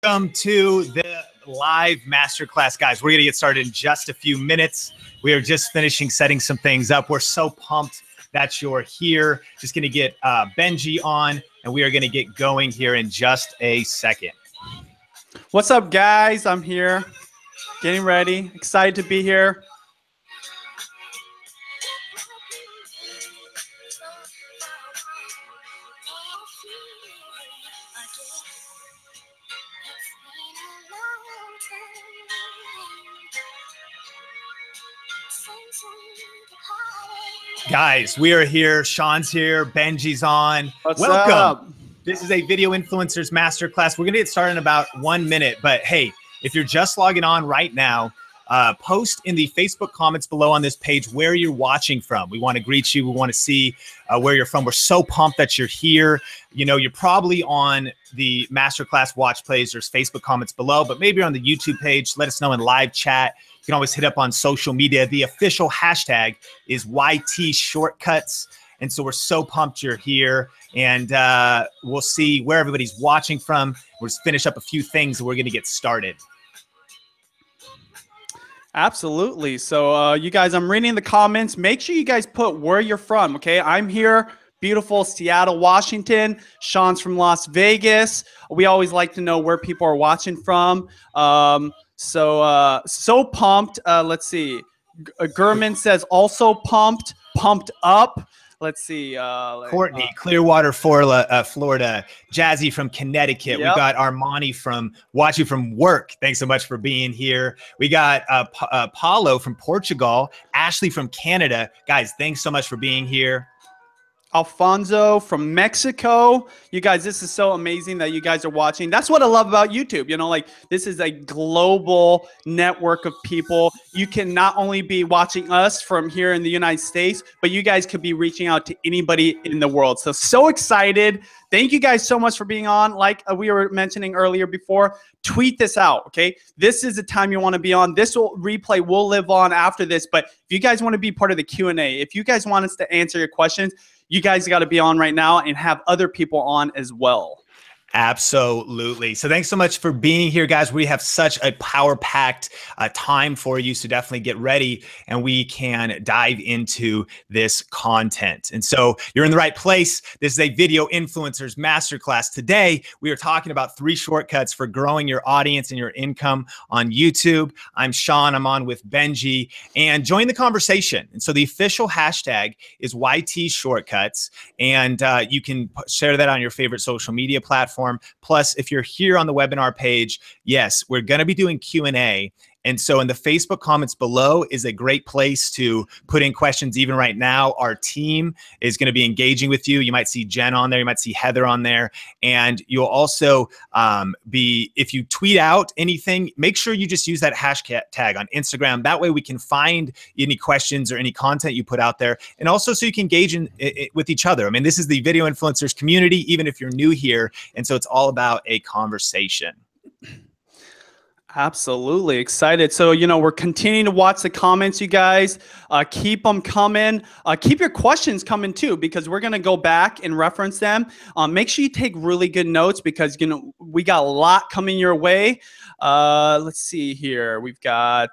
Welcome to the live masterclass, guys. We're going to get started in just a few minutes. We are just finishing setting some things up. We're so pumped that you're here. Just going to get Benji on, and we are going to get going here in just a second. What's up, guys? I'm here, getting ready, excited to be here. Guys, we are here. Sean's here. Benji's on. Welcome. Up? This is a Video Influencers Masterclass. We're going to get started in about 1 minute. But hey, if you're just logging on right now, post in the Facebook comments below on this page where you're watching from. We want to greet you. We want to see where you're from. We're so pumped that you're here. You know, you're probably on the Masterclass Watch Plays. There's Facebook comments below, but maybe you're on the YouTube page. Let us know in live chat. You can always hit up on social media. The official hashtag is YT Shortcuts. And so we're so pumped you're here. And we'll see where everybody's watching from. We'll just finish up a few things and we're going to get started. Absolutely. So you guys, I'm reading the comments. Make sure you guys put where you're from, okay? I'm here, beautiful Seattle, Washington. Sean's from Las Vegas. We always like to know where people are watching from. So pumped. Let's see. Gurman says also pumped up. Let's see. Courtney, Clearwater, Florida. Jazzy from Connecticut. Yep. We got Armani from watching from work. Thanks so much for being here. We got Paulo from Portugal. Ashley from Canada. Guys, thanks so much for being here. Alfonso from Mexico. You guys, this is so amazing that you guys are watching. That's what I love about YouTube. You know, like this is a global network of people. You can not only be watching us from here in the United States, but you guys could be reaching out to anybody in the world. So excited. Thank you guys so much for being on. Like we were mentioning earlier before, tweet this out, okay? This is the time you want to be on. This replay will live on after this, but if you guys want to be part of the Q&A, if you guys want us to answer your questions, you guys got to be on right now and have other people on as well. Absolutely. So thanks so much for being here, guys. We have such a power-packed time for you, so definitely get ready and we can dive into this content. And so you're in the right place. This is a Video Influencers Masterclass. Today, we are talking about 3 shortcuts for growing your audience and your income on YouTube. I'm Sean. I'm on with Benji. And join the conversation. And so the official hashtag is YT Shortcuts. And you can share that on your favorite social media platform. Plus, if you're here on the webinar page, yes, we're going to be doing Q&A. And so in the Facebook comments below is a great place to put in questions. Even right now, our team is going to be engaging with you. You might see Jen on there. You might see Heather on there. And you'll also if you tweet out anything, make sure you just use that hashtag on Instagram. That way we can find any questions or any content you put out there. And also so you can engage with each other. I mean, this is the Video Influencers community, even if you're new here. And so it's all about a conversation. Absolutely excited. So, you know, we're continuing to watch the comments, you guys. Keep them coming. Keep your questions coming too, because we're going to go back and reference them. Make sure you take really good notes because, you know, we got a lot coming your way. Let's see here. We've got...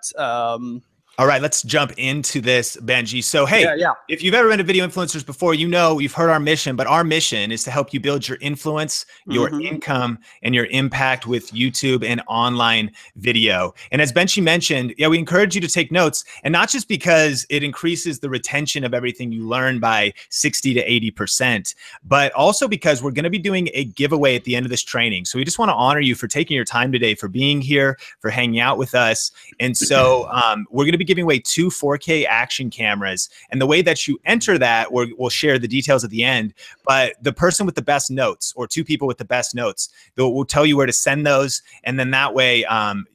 All right, let's jump into this, Benji. So, hey, if you've ever been to Video Influencers before, you know you've heard our mission, but our mission is to help you build your influence, your income, and your impact with YouTube and online video. And as Benji mentioned, we encourage you to take notes, and not just because it increases the retention of everything you learn by 60 to 80%, but also because we're going to be doing a giveaway at the end of this training. So we just want to honor you for taking your time today, for being here, for hanging out with us. And so we're going to be giving away 2 4K action cameras. And the way that you enter that, we'll share the details at the end, but the person with the best notes, or 2 people with the best notes, we'll tell you where to send those. And then that way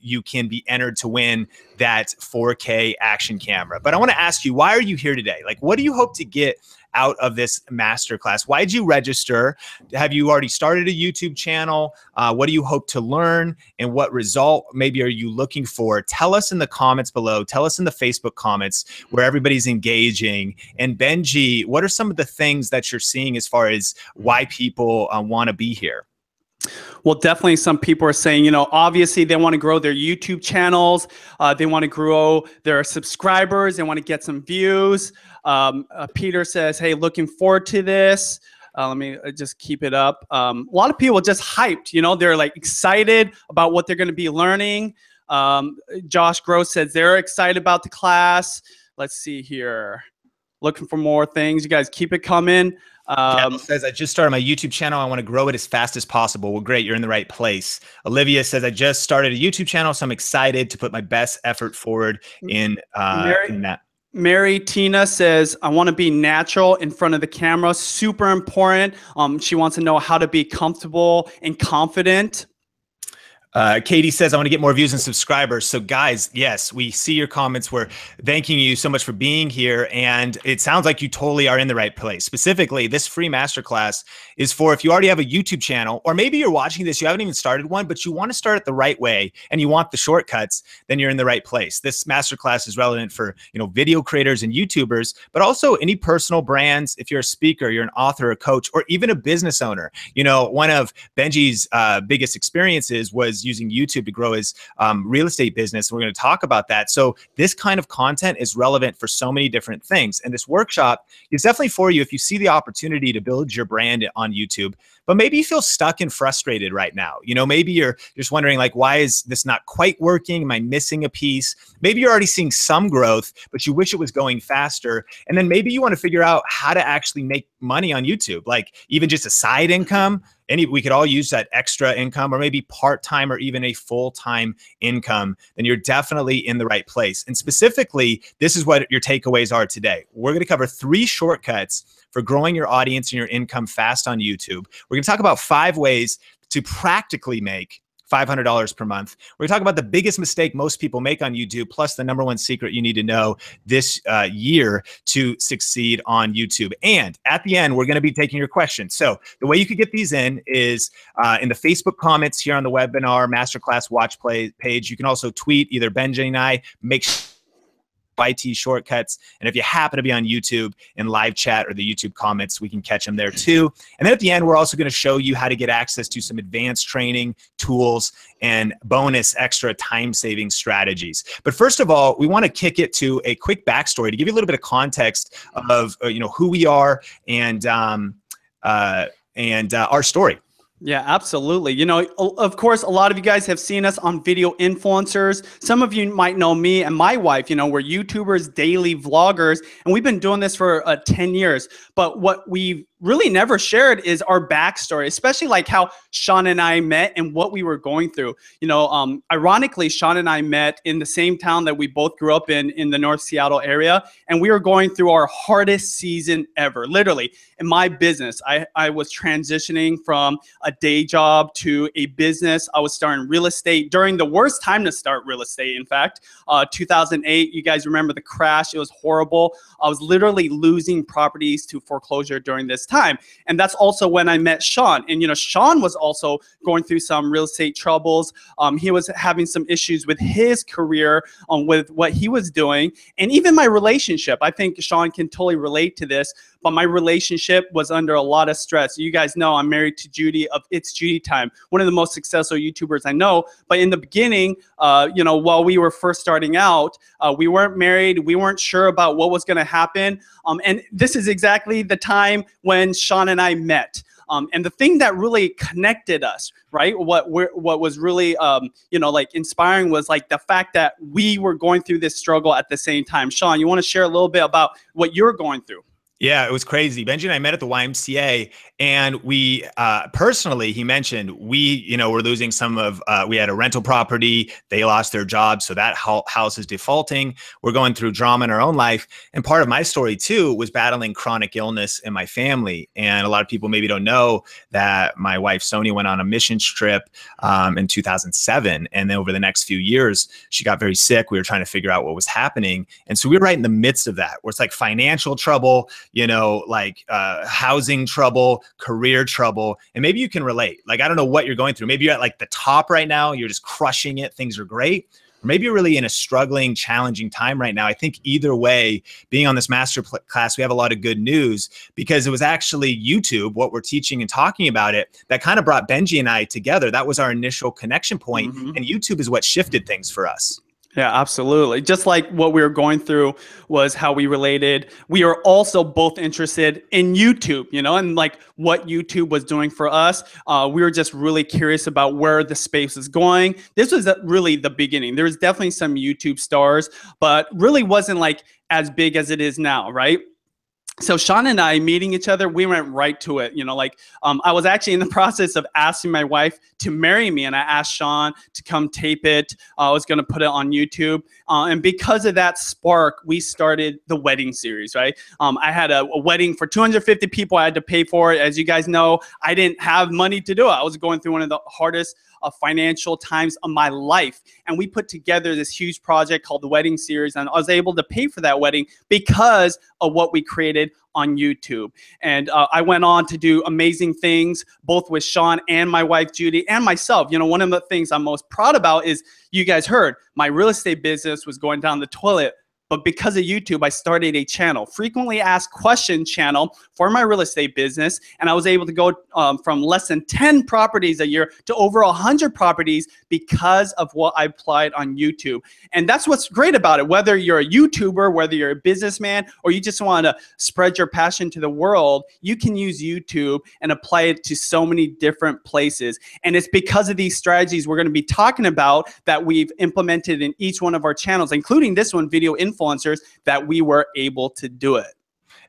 you can be entered to win that 4K action camera. But I want to ask you, why are you here today? Like, what do you hope to get out of this masterclass? Why did you register? Have you already started a YouTube channel? What do you hope to learn? And what result maybe are you looking for? Tell us in the comments below. Tell us in the Facebook comments where everybody's engaging. And Benji, what are some of the things that you're seeing as far as why people want to be here? Well, definitely some people are saying, you know, obviously they want to grow their YouTube channels. They want to grow their subscribers. They want to get some views. Peter says, hey, looking forward to this. Let me just keep it up. A lot of people just hyped, you know, they're like excited about what they're going to be learning. Josh Gross says they're excited about the class. Let's see here. Looking for more things. You guys keep it coming. Says, I just started my YouTube channel. I want to grow it as fast as possible. Well, great. You're in the right place. Olivia says, I just started a YouTube channel, so I'm excited to put my best effort forward in that. Mary Tina says, I want to be natural in front of the camera. Super important. She wants to know how to be comfortable and confident. Katie says, I want to get more views and subscribers. So guys, yes, we see your comments. We're thanking you so much for being here. And it sounds like you totally are in the right place. Specifically, this free masterclass is for if you already have a YouTube channel, or maybe you're watching this, you haven't even started one, but you want to start it the right way and you want the shortcuts, then you're in the right place. This masterclass is relevant for, you know, video creators and YouTubers, but also any personal brands. If you're a speaker, you're an author, a coach, or even a business owner. You know, one of Benji's biggest experiences was using YouTube to grow his real estate business. We're going to talk about that. So this kind of content is relevant for so many different things. And this workshop is definitely for you if you see the opportunity to build your brand on YouTube, but maybe you feel stuck and frustrated right now. You know, maybe you're just wondering, like, why is this not quite working? Am I missing a piece? Maybe you're already seeing some growth, but you wish it was going faster. And then maybe you want to figure out how to actually make money on YouTube, like even just a side income. We could all use that extra income, or maybe part-time, or even a full-time income. Then you're definitely in the right place. And specifically, this is what your takeaways are today. We're going to cover 3 shortcuts for growing your audience and your income fast on YouTube. We're going to talk about 5 ways to practically make $500 per month. We're gonna talk about the biggest mistake most people make on YouTube, plus the #1 secret you need to know this year to succeed on YouTube. And at the end, we're gonna be taking your questions. So the way you could get these in is in the Facebook comments here on the webinar masterclass watch play page. You can also tweet either Benji and I. Make sure IT shortcuts. And if you happen to be on YouTube in live chat or the YouTube comments, we can catch them there too. And then at the end, we're also going to show you how to get access to some advanced training tools and bonus extra time-saving strategies. But first of all, we want to kick it to a quick backstory to give you a little bit of context of you know, who we are and our story. Yeah, absolutely. You know, of course, a lot of you guys have seen us on video influencers. Some of you might know me and my wife. You know, we're YouTubers, daily vloggers, and we've been doing this for 10 years. But what we've really never shared is our backstory, especially like how Sean and I met and what we were going through. You know, ironically, Sean and I met in the same town that we both grew up in the North Seattle area, and we were going through our hardest season ever. Literally, in my business, I was transitioning from a day job to a business. I was starting real estate during the worst time to start real estate. In fact, 2008, you guys remember the crash? It was horrible. I was literally losing properties to foreclosure during this time. And that's also when I met Sean. And, you know, Sean was also going through some real estate troubles. He was having some issues with his career, with what he was doing. And even my relationship, I think Sean can totally relate to this, but my relationship was under a lot of stress. You guys know I'm married to Judy of It's Judy Time, one of the most successful YouTubers I know. But in the beginning, you know, while we were first starting out, we weren't married. We weren't sure about what was going to happen. And this is exactly the time when Sean and I met. And the thing that really connected us, right? What was really, you know, like inspiring was like the fact that we were going through this struggle at the same time. Sean, you want to share a little bit about what you're going through? Yeah, it was crazy. Benji and I met at the YMCA, and we personally, he mentioned, we, you know, were losing some of, we had a rental property, they lost their job, so that house is defaulting. We're going through drama in our own life. And part of my story too was battling chronic illness in my family. And a lot of people maybe don't know that my wife, Sonia, went on a missions trip in 2007. And then over the next few years, she got very sick. We were trying to figure out what was happening. And so we were right in the midst of that, where it's like financial trouble, you know, like housing trouble, career trouble. And maybe you can relate. Like, I don't know what you're going through. Maybe you're at like the top right now. You're just crushing it. Things are great. or maybe you're really in a struggling, challenging time right now, I think either way, being on this master class, we have a lot of good news, because it was actually YouTube, what we're teaching and talking about it, that kind of brought Benji and I together. That was our initial connection point, and YouTube is what shifted things for us. Yeah, absolutely. Just like what we were going through was how we related. We are also both interested in YouTube, you know, and like what YouTube was doing for us. We were just really curious about where the space is going. This was really the beginning. There was definitely some YouTube stars, but really wasn't like as big as it is now, right? So Sean and I meeting each other, we went right to it. You know, like I was actually in the process of asking my wife to marry me, and I asked Sean to come tape it. I was going to put it on YouTube. And because of that spark, we started the wedding series, right? I had a wedding for 250 people. I had to pay for it. As you guys know, I didn't have money to do it. I was going through one of the hardest financial times of my life. And we put together this huge project called the wedding series. And I was able to pay for that wedding because of what we created on YouTube. And I went on to do amazing things, both with Sean and my wife, Judy, and myself. You know, one of the things I'm most proud about is, you guys heard, my real estate business was going down the toilet. But because of YouTube, I started a channel, frequently asked question channel for my real estate business. And I was able to go from less than 10 properties a year to over 100 properties because of what I applied on YouTube. And that's what's great about it. Whether you're a YouTuber, whether you're a businessman, or you just want to spread your passion to the world, you can use YouTube and apply it to so many different places. And it's because of these strategies we're going to be talking about that we've implemented in each one of our channels, including this one, Video Influencers, that we were able to do it.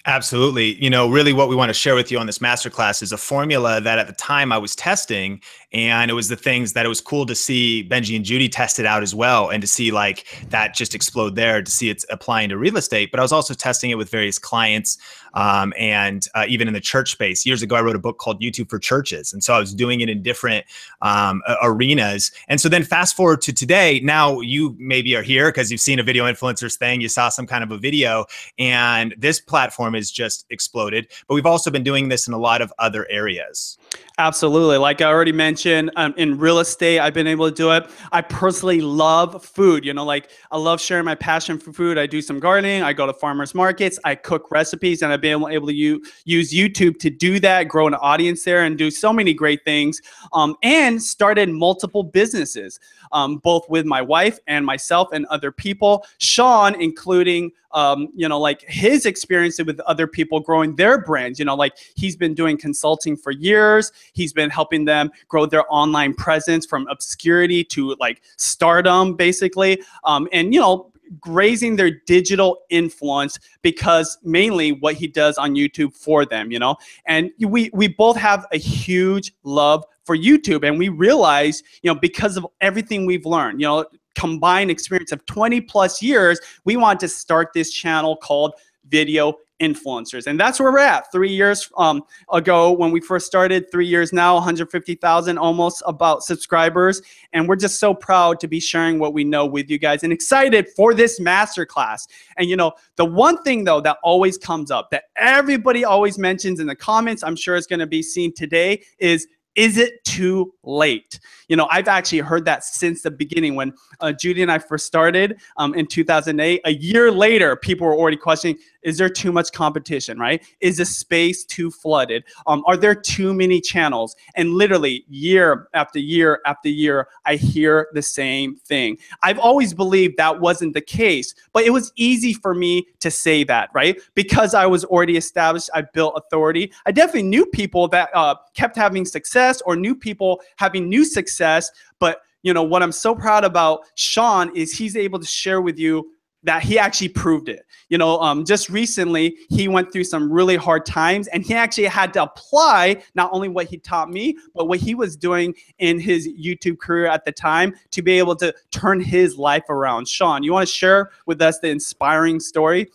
Absolutely. You know, really what we want to share with you on this masterclass is a formula that at the time I was testing, and it was the things that it was cool to see Benji and Judy test it out as well, and to see like that just explode there, to see it's applying to real estate. But I was also testing it with various clients and even in the church space. Years ago, I wrote a book called YouTube for Churches. And so I was doing it in different arenas. And so then fast forward to today, now you maybe are here because you've seen a Video Influencers thing, you saw some kind of a video, and this platform has just exploded. But we've also been doing this in a lot of other areas. Absolutely. Like I already mentioned, in real estate, I've been able to do it. I personally love food. You know, like I love sharing my passion for food. I do some gardening. I go to farmers markets. I cook recipes, and I've been able to use YouTube to do that, grow an audience there, and do so many great things. And started multiple businesses, both with my wife and myself and other people. Sean, including you know, like his experience with other people growing their brands. You know, like he's been doing consulting for years. He's been helping them grow their online presence from obscurity to like stardom, basically. And, you know, raising their digital influence, because mainly what he does on YouTube for them, you know. And we both have a huge love for YouTube, and we realize, you know, because of everything we've learned, you know, combined experience of 20 plus years, we want to start this channel called Video Influencers. And that's where we're at. 3 years ago when we first started, 3 years now, 150,000 almost about subscribers. And we're just so proud to be sharing what we know with you guys and excited for this masterclass. And you know, the one thing though that always comes up, that everybody always mentions in the comments, I'm sure it's going to be seen today, is it too late? You know, I've actually heard that since the beginning when Judy and I first started in 2008. A year later, people were already questioning, is there too much competition, right? Is the space too flooded? Are there too many channels? And literally year after year after year, I hear the same thing. I've always believed that wasn't the case, but it was easy for me to say that, right? Because I was already established, I built authority. I definitely knew people that kept having success, or knew people having new success. But you know, what I'm so proud about Sean is he's able to share with you that he actually proved it. You know, just recently, he went through some really hard times, and he actually had to apply not only what he taught me, but what he was doing in his YouTube career at the time to be able to turn his life around. Sean, you want to share with us the inspiring story?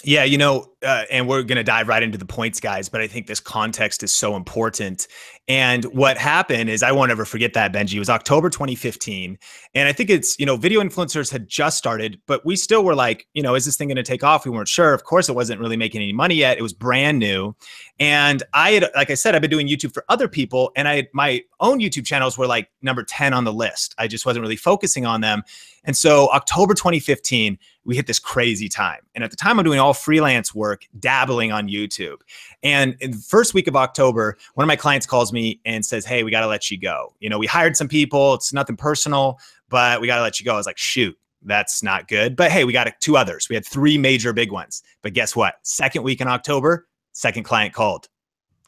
Yeah, you know, and we're going to dive right into the points, guys, but I think this context is so important. And what happened is, I won't ever forget that, Benji. It was October 2015. And I think it's, video influencers had just started, but we still were like, is this thing going to take off? We weren't sure. Of course, it wasn't really making any money yet. It was brand new. And I had, like I said, I've been doing YouTube for other people, and my own YouTube channels were like number 10 on the list. I just wasn't really focusing on them. And so October 2015, we hit this crazy time. And at the time, I'm doing all freelance work, dabbling on YouTube. And in the first week of October, one of my clients calls me and says, hey, we got to let you go. We hired some people. It's nothing personal, but we got to let you go. I was like, shoot, that's not good. But hey, we got 2 others. We had 3 major big ones. But guess what? Second week in October, second client called.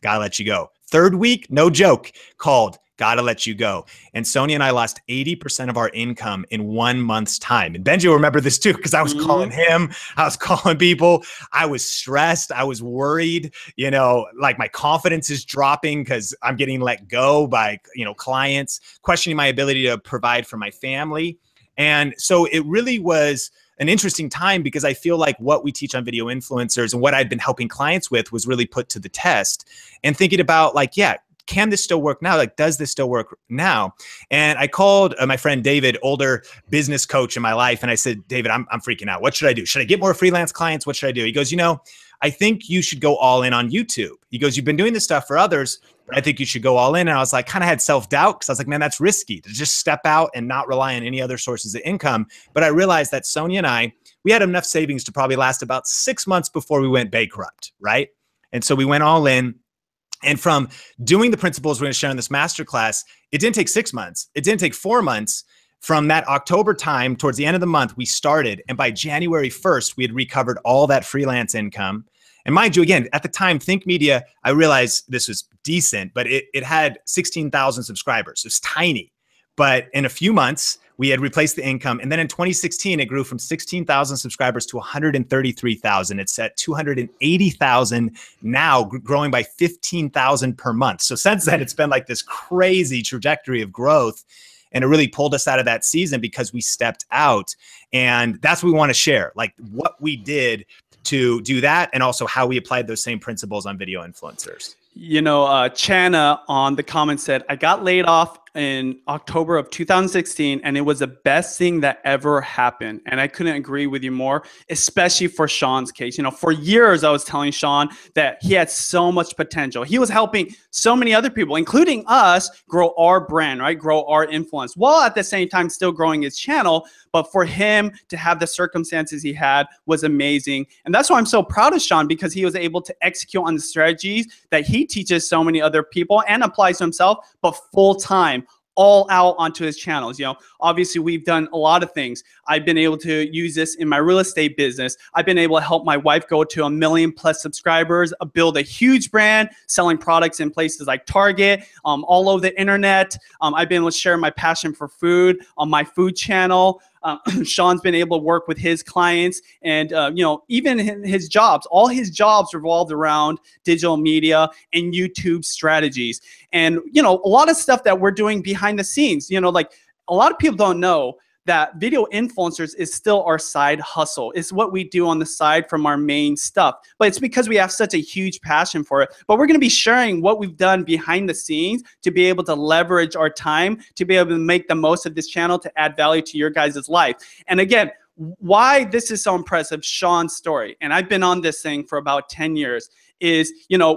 Got to let you go. Third week, no joke, called. Gotta let you go. And Sonia and I lost 80% of our income in 1 month's time. And Benji will remember this too, because I was calling him, I was calling people. I was stressed. I was worried, like my confidence is dropping because I'm getting let go by, clients, questioning my ability to provide for my family. And so it really was an interesting time, because I feel like what we teach on video influencers and what I'd been helping clients with was really put to the test, and thinking about like, yeah, can this still work now? Like, does this still work now? And I called my friend David, older business coach in my life. And I said, David, I'm freaking out. What should I do? Should I get more freelance clients? What should I do? He goes, I think you should go all in on YouTube. He goes, you've been doing this stuff for others, but I think you should go all in. And I was like, kind of had self-doubt, because I was like, man, that's risky to just step out and not rely on any other sources of income. But I realized that Sonia and I, we had enough savings to probably last about 6 months before we went bankrupt, right? And so we went all in. And from doing the principles we're going to share in this masterclass, it didn't take 6 months. It didn't take 4 months. From that October time, towards the end of the month, we started. And by January 1st, we had recovered all that freelance income. And mind you, again, at the time, Think Media, I realized this was decent, but it had 16,000 subscribers. It was tiny. But in a few months, we had replaced the income. And then in 2016, it grew from 16,000 subscribers to 133,000. It's at 280,000 now, growing by 15,000 per month. So since then, it's been like this crazy trajectory of growth. And it really pulled us out of that season because we stepped out. And that's what we want to share, like what we did to do that, and also how we applied those same principles on video influencers. Chana on the comment said, I got laid off in October of 2016, and it was the best thing that ever happened. And I couldn't agree with you more, especially for Sean's case. For years, I was telling Sean that he had so much potential. He was helping so many other people, including us, grow our brand, right? Grow our influence, while at the same time still growing his channel. But for him to have the circumstances he had was amazing. And that's why I'm so proud of Sean, because he was able to execute on the strategies that he teaches so many other people and applies to himself, but full time, all out onto his channels. Obviously we've done a lot of things. I've been able to use this in my real estate business. I've been able to help my wife go to 1 million+ subscribers, build a huge brand, selling products in places like Target, all over the internet. I've been able to share my passion for food on my food channel. Sean's been able to work with his clients, and even his jobs. All his jobs revolved around digital media and YouTube strategies, and a lot of stuff that we're doing behind the scenes. Like a lot of people don't know that video influencers is still our side hustle. It's what we do on the side from our main stuff, but it's because we have such a huge passion for it. But we're going to be sharing what we've done behind the scenes to be able to leverage our time, to be able to make the most of this channel, to add value to your guys' life. And again, why this is so impressive, Sean's story, and I've been on this thing for about 10 years, is,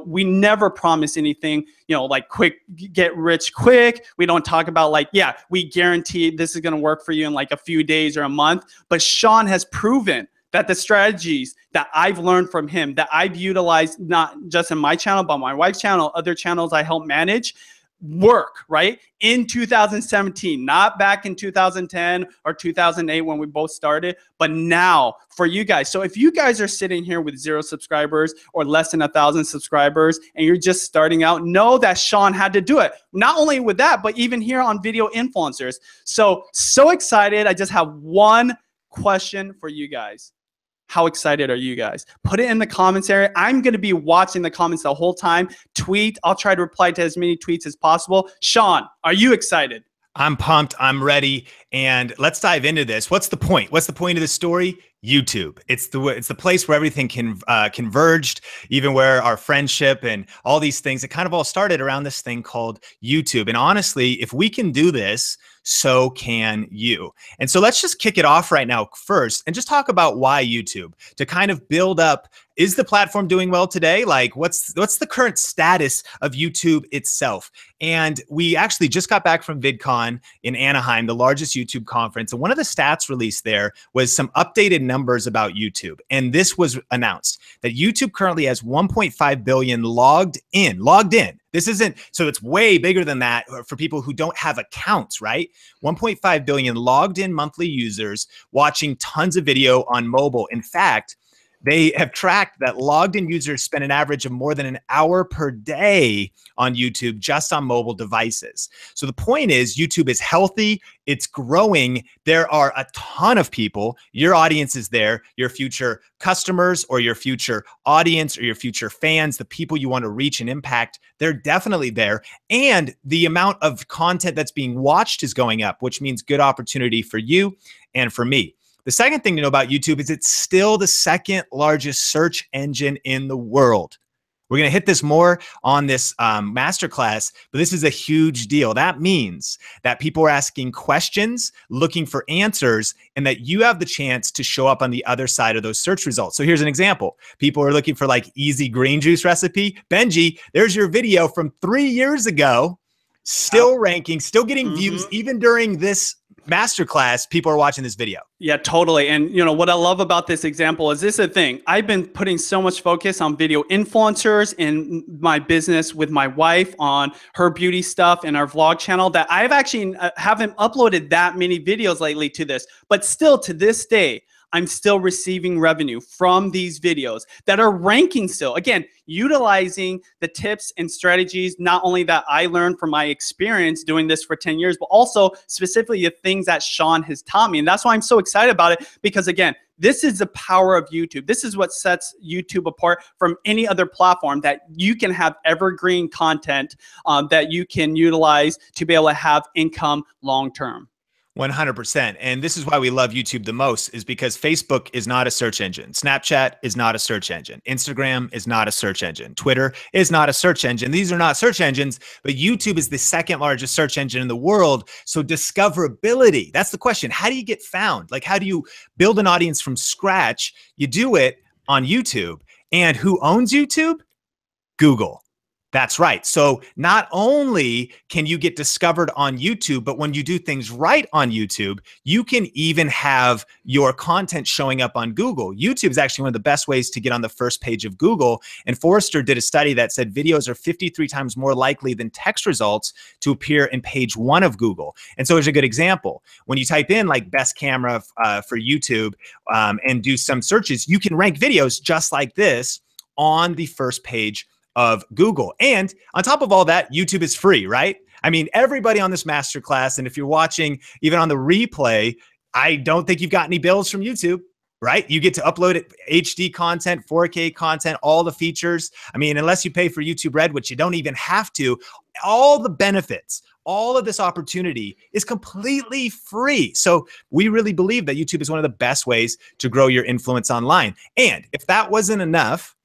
we never promise anything, like quick, get rich quick. We don't talk about like, yeah, we guarantee this is going to work for you in like a few days or a month. But Sean has proven that the strategies that I've learned from him, that I've utilized not just in my channel, but my wife's channel, other channels I help manage, work, right? In 2017, not back in 2010 or 2008 when we both started, but now for you guys. So if you guys are sitting here with 0 subscribers or less than 1,000 subscribers and you're just starting out, know that Sean had to do it. Not only with that, but even here on Video Influencers. So excited. I just have one question for you guys. How excited are you guys? Put it in the comments area. I'm going to be watching the comments the whole time. Tweet. I'll try to reply to as many tweets as possible. Sean, are you excited? I'm pumped. I'm ready. And let's dive into this. What's the point? What's the point of the story? YouTube. It's the place where everything converged, even where our friendship and all these things, it kind of all started around this thing called YouTube. And honestly, if we can do this, so can you. And so let's just kick it off right now first and just talk about why YouTube, to kind of build up, is the platform doing well today? Like what's the current status of YouTube itself? And we actually just got back from VidCon in Anaheim, the largest YouTube conference. And one of the stats released there was some updated numbers about YouTube. And this was announced that YouTube currently has 1.5 billion logged in. This isn't, so it's way bigger than that for people who don't have accounts, right? 1.5 billion logged in monthly users watching tons of video on mobile. In fact, they have tracked that logged in users spend an average of more than an hour per day on YouTube just on mobile devices. So the point is YouTube is healthy, it's growing. There are a ton of people, your audience is there, your future customers or your future audience or your future fans, the people you want to reach and impact, they're definitely there. And the amount of content that's being watched is going up, which means good opportunity for you and for me. The second thing to know about YouTube is it's still the second largest search engine in the world. We're going to hit this more on this masterclass, but this is a huge deal. That means that people are asking questions, looking for answers, and that you have the chance to show up on the other side of those search results. So here's an example. People are looking for like easy green juice recipe. Benji, there's your video from 3 years ago, still ranking, still getting views, even during this masterclass, people are watching this video. Yeah, totally. And you know what I love about this example is this is a thing. I've been putting so much focus on video influencers in my business with my wife on her beauty stuff and our vlog channel that I've actually haven't uploaded that many videos lately to this, but still to this day, I'm still receiving revenue from these videos that are ranking still. Again, utilizing the tips and strategies, not only that I learned from my experience doing this for 10 years, but also specifically the things that Sean has taught me. And that's why I'm so excited about it, because again, this is the power of YouTube. This is what sets YouTube apart from any other platform, that you can have evergreen content that you can utilize to be able to have income long-term. 100%. And this is why we love YouTube the most, is because Facebook is not a search engine. Snapchat is not a search engine. Instagram is not a search engine. Twitter is not a search engine. These are not search engines, but YouTube is the second largest search engine in the world. So discoverability, that's the question. How do you get found? Like, how do you build an audience from scratch? You do it on YouTube. And who owns YouTube? Google. That's right. So not only can you get discovered on YouTube, but when you do things right on YouTube, you can even have your content showing up on Google. YouTube is actually one of the best ways to get on the first page of Google. And Forrester did a study that said videos are 53 times more likely than text results to appear in page 1 of Google. And so here's a good example. When you type in like best camera for YouTube and do some searches, you can rank videos just like this on the first page of Google. And on top of all that, YouTube is free, right? I mean, everybody on this masterclass, and if you're watching even on the replay, I don't think you've got any bills from YouTube, right? You get to upload it, HD content, 4K content, all the features. I mean, unless you pay for YouTube Red, which you don't even have to, all the benefits, all of this opportunity is completely free. So we really believe that YouTube is one of the best ways to grow your influence online. And if that wasn't enough,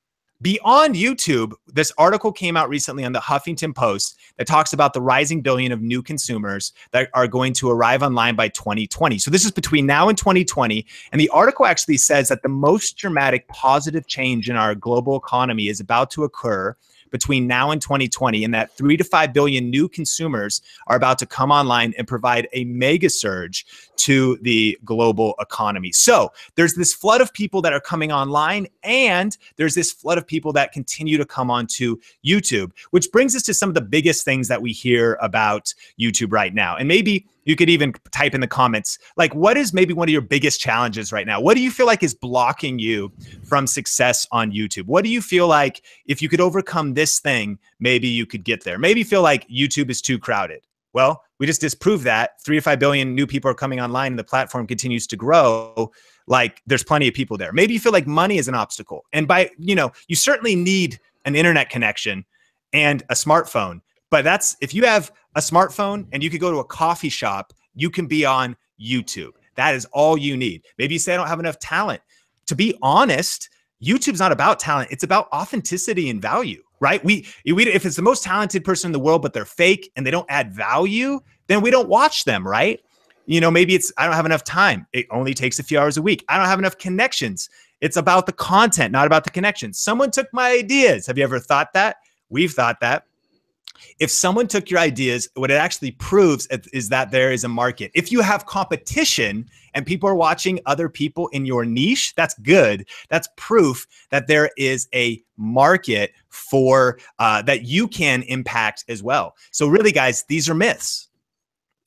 beyond YouTube, this article came out recently on the Huffington Post that talks about the rising billion of new consumers that are going to arrive online by 2020. So this is between now and 2020. And the article actually says that the most dramatic positive change in our global economy is about to occur between now and 2020, and that 3 to 5 billion new consumers are about to come online and provide a mega surge to the global economy. So there's this flood of people that are coming online, and there's this flood of people that continue to come onto YouTube, which brings us to some of the biggest things that we hear about YouTube right now. And maybe you could even type in the comments, like, what is maybe one of your biggest challenges right now? What do you feel like is blocking you from success on YouTube? What do you feel like if you could overcome this thing, maybe you could get there? Maybe you feel like YouTube is too crowded. Well, we just disproved that. 3 to 5 billion new people are coming online and the platform continues to grow. Like, there's plenty of people there. Maybe you feel like money is an obstacle. And you certainly need an internet connection and a smartphone. But that's, if you have a smartphone and you could go to a coffee shop, you can be on YouTube. That is all you need. Maybe you say, I don't have enough talent. To be honest, YouTube's not about talent. It's about authenticity and value, right? If it's the most talented person in the world, but they're fake and they don't add value, then we don't watch them, right? You know, maybe it's, I don't have enough time. It only takes a few hours a week. I don't have enough connections. It's about the content, not about the connections. Someone took my ideas. Have you ever thought that? We've thought that. If someone took your ideas, what it actually proves is that there is a market. If you have competition and people are watching other people in your niche, that's good. That's proof that there is a market for that you can impact as well. So really, guys, these are myths.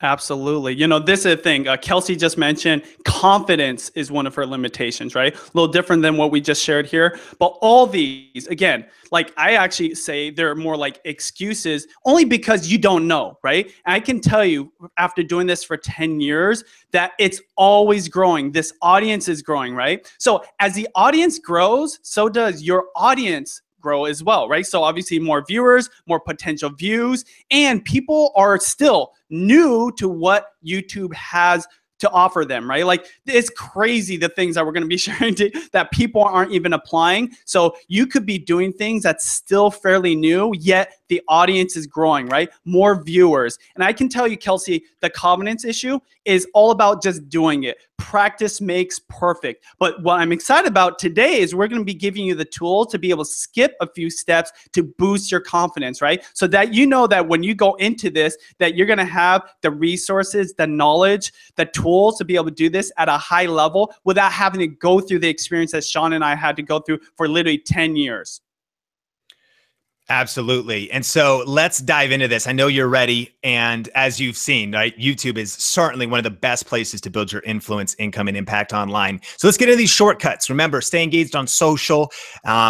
Absolutely. You know, this is a thing. Kelsey just mentioned confidence is one of her limitations, right? A little different than what we just shared here. But all these, again, like I actually say they're more like excuses only because you don't know, right? And I can tell you after doing this for 10 years that it's always growing. This audience is growing, right? So as the audience grows, so does your audience grow as well, right? So obviously more viewers, more potential views, and people are still new to what YouTube has to offer them, right? Like it's crazy the things that we're going to be sharing that people aren't even applying. So you could be doing things that's still fairly new, yet the audience is growing, right? More viewers. And I can tell you, Kelsey, the confidence issue is all about just doing it. Practice makes perfect. But what I'm excited about today is we're going to be giving you the tool to be able to skip a few steps to boost your confidence, right? So that you know that when you go into this, that you're going to have the resources, the knowledge, the tools to be able to do this at a high level without having to go through the experience that Sean and I had to go through for literally 10 years. Absolutely. And so let's dive into this. I know you're ready. And as you've seen, right, YouTube is certainly one of the best places to build your influence, income, and impact online. So let's get into these shortcuts. Remember, stay engaged on social.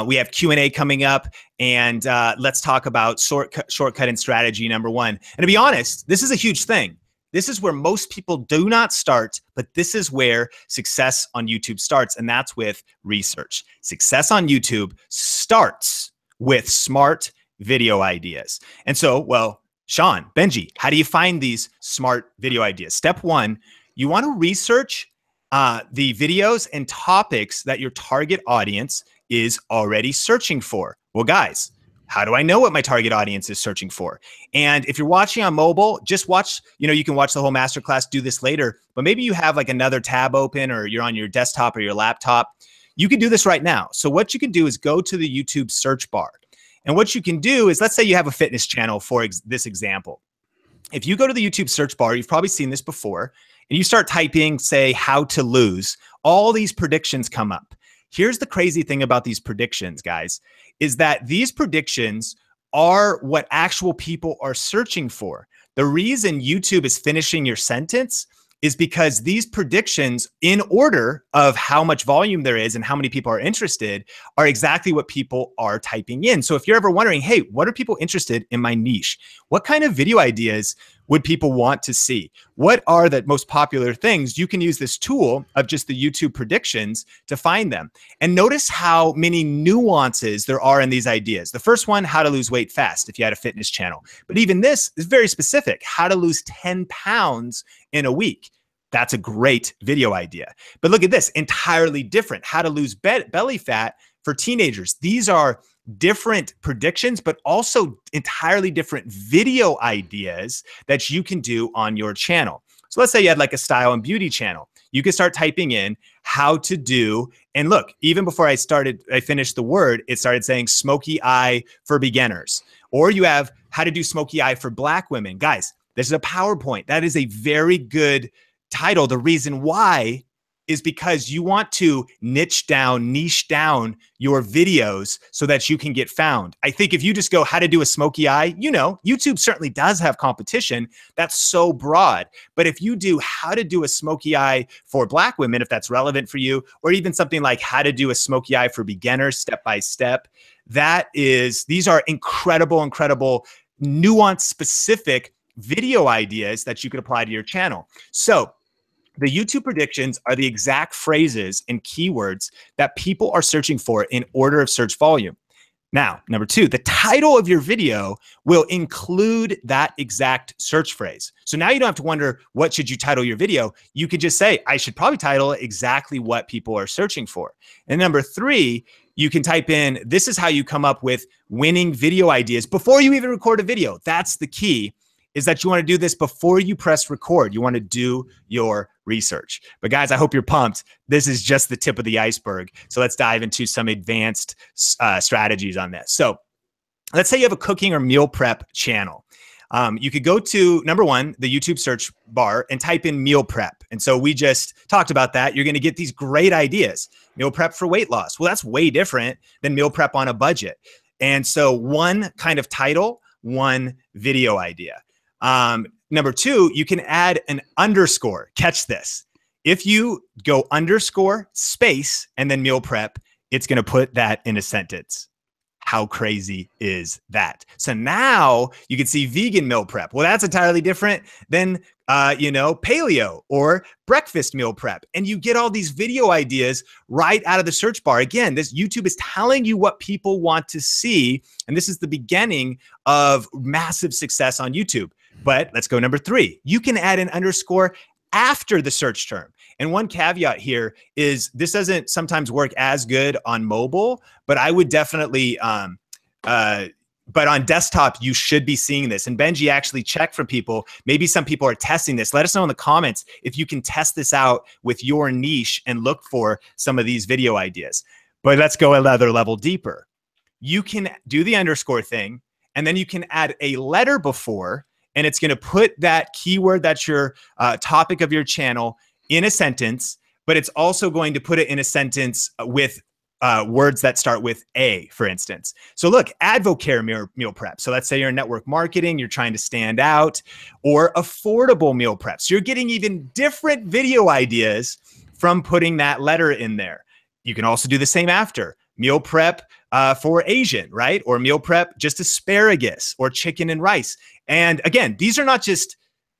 We have Q&A coming up. And let's talk about shortcut and strategy number one. And to be honest, this is a huge thing. This is where most people do not start, but this is where success on YouTube starts. And that's with research. Success on YouTube starts with smart video ideas. And so, well, Sean, Benji, how do you find these smart video ideas? Step one, you want to research the videos and topics that your target audience is already searching for. Well, guys, how do I know what my target audience is searching for? And if you're watching on mobile, just watch, you know, you can watch the whole masterclass, do this later, but maybe you have like another tab open or you're on your desktop or your laptop. You can do this right now. So what you can do is go to the YouTube search bar. And what you can do is, let's say you have a fitness channel for this example. If you go to the YouTube search bar, you've probably seen this before, and you start typing, say, how to lose, all these predictions come up. Here's the crazy thing about these predictions, guys, is that these predictions are what actual people are searching for. The reason YouTube is finishing your sentence is because these predictions, in order of how much volume there is and how many people are interested, are exactly what people are typing in. So if you're ever wondering, hey, what are people interested in my niche? What kind of video ideas would people want to see? What are the most popular things? You can use this tool of just the YouTube predictions to find them. And notice how many nuances there are in these ideas. The first one, how to lose weight fast if you had a fitness channel. But even this is very specific, how to lose 10 pounds in a week. That's a great video idea. But look at this, entirely different, how to lose belly fat for teenagers. These are different predictions, but also entirely different video ideas that you can do on your channel. So let's say you had like a style and beauty channel. You can start typing in how to do, and look, even before I finished the word, it started saying smoky eye for beginners. Or you have how to do smoky eye for Black women. Guys, this is a PowerPoint. That is a very good title. The reason why is because you want to niche down your videos so that you can get found. I think if you just go how to do a smoky eye, you know, YouTube certainly does have competition. That's so broad. But if you do how to do a smoky eye for Black women, if that's relevant for you, or even something like how to do a smoky eye for beginners step by step, these are incredible, nuance specific video ideas that you could apply to your channel. So the YouTube predictions are the exact phrases and keywords that people are searching for in order of search volume. Now, number two, the title of your video will include that exact search phrase. So now you don't have to wonder, what should you title your video? You could just say, I should probably title it exactly what people are searching for. And number three, you can type in, this is how you come up with winning video ideas before you even record a video. That's the key, is that you want to do this before you press record. You want to do your research. But guys, I hope you're pumped. This is just the tip of the iceberg. So let's dive into some advanced strategies on this. So let's say you have a cooking or meal prep channel. You could go to, number one, the YouTube search bar and type in meal prep. And so we just talked about that. You're going to get these great ideas. Meal prep for weight loss. Well, that's way different than meal prep on a budget. And so one kind of title, one video idea. Number two, you can add an underscore. Catch this. If you go underscore space and then meal prep, it's going to put that in a sentence. How crazy is that? So now you can see vegan meal prep. Well, that's entirely different than, paleo or breakfast meal prep. And you get all these video ideas right out of the search bar. Again, this YouTube is telling you what people want to see. And this is the beginning of massive success on YouTube. But let's go number three. You can add an underscore after the search term. And one caveat here is this doesn't sometimes work as good on mobile, but I would definitely, but on desktop, you should be seeing this. And Benji actually checked from people. Maybe some people are testing this. Let us know in the comments if you can test this out with your niche and look for some of these video ideas. But let's go another level deeper. You can do the underscore thing, and then you can add a letter before, and it's going to put that keyword that's your topic of your channel in a sentence, but it's also going to put it in a sentence with words that start with A, for instance. So look, Advocare meal prep. So let's say you're in network marketing, you're trying to stand out, or affordable meal prep. So you're getting even different video ideas from putting that letter in there. You can also do the same after. Meal prep for Asian, right? Or meal prep just asparagus or chicken and rice. And again, these are not just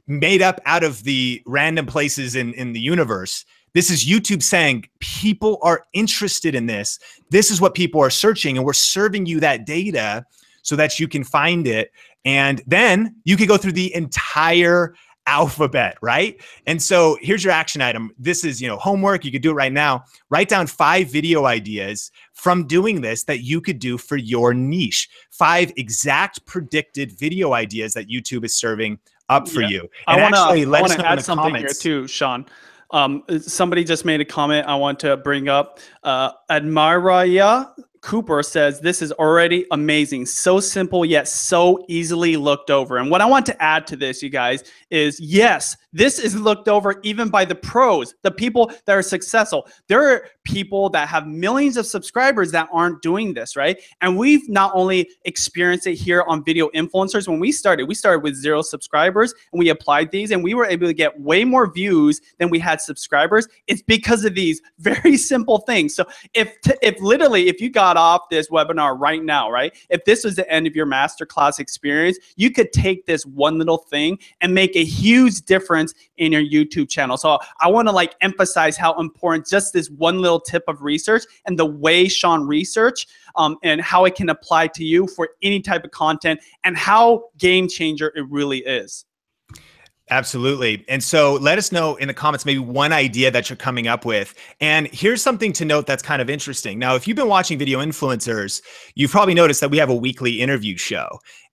made up out of the random places in the universe. This is YouTube saying people are interested in this. This is what people are searching, and we're serving you that data so that you can find it. And then you can go through the entire alphabet, right? And so here's your action item. This is, homework. You could do it right now. Write down 5 video ideas from doing this that you could do for your niche. 5 exact predicted video ideas that YouTube is serving up for you. And I want to add something here too, Sean. Somebody just made a comment I want to bring up. Admiraya Cooper says, this is already amazing. So simple, yet so easily looked over. And what I want to add to this, you guys, is yes, this is looked over even by the pros, the people that are successful. There are people that have millions of subscribers that aren't doing this, right? And we've not only experienced it here on Video Influencers. When we started with 0 subscribers, and we applied these, and we were able to get way more views than we had subscribers. It's because of these very simple things. So if literally, if you got off this webinar right now, right? If this was the end of your masterclass experience, you could take this one little thing and make a huge difference in your YouTube channel. So I want to emphasize how important just this one little tip of research and the way Sean research and how it can apply to you for any type of content, and how game changer it really is. Absolutely. And so let us know in the comments maybe one idea that you're coming up with. And here's something to note that's kind of interesting. Now, if you've been watching Video Influencers, you've probably noticed that we have a weekly interview show.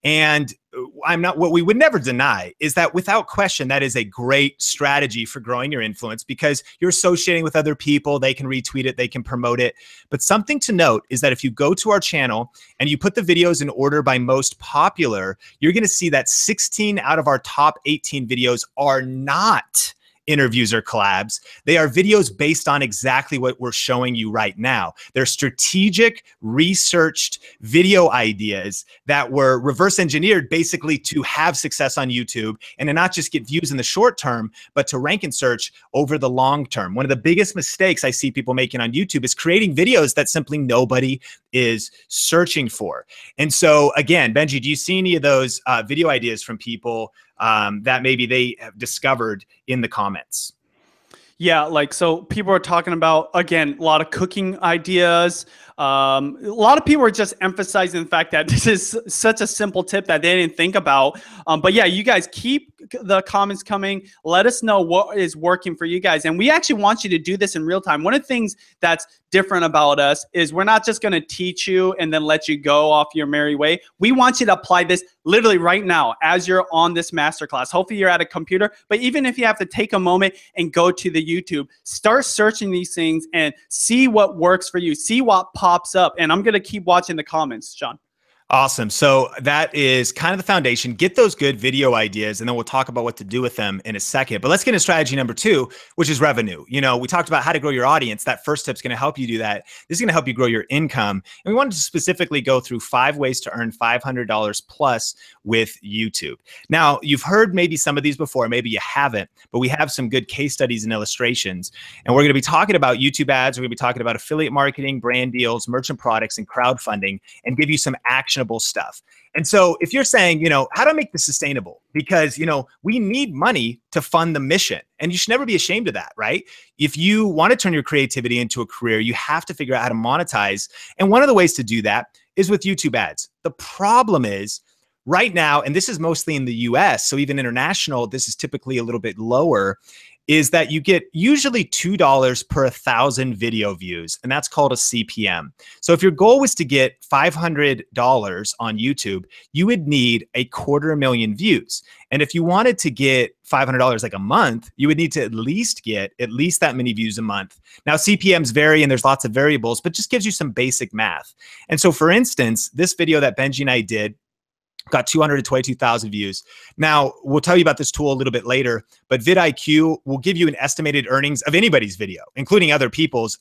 And what we would never deny is that without question, that is a great strategy for growing your influence, because you're associating with other people. They can retweet it, they can promote it. But something to note is that if you go to our channel and you put the videos in order by most popular, you're going to see that 16 out of our top 18 videos are not interviews or collabs. They are videos based on exactly what we're showing you right now. They're strategic, researched video ideas that were reverse engineered basically to have success on YouTube and to not just get views in the short term, but to rank and search over the long term. One of the biggest mistakes I see people making on YouTube is creating videos that simply nobody is searching for. And so again, Benji, do you see any of those video ideas from people that maybe they have discovered in the comments? Yeah, so people are talking about, again, a lot of cooking ideas. A lot of people are just emphasizing the fact that this is such a simple tip that they didn't think about. But yeah, you guys keep the comments coming. Let us know what is working for you guys. And we actually want you to do this in real time. One of the things that's different about us is we're not just going to teach you and then let you go off your merry way. We want you to apply this literally right now as you're on this masterclass. Hopefully you're at a computer, but even if you have to take a moment and go to the YouTube, start searching these things and see what works for you. See what pops up. And I'm going to keep watching the comments, John. Awesome. So that is kind of the foundation. Get those good video ideas, and then we'll talk about what to do with them in a second. But let's get into strategy number 2, which is revenue. You know, we talked about how to grow your audience. That first tip is going to help you do that. This is going to help you grow your income. And we wanted to specifically go through 5 ways to earn $500 plus with YouTube. Now, you've heard maybe some of these before, maybe you haven't, but we have some good case studies and illustrations. And we're going to be talking about YouTube ads. We're going to be talking about affiliate marketing, brand deals, merchant products, and crowdfunding, and give you some actionable stuff. And so if you're saying, you know, how do I make this sustainable? Because, you know, we need money to fund the mission, and you should never be ashamed of that, right? If you want to turn your creativity into a career, you have to figure out how to monetize. And one of the ways to do that is with YouTube ads. The problem is right now, and this is mostly in the US, so even international, this is typically a little bit lower, is that you get usually $2 per 1,000 video views, and that's called a CPM. So if your goal was to get $500 on YouTube, you would need 250,000 views. And if you wanted to get $500 like a month, you would need to at least get at least that many views a month. Now, CPMs vary and there's lots of variables, but just gives you some basic math. And so for instance, this video that Benji and I did got 222,000 views. Now, we'll tell you about this tool a little bit later, but vidIQ will give you an estimated earnings of anybody's video, including other people's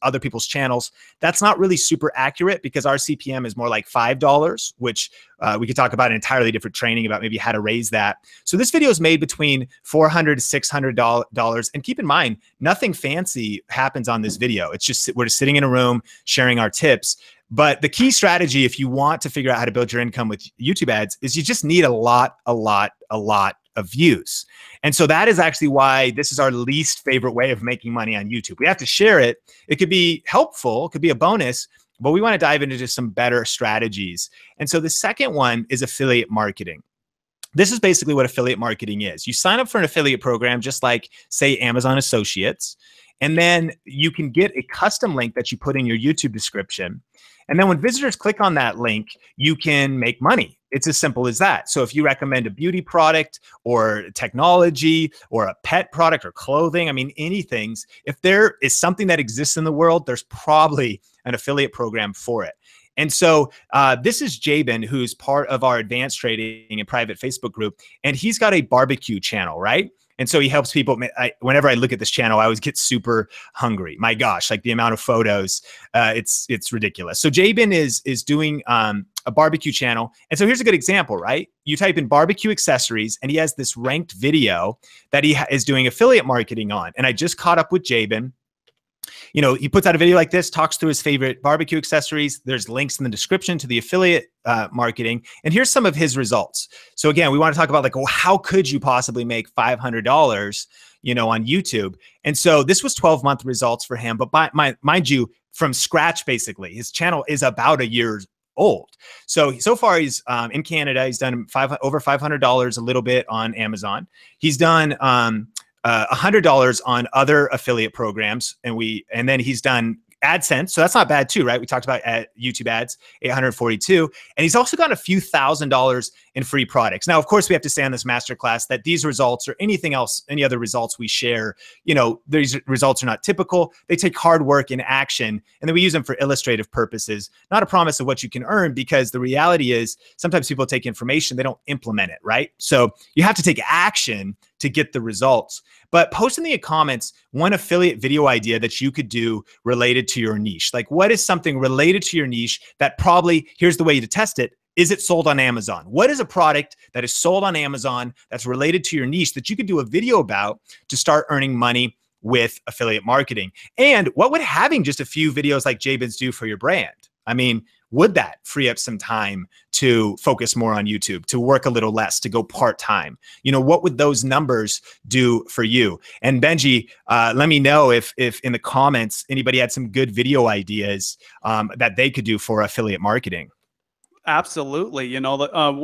channels. That's not really super accurate because our CPM is more like $5, which we could talk about an entirely different training about maybe how to raise that. So this video is made between $400 to $600. And keep in mind, nothing fancy happens on this video. It's just, we're just sitting in a room sharing our tips. But the key strategy, if you want to figure out how to build your income with YouTube ads, is you just need a lot of views. And so that is actually why this is our least favorite way of making money on YouTube. We have to share it. It could be helpful, it could be a bonus, but we want to dive into just some better strategies. And so the second one is affiliate marketing. This is basically what affiliate marketing is. You sign up for an affiliate program, just like, say, Amazon Associates, and then you can get a custom link that you put in your YouTube description. And then when visitors click on that link, you can make money. It's as simple as that. So if you recommend a beauty product or technology or a pet product or clothing, I mean, anything, if there is something that exists in the world, there's probably an affiliate program for it. And so this is Jabin, who's part of our advanced trading and private Facebook group, and he's got a barbecue channel, right? And so he helps people. Whenever I look at this channel, I always get super hungry. My gosh, like the amount of photos, it's ridiculous. So Jabin is doing a barbecue channel. And so here's a good example, right? You type in barbecue accessories, and he has this ranked video that he is doing affiliate marketing on. And I just caught up with Jabin. You know, he puts out a video like this, talks through his favorite barbecue accessories. There's links in the description to the affiliate marketing. And here's some of his results. So again, we want to talk about like, well, how could you possibly make $500, you know, on YouTube? And so this was 12-month results for him. But mind you, from scratch, basically, his channel is about a year old. So far he's in Canada. He's done over $500 a little bit on Amazon. He's done $100 on other affiliate programs, and then he's done AdSense, so that's not bad too, right? We talked about YouTube ads, 842, and he's also got a few $1,000s in free products. Now, of course, we have to say on this masterclass that these results or anything else, any other results we share, you know, these results are not typical. They take hard work and action, and then we use them for illustrative purposes, not a promise of what you can earn, because the reality is sometimes people take information, they don't implement it, right? So you have to take action to get the results. But post in the comments one affiliate video idea that you could do related to your niche. Like, what is something related to your niche that probably, here's the way to test it, is it sold on Amazon? What is a product that is sold on Amazon that's related to your niche that you could do a video about to start earning money with affiliate marketing? And what would having just a few videos like Jabin's do for your brand? I mean, would that free up some time to focus more on YouTube, to work a little less, to go part-time? You know, what would those numbers do for you? And Benji, let me know if in the comments anybody had some good video ideas that they could do for affiliate marketing. Absolutely. You know,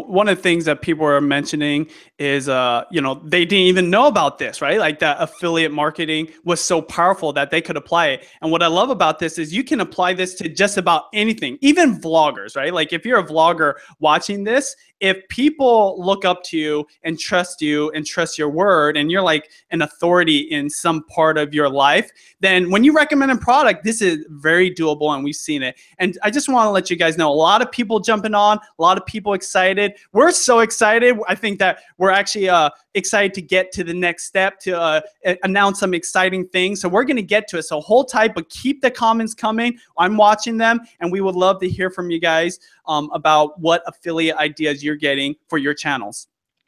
one of the things that people are mentioning is, you know, they didn't even know about this, right? Like that affiliate marketing was so powerful that they could apply it. And what I love about this is you can apply this to just about anything, even vloggers, right? Like if you're a vlogger watching this, if people look up to you and trust your word, and you're like an authority in some part of your life, then when you recommend a product, this is very doable, and we've seen it. And I just want to let you guys know, a lot of people jumping on, a lot of people excited. We're so excited. I think that we're actually excited to get to the next step, to announce some exciting things. So we're going to get to it. So hold tight, but keep the comments coming. I'm watching them, and we would love to hear from you guys about what affiliate ideas you're getting for your channels.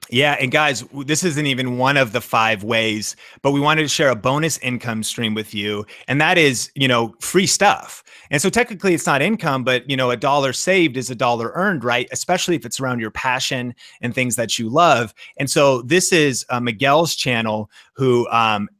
Yeah. And guys, this isn't even one of the 5 ways, but we wanted to share a bonus income stream with you. And that is, you know, free stuff. And so technically it's not income, but, you know, $1 saved is $1 earned, right? Especially if it's around your passion and things that you love. And so this is Miguel's channel, who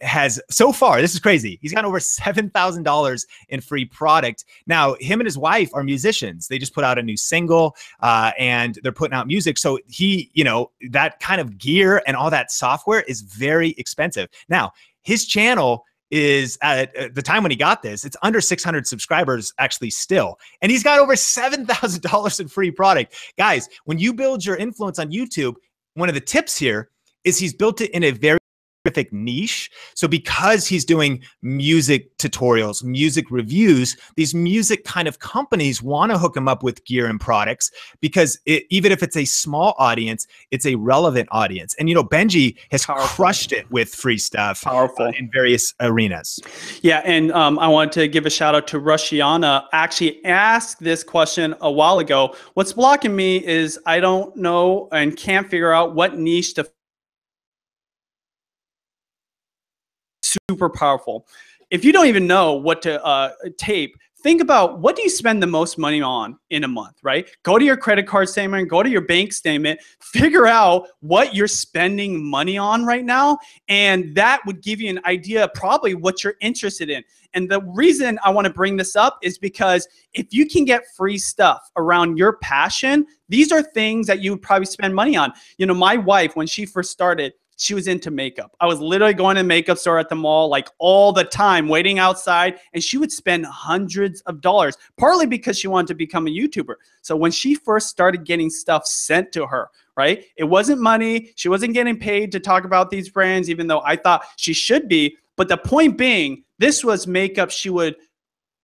has so far, this is crazy, he's got over $7,000 in free product. Now, him and his wife are musicians. They just put out a new single and they're putting out music. So he, you know, that kind of gear and all that software is very expensive. Now, his channel is at the time when he got this, it's under 600 subscribers actually still. And he's got over $7,000 in free product. Guys, when you build your influence on YouTube, one of the tips here is he's built it in a very specific niche. So because he's doing music tutorials, music reviews, these music kind of companies want to hook him up with gear and products, because even if it's a small audience, it's a relevant audience. And, you know, Benji has crushed it with free stuff in various arenas. Yeah. And I want to give a shout out to Rushiana. Actually asked this question a while ago. What's blocking me is I don't know and can't figure out what niche to super powerful. If you don't even know what to tape, think about, what do you spend the most money on in a month, right? Go to your credit card statement, go to your bank statement, figure out what you're spending money on right now. And that would give you an idea of probably what you're interested in. And the reason I want to bring this up is because if you can get free stuff around your passion, these are things that you would probably spend money on. You know, my wife, when she first started, she was into makeup. I was literally going to the makeup store at the mall like all the time, waiting outside, and she would spend hundreds of dollars, partly because she wanted to become a YouTuber. So when she first started getting stuff sent to her, right, it wasn't money. She wasn't getting paid to talk about these brands, even though I thought she should be. But the point being, this was makeup she would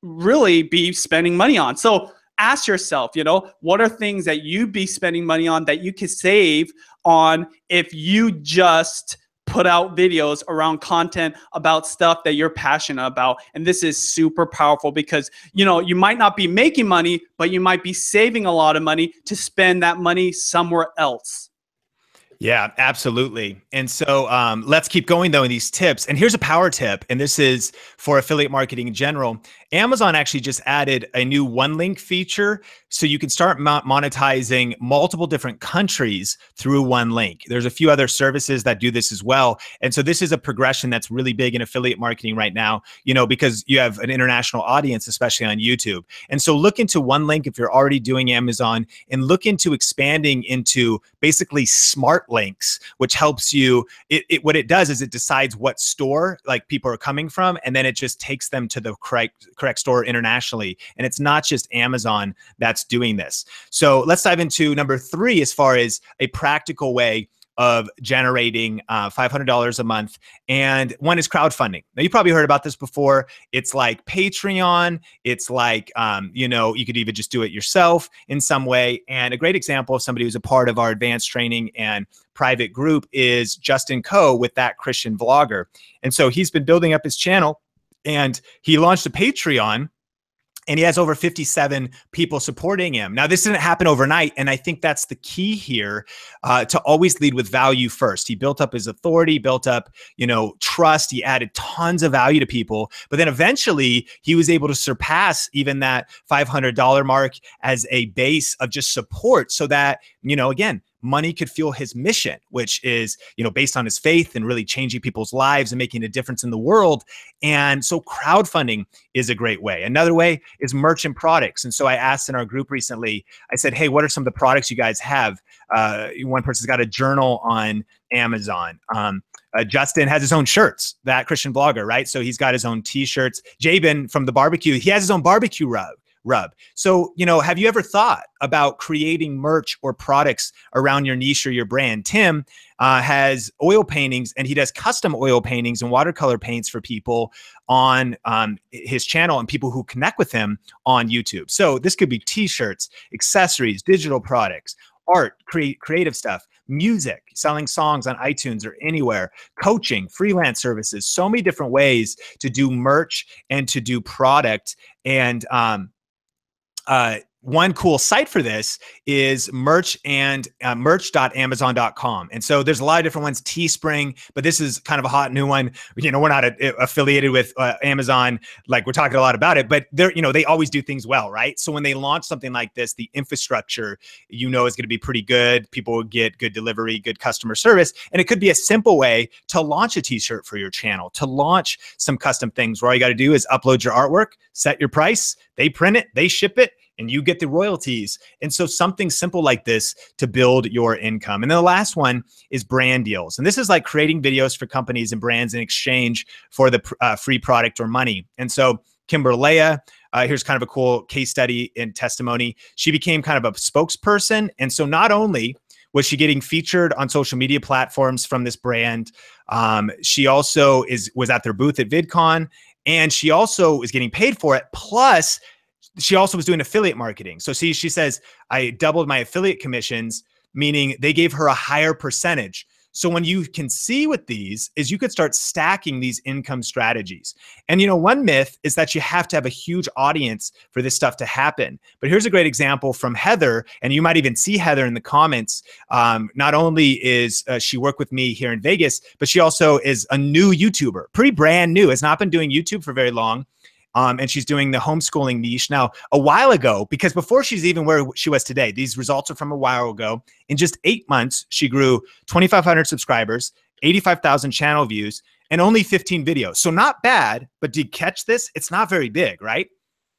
really be spending money on. So ask yourself, you know, what are things that you'd be spending money on that you could save on if you just put out videos around content about stuff that you're passionate about? And this is super powerful because, you know, you might not be making money, but you might be saving a lot of money to spend that money somewhere else. Yeah, absolutely. And so let's keep going though in these tips. And here's a power tip, and this is for affiliate marketing in general. Amazon actually just added a new one link feature, so you can start monetizing multiple different countries through one link. There's a few other services that do this as well. And so this is a progression that's really big in affiliate marketing right now, you know, because you have an international audience, especially on YouTube. And so look into one link if you're already doing Amazon, and look into expanding into basically smart links, which helps you. What it does is it decides what store like people are coming from, and then it just takes them to the correct store internationally. And it's not just Amazon that's doing this. So let's dive into number 3 as far as a practical way of generating $500 a month. And one is crowdfunding. Now, you probably heard about this before. It's like Patreon. It's like, you know, you could even just do it yourself in some way. And a great example of somebody who's a part of our advanced training and private group is Justin Coe with That Christian Vlogger. And so he's been building up his channel, and he launched a Patreon. And he has over 57 people supporting him. Now, this didn't happen overnight. And I think that's the key here, to always lead with value first. He built up his authority, built up, trust. He added tons of value to people. But then eventually he was able to surpass even that $500 mark as a base of just support, so that, again, money could fuel his mission, which is, based on his faith and really changing people's lives and making a difference in the world. And so crowdfunding is a great way. Another way is merchant products. And so I asked in our group recently, I said, hey, what are some of the products you guys have? One person's got a journal on Amazon. Justin has his own shirts, that Christian blogger, right? So he's got his own t-shirts. Jabin from the barbecue, he has his own barbecue rub. So, have you ever thought about creating merch or products around your niche or your brand? Tim has oil paintings, and he does custom oil paintings and watercolor paints for people on his channel and people who connect with him on YouTube. So this could be t-shirts, accessories, digital products, art, creative stuff, music, selling songs on iTunes or anywhere, coaching, freelance services, so many different ways to do merch and to do product. And one cool site for this is merch.amazon.com. And so there's a lot of different ones, Teespring, but this is kind of a hot new one. We're not affiliated with Amazon, like we're talking a lot about it, but they're, they always do things well, right? So when they launch something like this, the infrastructure, is going to be pretty good. People will get good delivery, good customer service. And it could be a simple way to launch a t-shirt for your channel, to launch some custom things where all you got to do is upload your artwork, set your price, they print it, they ship it, and you get the royalties. And so something simple like this to build your income. And then the last one is brand deals. And this is like creating videos for companies and brands in exchange for the free product or money. And so Kimberlea, here's kind of a cool case study and testimony. She became kind of a spokesperson. And so not only was she getting featured on social media platforms from this brand, she also was at their booth at VidCon, and she also is getting paid for it. Plus, she also was doing affiliate marketing. So see, she says, I doubled my affiliate commissions, meaning they gave her a higher percentage. So when you can see with these is you could start stacking these income strategies. And one myth is that you have to have a huge audience for this stuff to happen. But here's a great example from Heather, and you might even see Heather in the comments. Not only is she worked with me here in Vegas, but she also is a new YouTuber, pretty brand new, has not been doing YouTube for very long. And she's doing the homeschooling niche now. A while ago, because before she's even where she was today, these results are from a while ago. In just 8 months, she grew 2,500 subscribers, 85,000 channel views, and only 15 videos. So not bad, but did you catch this? It's not very big, right?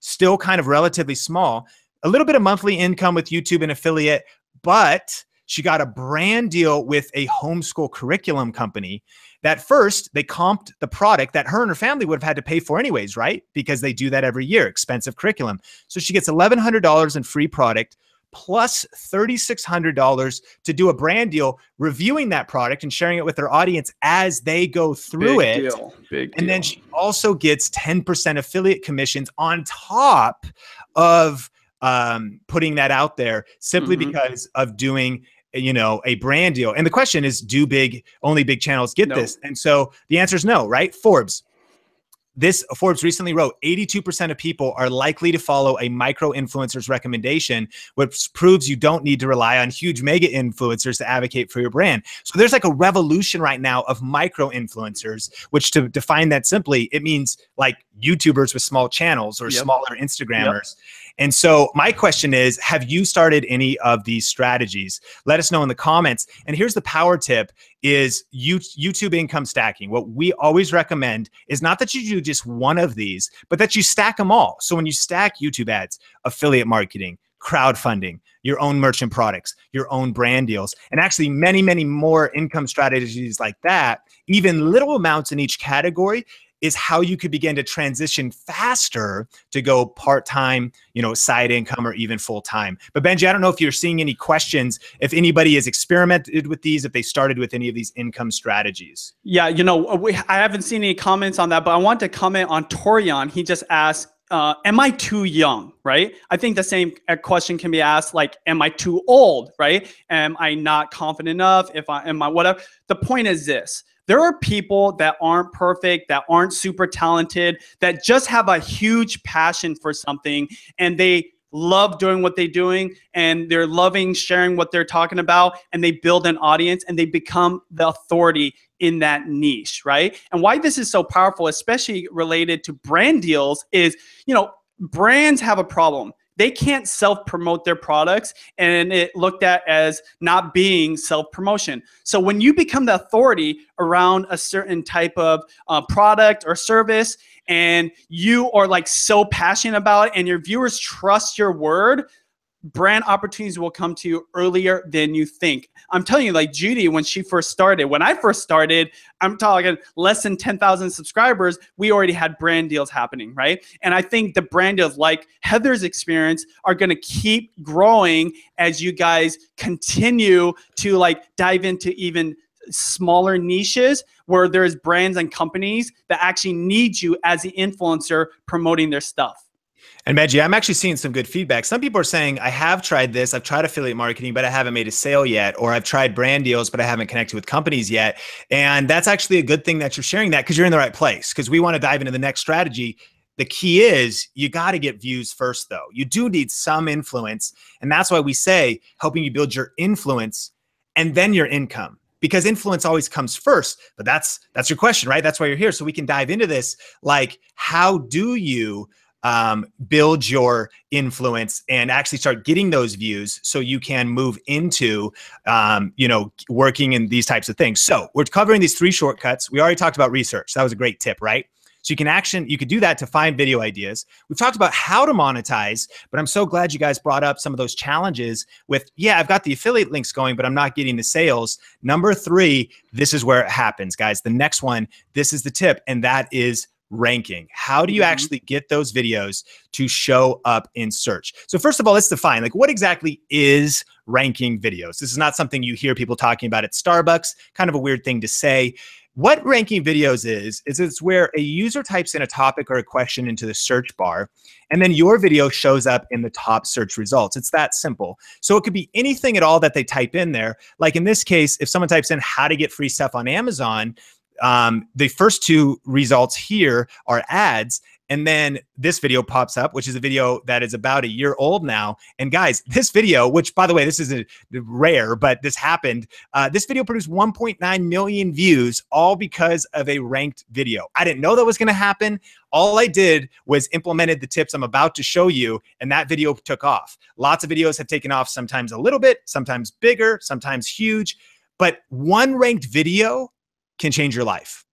Still kind of relatively small. A little bit of monthly income with YouTube and affiliate, but she got a brand deal with a homeschool curriculum company that first they comped the product that her and her family would have had to pay for anyways, right? Because they do that every year, expensive curriculum. So she gets $1,100 in free product plus $3,600 to do a brand deal, reviewing that product and sharing it with their audience as they go through it. Big deal. And then she also gets 10% affiliate commissions on top of putting that out there simply because of doing a brand deal. And the question is, do only big channels get this? And so the answer is no, right? Forbes recently wrote 82% of people are likely to follow a micro influencer's recommendation, which proves you don't need to rely on huge mega influencers to advocate for your brand. So there's like a revolution right now of micro influencers, which to define that simply, it means like YouTubers with small channels or smaller Instagrammers. And so my question is, have you started any of these strategies? Let us know in the comments. And here's the power tip is YouTube income stacking. What we always recommend is not that you do just one of these, but that you stack them all. So when you stack YouTube ads, affiliate marketing, crowdfunding, your own merchant products, your own brand deals, and actually many, many more income strategies like that, even little amounts in each category, is how you could begin to transition faster to go part-time, side income or even full-time. But Benji, I don't know if you're seeing any questions, if anybody has experimented with these, if they started with any of these income strategies. Yeah, I haven't seen any comments on that, but I want to comment on Torian. He just asked, am I too young, right? I think the same question can be asked, like, am I too old, right? Am I not confident enough? Am I whatever? The point is this. there are people that aren't perfect, that aren't super talented, that just have a huge passion for something, and they love doing what they're doing, and they're loving sharing what they're talking about, and they build an audience, and they become the authority in that niche, right? And why this is so powerful, especially related to brand deals, is, you know, brands have a problem. They can't self-promote their products, and it looked at as not being self-promotion. So when you become the authority around a certain type of product or service, and you are like so passionate about it, and your viewers trust your word, brand opportunities will come to you earlier than you think. I'm telling you, like Judy, when she first started, when I first started, I'm talking less than 10,000 subscribers, we already had brand deals happening, right? And I think the brand deals like Heather's experience are going to keep growing as you guys continue to like dive into even smaller niches where there's brands and companies that actually need you as the influencer promoting their stuff. And Benji, I'm actually seeing some good feedback. Some people are saying, I have tried this. I've tried affiliate marketing, but I haven't made a sale yet. Or I've tried brand deals, but I haven't connected with companies yet. And that's actually a good thing that you're sharing that, because you're in the right place, because we want to dive into the next strategy. The key is you got to get views first, though. You do need some influence. And that's why we say helping you build your influence and then your income, because influence always comes first. But that's your question, right? That's why you're here. So we can dive into this. Like, how do you build your influence and actually start getting those views so you can move into, you know, working in these types of things. So we're covering these 3 shortcuts. We already talked about research. That was a great tip, right? So you could do that to find video ideas. We've talked about how to monetize, but I'm so glad you guys brought up some of those challenges with, yeah, I've got the affiliate links going, but I'm not getting the sales. Number 3, this is where it happens, guys. The next one, this is the tip, and that is ranking. How do you actually get those videos to show up in search? So first of all, let's define, like, what exactly is ranking videos? This is not something you hear people talking about at Starbucks, kind of a weird thing to say. What ranking videos is it's where a user types in a topic or a question into the search bar, and then your video shows up in the top search results. It's that simple. So it could be anything at all that they type in there. Like in this case, if someone types in how to get free stuff on Amazon, the first 2 results here are ads. And then this video pops up, which is a video that is about a year old now. And guys, this video, which by the way, this is rare, but this happened. This video produced 1.9 million views, all because of a ranked video. I didn't know that was going to happen. All I did was implemented the tips I'm about to show you, and that video took off. Lots of videos have taken off, sometimes a little bit, sometimes bigger, sometimes huge. But one ranked video can change your life.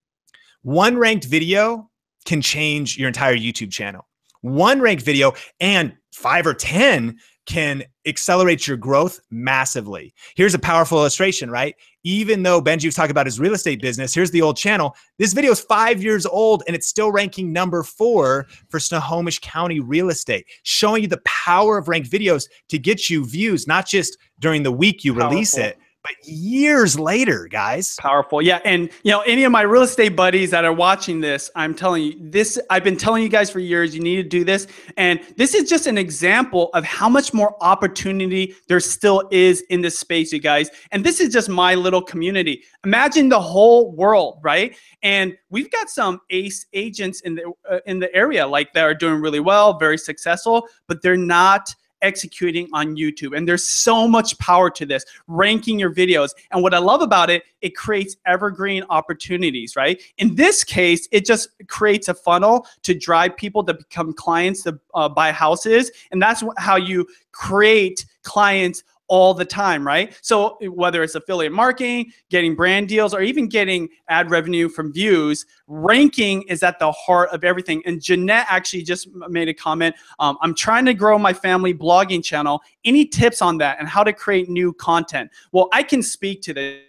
One ranked video can change your entire YouTube channel. One ranked video and 5 or 10 can accelerate your growth massively. Here's a powerful illustration, right? Even though Benji was talking about his real estate business, here's the old channel. This video is 5 years old and it's still ranking number 4 for Snohomish County real estate, showing you the power of ranked videos to get you views, not just during the week you release it, but years later, guys. Powerful. Yeah. And, you know, any of my real estate buddies that are watching this, I'm telling you this, I've been telling you guys for years, you need to do this. And this is just an example of how much more opportunity there still is in this space, you guys. And this is just my little community. Imagine the whole world, right? And we've got some ace agents in the area, like, that are doing really well, very successful, but they're not executing on YouTube. And there's so much power to this, ranking your videos. And what I love about it, it creates evergreen opportunities, right? In this case, it just creates a funnel to drive people to become clients to buy houses. And that's how you create clients all the time, right? So whether it's affiliate marketing, getting brand deals, or even getting ad revenue from views, ranking is at the heart of everything. And Jeanette actually just made a comment. I'm trying to grow my family blogging channel. Any tips on that and how to create new content? Well, I can speak to this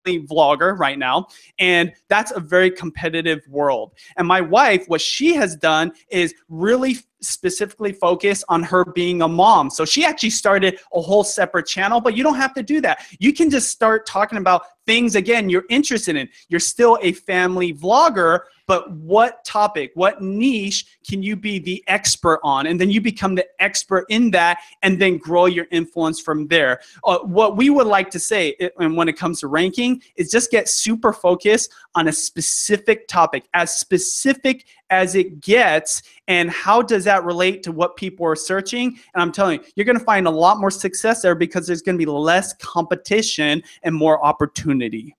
vlogger right now, and that's a very competitive world. And my wife, what she has done is really specifically focus on her being a mom. So she actually started a whole separate channel, but you don't have to do that. You can just start talking about things, again, you're interested in. You're still a family vlogger, but what topic, what niche can you be the expert on? And then you become the expert in that and then grow your influence from there. What we would like to say, and when it comes to ranking, is just get super focused on a specific topic, as specific as it gets, and how does that relate to what people are searching. And I'm telling you, you're going to find a lot more success there because there's going to be less competition and more opportunity.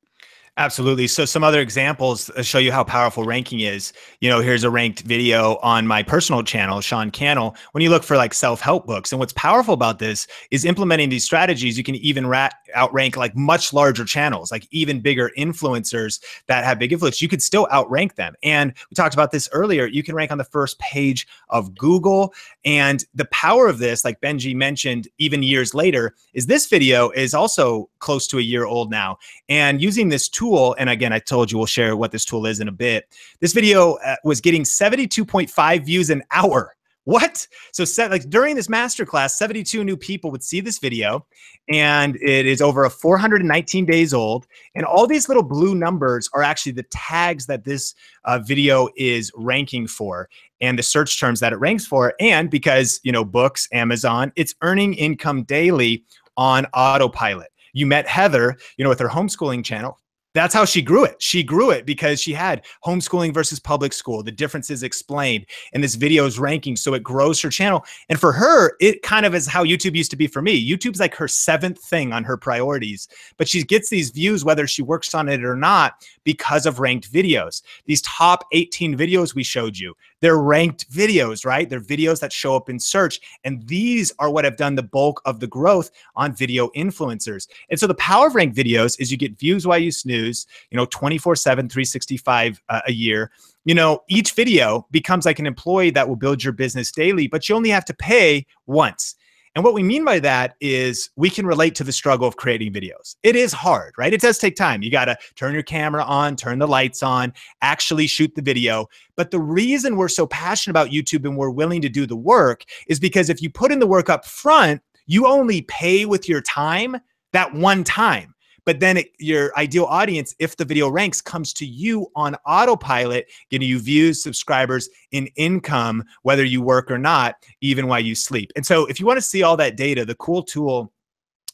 Absolutely. So some other examples show you how powerful ranking is. You know, here's a ranked video on my personal channel, Sean Cannell, when you look for like self-help books. And what's powerful about this is implementing these strategies. You can even outrank like much larger channels, like even bigger influencers that have big influence. You could still outrank them. And we talked about this earlier. You can rank on the first page of Google. And the power of this, like Benji mentioned, even years later, is this video is also close to a year old now. And using this tool, and again, I told you we'll share what this tool is in a bit. This video was getting 72.5 views an hour. What? So like during this masterclass, 72 new people would see this video, and it is over 419 days old. And all these little blue numbers are actually the tags that this video is ranking for and the search terms that it ranks for. And because, you know, books, Amazon, it's earning income daily on autopilot. You met Heather, you know, with her homeschooling channel. That's how she grew it. She grew it because she had homeschooling versus public school, the differences explained, and this video is ranking, so it grows her channel. And for her, it kind of is how YouTube used to be for me. YouTube's like her 7th thing on her priorities, but she gets these views whether she works on it or not because of ranked videos. These top 18 videos we showed you, they're ranked videos, right? They're videos that show up in search, and these are what have done the bulk of the growth on video influencers. And so the power of ranked videos is you get views while you snooze, you know, 24/7, 365 a year. You know, each video becomes like an employee that will build your business daily, but you only have to pay once. And what we mean by that is we can relate to the struggle of creating videos. It is hard, right? It does take time. You got to turn your camera on, turn the lights on, actually shoot the video. But the reason we're so passionate about YouTube and we're willing to do the work is because if you put in the work up front, you only pay with your time that one time. But then your ideal audience, if the video ranks, comes to you on autopilot, getting you views, subscribers, and income, whether you work or not, even while you sleep. And so if you want to see all that data, the cool tool,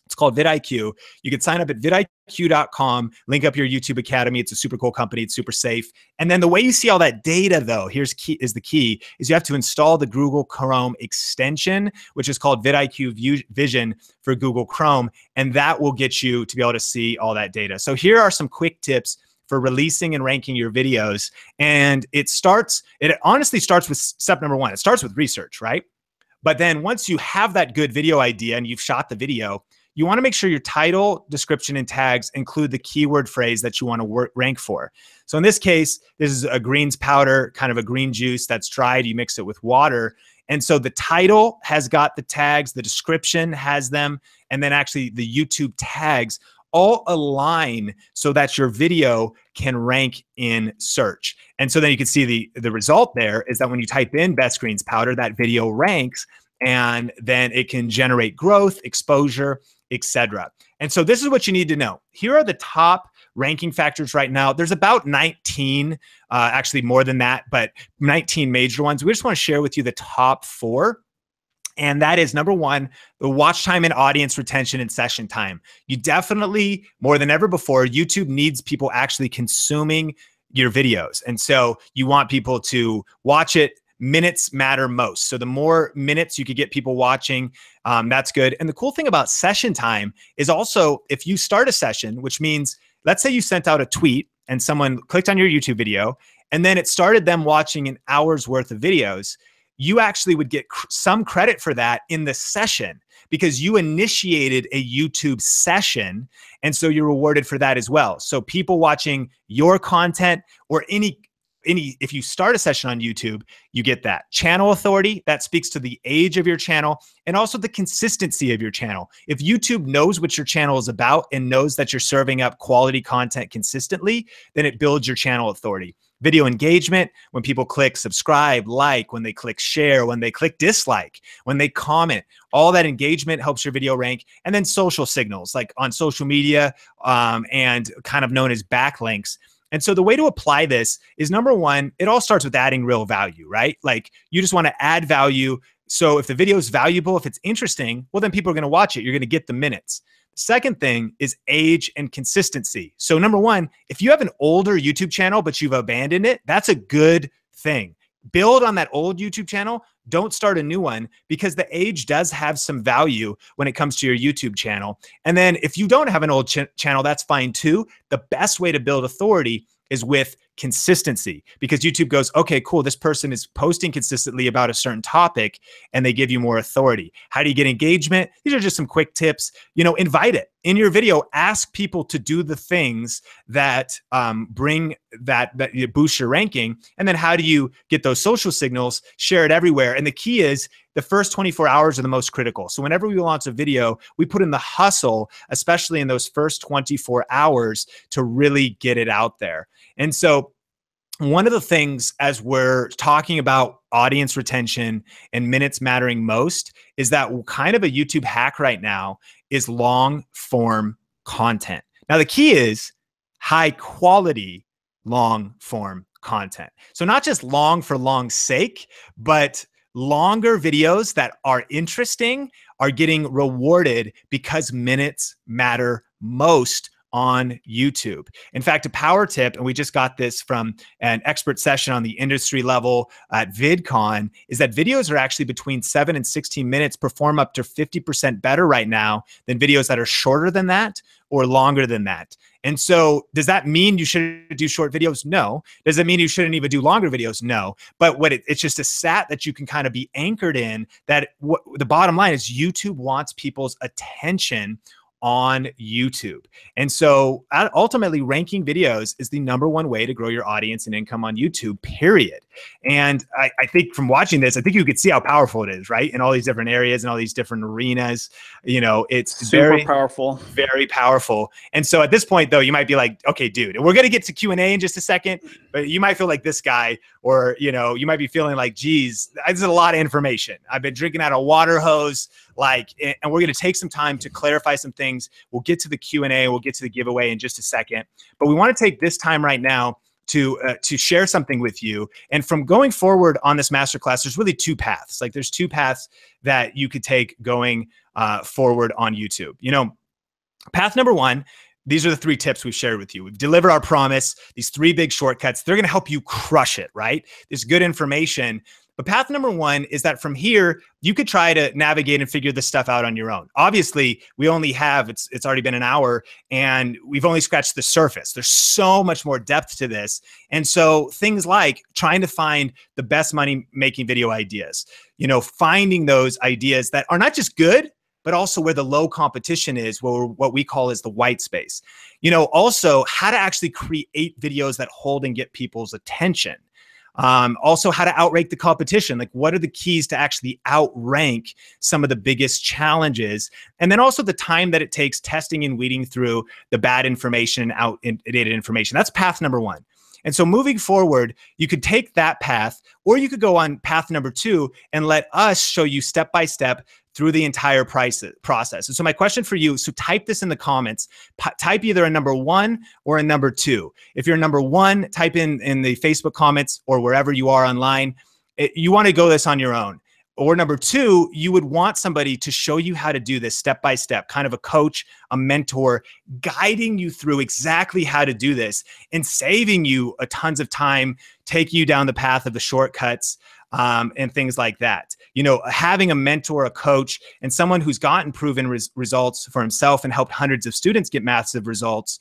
it's called vidIQ. You can sign up at vidIQ.com, link up your YouTube Academy. It's a super cool company. It's super safe. And then the way you see all that data, though, here's the key, is you have to install the Google Chrome extension, which is called vidIQ Vision for Google Chrome. And that will get you to be able to see all that data. So here are some quick tips for releasing and ranking your videos. And it honestly starts with step number 1. It starts with research, right? But then once you have that good video idea and you've shot the video, you want to make sure your title, description, and tags include the keyword phrase that you want to rank for. So in this case, this is a greens powder, kind of a green juice that's dried. You mix it with water. And so the title has got the tags, the description has them, and then actually the YouTube tags all align so that your video can rank in search. And so then you can see the result there is that when you type in best greens powder, that video ranks, and then it can generate growth, exposure, etc. And so this is what you need to know. Here are the top ranking factors right now. There's about 19, actually more than that, but 19 major ones. We just want to share with you the top 4. And that is number 1, the watch time and audience retention and session time. You definitely, more than ever before, YouTube needs people actually consuming your videos. And so you want people to watch it. Minutes matter most. So the more minutes you could get people watching, that's good. And the cool thing about session time is also if you start a session, which means, let's say you sent out a tweet and someone clicked on your YouTube video and then it started them watching an hour's worth of videos, you actually would get some credit for that in the session because you initiated a YouTube session. And so you're rewarded for that as well. So people watching your content or if you start a session on YouTube, you get that. Channel authority, that speaks to the age of your channel and also the consistency of your channel. If YouTube knows what your channel is about and knows that you're serving up quality content consistently, then it builds your channel authority. Video engagement, when people click subscribe, like, when they click share, when they click dislike, when they comment, all that engagement helps your video rank. And then social signals, like on social media and kind of known as backlinks. And so the way to apply this is, number one, it all starts with adding real value, right? Like, you just want to add value. So if the video is valuable, if it's interesting, well, then people are going to watch it. You're going to get the minutes. The second thing is age and consistency. So number one, if you have an older YouTube channel, but you've abandoned it, that's a good thing. Build on that old YouTube channel. Don't start a new one, because the age does have some value when it comes to your YouTube channel. And then if you don't have an old channel, that's fine too. The best way to build authority is with consistency, because YouTube goes, okay, cool, this person is posting consistently about a certain topic, and they give you more authority. How do you get engagement? These are just some quick tips. You know, invite it in your video. Ask people to do the things that bring that boost your ranking. And then how do you get those social signals? Share it everywhere. And the key is, the first 24 hours are the most critical. So whenever we launch a video, we put in the hustle, especially in those first 24 hours, to really get it out there. And so one of the things, as we're talking about audience retention and minutes mattering most, is that kind of a YouTube hack right now is long form content. Now, the key is high quality long form content. So not just long for long's sake, but longer videos that are interesting are getting rewarded because minutes matter most on YouTube. In fact, a power tip, and we just got this from an expert session on the industry level at VidCon, is that videos are actually between 7 and 16 minutes perform up to 50% better right now than videos that are shorter than that or longer than that. And so does that mean you shouldn't do short videos? No. Does it mean you shouldn't even do longer videos? No. But what it's just a stat that you can kind of be anchored in, that the bottom line is YouTube wants people's attention on YouTube. And so ultimately, ranking videos is the #1 way to grow your audience and income on YouTube, period. And I think from watching this, I think you could see how powerful it is, right? In all these different areas and all these different arenas, you know, it's super powerful, very powerful. And so at this point though, you might be like, okay, dude, we're going to get to Q&A in just a second, but you might feel like this guy, or, you know, you might be feeling like, geez, this is a lot of information. I've been drinking out of a water hose, and we're going to take some time to clarify some things. We'll get to the Q&A, we'll get to the giveaway in just a second, but we want to take this time right now to share something with you. And from going forward on this masterclass, there's really two paths. Like, there's two paths that you could take going forward on YouTube. You know, path #1, these are the 3 tips we've shared with you. We've delivered our promise, these 3 big shortcuts. They're going to help you crush it, right? This good information. But path #1 is that from here, you could try to navigate and figure this stuff out on your own. Obviously, we only have, it's already been an hour, and we've only scratched the surface. There's so much more depth to this. And so things like trying to find the best money-making video ideas, you know, finding those ideas that are not just good, but also where the low competition is, what we call is the white space. You know, also how to actually create videos that hold and get people's attention. Also how to outrank the competition. Like, what are the keys to actually outrank some of the biggest challenges? And then also the time that it takes testing and weeding through the bad information and outdated information. That's path #1. And so moving forward, you could take that path, or you could go on path #2 and let us show you step by step through the entire process. And so my question for you, so type this in the comments, type either a #1 or a #2. If you're #1, type in the Facebook comments or wherever you are online. You want to go this on your own. Or #2, you would want somebody to show you how to do this step by step, kind of a coach, a mentor, guiding you through exactly how to do this and saving you a tons of time, taking you down the path of the shortcuts, and things like that. You know, having a mentor, a coach, and someone who's gotten proven results for himself and helped hundreds of students get massive results,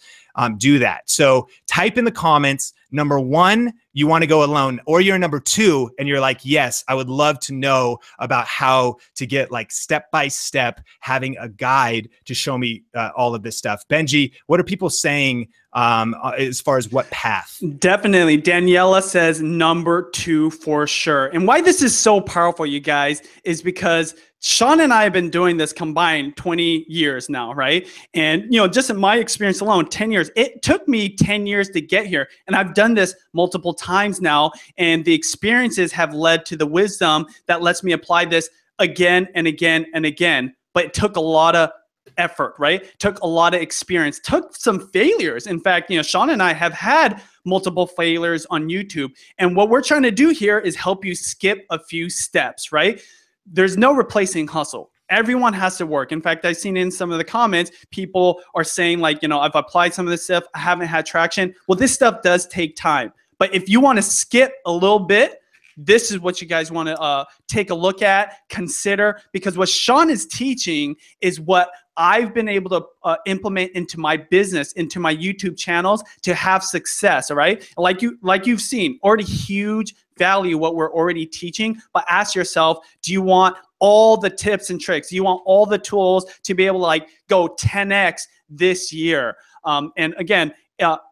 do that. So type in the comments, #1, you want to go alone, or you're #2 and you're like, yes, I would love to know about how to get like step by step, having a guide to show me all of this stuff. Benji, what are people saying as far as what path? Definitely. Daniela says #2 for sure. And why this is so powerful, you guys, is because Sean and I have been doing this combined 20 years now, right? And, you know, just in my experience alone, 10 years, it took me 10 years to get here. And I've done this multiple times now. And the experiences have led to the wisdom that lets me apply this again and again and again. But it took a lot of effort, right? Took a lot of experience, took some failures. In fact, you know, Sean and I have had multiple failures on YouTube. And what we're trying to do here is help you skip a few steps, right? There's no replacing hustle. Everyone has to work. In fact, I've seen in some of the comments, people are saying like, you know, I've applied some of this stuff, I haven't had traction. Well, this stuff does take time. But if you want to skip a little bit, this is what you guys want to take a look at, consider, because what Sean is teaching is what I've been able to implement into my business, into my YouTube channels to have success. All right. Like you've seen, already huge value what we're already teaching, but ask yourself, do you want all the tips and tricks? Do you want all the tools to be able to like go 10x this year? And again,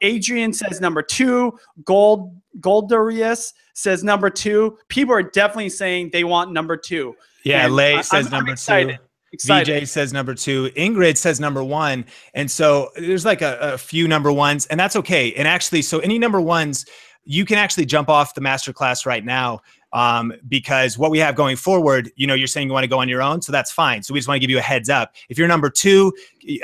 Adrian says number 2, Goldarius says number 2. People are definitely saying they want number 2. Yeah, Lay says number 2. Excited. VJ says number 2. Ingrid says number 1. And so there's like a few number 1s, and that's okay. And actually, so any number 1s, you can actually jump off the masterclass right now. Because what we have going forward, you know, you're saying you want to go on your own, so that's fine. So we just want to give you a heads up. If you're number 2,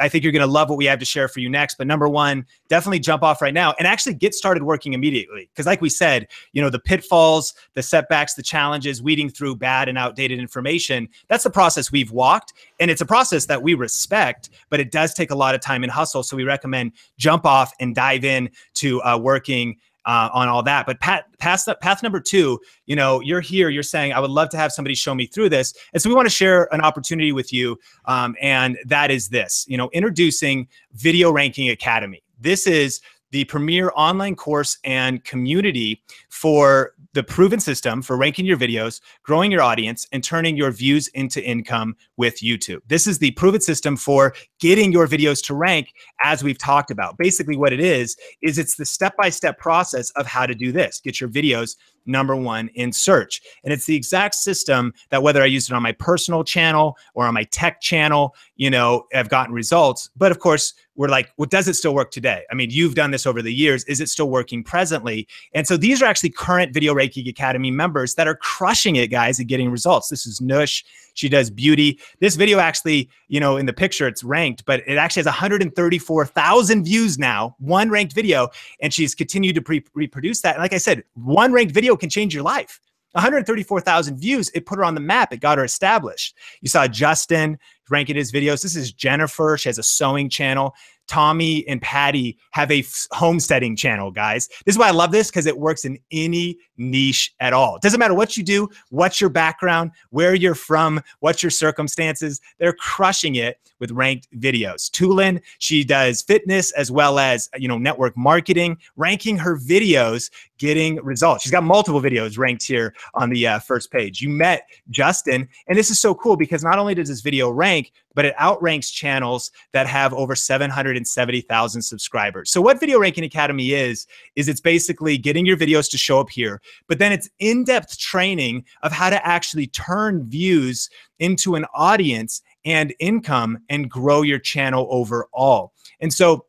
I think you're going to love what we have to share for you next. But number 1, definitely jump off right now and actually get started working immediately. Because like we said, you know, the pitfalls, the setbacks, the challenges, weeding through bad and outdated information, that's the process we've walked. And it's a process that we respect, but it does take a lot of time and hustle. So we recommend jump off and dive in to working on all that. But path number 2, you know, you're here, you're saying, I would love to have somebody show me through this. And so we want to share an opportunity with you. And that is this, you know, introducing Video Ranking Academy. This is the premier online course and community for the proven system for ranking your videos, growing your audience, and turning your views into income with YouTube. This is the proven system for getting your videos to rank, as we've talked about. Basically what it is it's the step-by-step process of how to do this. Get your videos number 1 in search. And it's the exact system that whether I use it on my personal channel or on my tech channel, you know, I've gotten results. But of course, we're like, well, does it still work today? I mean, you've done this over the years. Is it still working presently? And so these are actually current Video Ranking Academy members that are crushing it, guys, and getting results. This is Nush. She does beauty. This video actually, you know, in the picture, it's ranked, but it actually has 134,000 views now, one ranked video, and she's continued to reproduce that. And like I said, one ranked video can change your life. 134,000 views, it put her on the map. It got her established. You saw Justin ranking his videos. This is Jennifer. She has a sewing channel. Tommy and Patty have a homesteading channel, guys. This is why I love this, because it works in any niche at all. It doesn't matter what you do, what's your background, where you're from, what's your circumstances. They're crushing it with ranked videos. Tulin, she does fitness as well as, you know, network marketing, ranking her videos, getting results. She's got multiple videos ranked here on the first page. You met Justin, and this is so cool because not only does this video rank, but it outranks channels that have over 770,000 subscribers. So what Video Ranking Academy is it's basically getting your videos to show up here, but then it's in-depth training of how to actually turn views into an audience and income and grow your channel overall. And so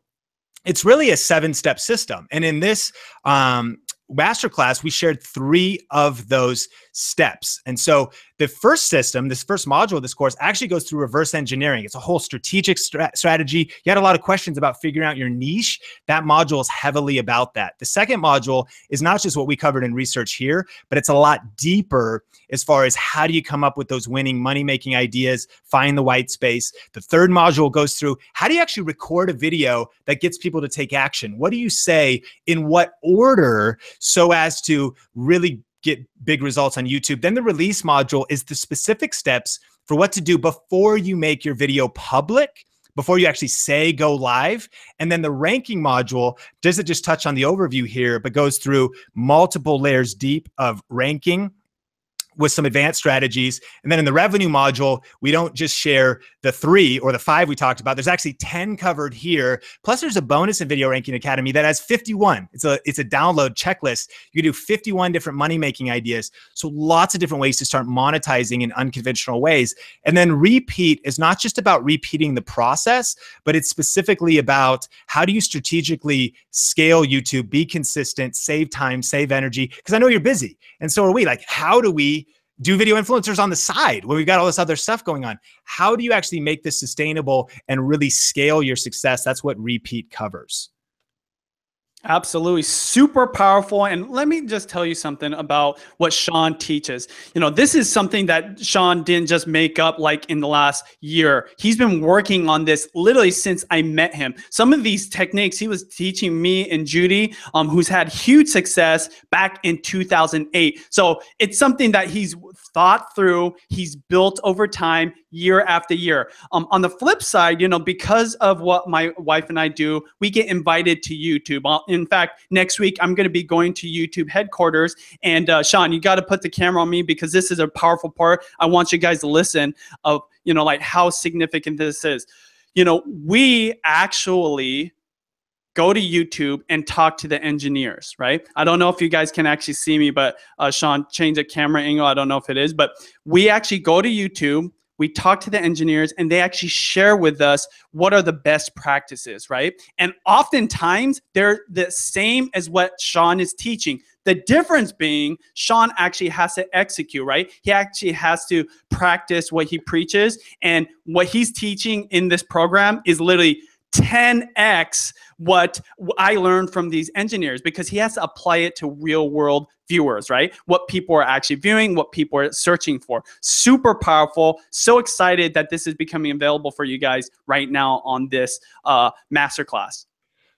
it's really a 7-step system. And in this masterclass, we shared 3 of those steps. And so the first system, this first module of this course actually goes through reverse engineering. It's a whole strategic strategy. You had a lot of questions about figuring out your niche. That module is heavily about that. The second module is not just what we covered in research here, but it's a lot deeper as far as how do you come up with those winning money-making ideas, find the white space. The third module goes through how do you actually record a video that gets people to take action? What do you say in what order so as to really get big results on YouTube? Then the release module is the specific steps for what to do before you make your video public, before you actually say go live. And then the ranking module doesn't just touch on the overview here, but goes through multiple layers deep of ranking with some advanced strategies. And then in the revenue module, we don't just share the 3 or the 5 we talked about. There's actually 10 covered here. Plus there's a bonus in Video Ranking Academy that has 51. It's a download checklist. You can do 51 different money-making ideas. So lots of different ways to start monetizing in unconventional ways. And then repeat is not just about repeating the process, but it's specifically about how do you strategically scale YouTube, be consistent, save time, save energy, because I know you're busy. And so are we. Like, how do we do video influencers on the side when we've got all this other stuff going on? How do you actually make this sustainable and really scale your success? That's what repeat covers. Absolutely. Super powerful. And let me just tell you something about what Sean teaches. This is something that Sean didn't just make up like in the last year. He's been working on this literally since I met him. Some of these techniques he was teaching me and Judy, who's had huge success back in 2008. So it's something that he's thought through, he's built over time, year after year. On the flip side, because of what my wife and I do, we get invited to YouTube. In fact, next week, I'm going to be going to YouTube headquarters. And Sean, you got to put the camera on me because this is a powerful part. I want you guys to listen of, like how significant this is. We actually go to YouTube and talk to the engineers, right? I don't know if you guys can actually see me, but Sean, change the camera angle. I don't know if it is, but we actually go to YouTube. We talk to the engineers and they actually share with us what are the best practices, right? And oftentimes they're the same as what Sean is teaching. The difference being Sean actually has to execute, right? He actually has to practice what he preaches. And what he's teaching in this program is literally 10x what I learned from these engineers, because he has to apply it to real world viewers, right? What people are actually viewing, what people are searching for. Super powerful. So excited that this is becoming available for you guys right now on this masterclass.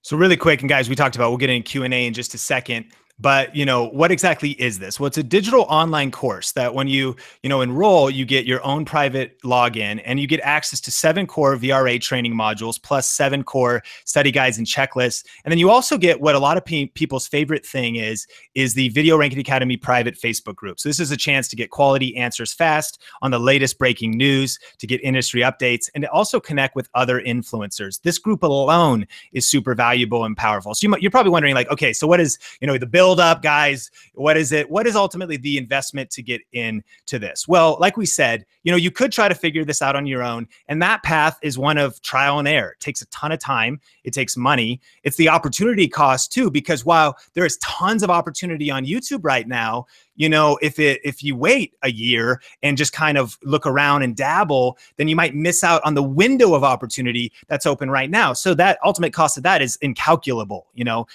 So really quick, and guys, we talked about, we'll get into Q&A in just a second. But, what exactly is this? Well, it's a digital online course that when you enroll, you get your own private login and you get access to 7 core VRA training modules plus 7 core study guides and checklists. And then you also get what a lot of people's favorite thing is the Video Ranking Academy private Facebook group. So this is a chance to get quality answers fast on the latest breaking news, to get industry updates, and to also connect with other influencers. This group alone is super valuable and powerful. So you're probably wondering, like, okay, so what is, the build up, guys? What is it? What is ultimately the investment to get into this? Well, like we said, you could try to figure this out on your own. And that path is one of trial and error. It takes a ton of time. It takes money. It's the opportunity cost too, because while there is tons of opportunity on YouTube right now, if you wait a year and just kind of look around and dabble, then you might miss out on the window of opportunity that's open right now. So that ultimate cost of that is incalculable.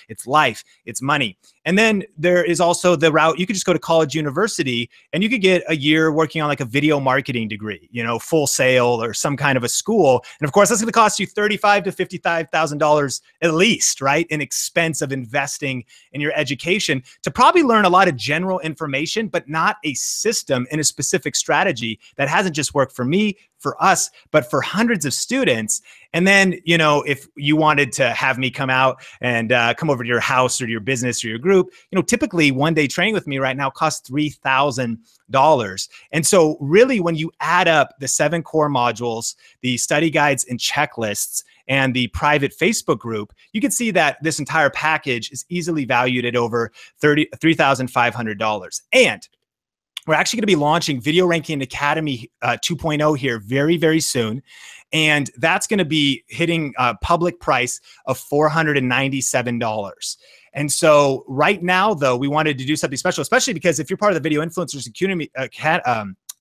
It's life, it's money. And then there is also the route. You could just go to college, university, and you could get a year working on like a video marketing degree, Full Sail or some kind of a school. And of course, that's going to cost you $35,000 to $55,000 at least, right? In expense of investing in your education to probably learn a lot of general information, but not a system and a specific strategy that hasn't just worked for me, for us, but for hundreds of students. And then, if you wanted to have me come out and come over to your house or your business or your group, typically one-day training with me right now costs $3,000. And so really, when you add up the 7 core modules, the study guides and checklists, and the private Facebook group, you can see that this entire package is easily valued at over $3,500. And we're actually going to be launching Video Ranking Academy 2.0 here very, very soon. And that's going to be hitting a public price of $497. And so right now, though, we wanted to do something special, especially because if you're part of the Video Influencers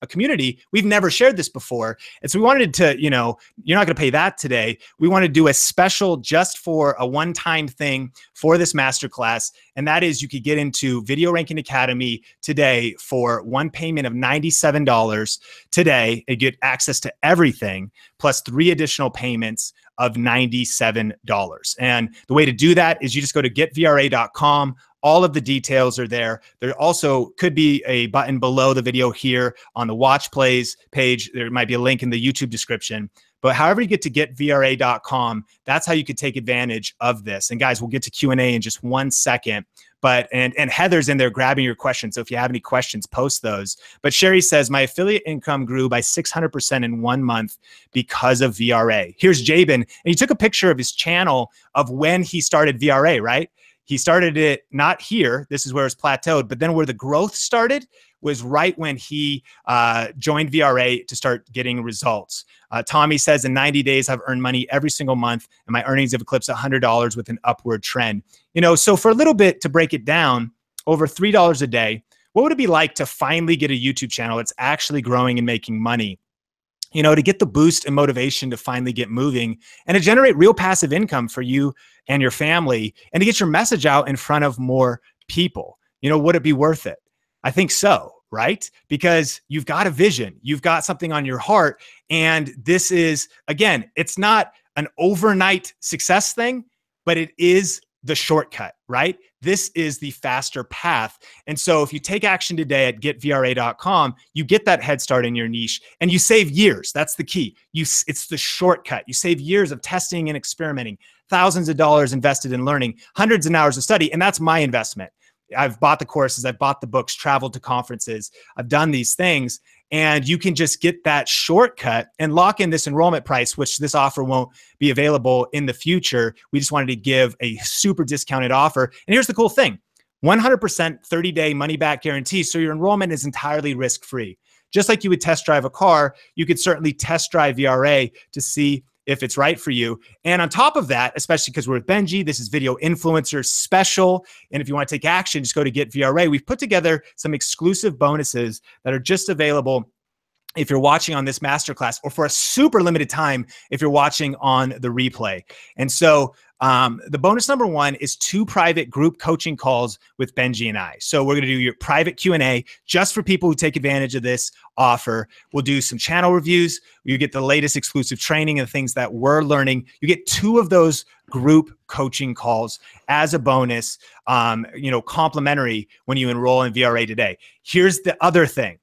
community, we've never shared this before. And so we wanted to, you're not going to pay that today. We want to do a special just for a one-time thing for this masterclass. And that is, you could get into Video Ranking Academy today for one payment of $97 today and get access to everything, plus 3 additional payments of $97. And the way to do that is you just go to getvra.com. All of the details are there. There also could be a button below the video here on the watch plays page. There might be a link in the YouTube description. But however you get to getvra.com, that's how you could take advantage of this. And guys, we'll get to Q&A in just one second. But and Heather's in there grabbing your questions. So if you have any questions, post those. But Sherry says, my affiliate income grew by 600% in 1 month because of VRA. Here's Jabin. And he took a picture of his channel of when he started VRA, right? He started it not here. This is where it's plateaued. But then where the growth started was right when he joined VRA to start getting results. Tommy says, in 90 days, I've earned money every single month, and my earnings have eclipsed $100 with an upward trend. So for a little bit to break it down, over $3 a day, what would it be like to finally get a YouTube channel that's actually growing and making money? you know, to get the boost and motivation to finally get moving and to generate real passive income for you and your family and to get your message out in front of more people. You know, would it be worth it? I think so, right? Because you've got a vision, you've got something on your heart. And this is, again, it's not an overnight success thing, but it is the shortcut, right? This is the faster path. And so if you take action today at getvra.com, you get that head start in your niche and you save years. That's the key. It's the shortcut. You save years of testing and experimenting, thousands of dollars invested in learning, hundreds of hours of study. And that's my investment. I've bought the courses, I've bought the books, traveled to conferences, I've done these things. And you can just get that shortcut and lock in this enrollment price, which this offer won't be available in the future. We just wanted to give a super discounted offer. And here's the cool thing, 100% 30-day money-back guarantee. So your enrollment is entirely risk-free. Just like you would test drive a car, you could certainly test drive VRA to see if it's right for you. And on top of that, especially because we're with Benji, this is Video Influencer Special. And if you want to take action, just go to Get VRA. We've put together some exclusive bonuses that are just available if you're watching on this masterclass, or for a super limited time if you're watching on the replay. And so the bonus number one is 2 private group coaching calls with Benji and I. So we're going to do your private Q&A just for people who take advantage of this offer. We'll do some channel reviews. You get the latest exclusive training and things that we're learning. You get 2 of those group coaching calls as a bonus, you know, complimentary when you enroll in VRA today. Here's the other thing.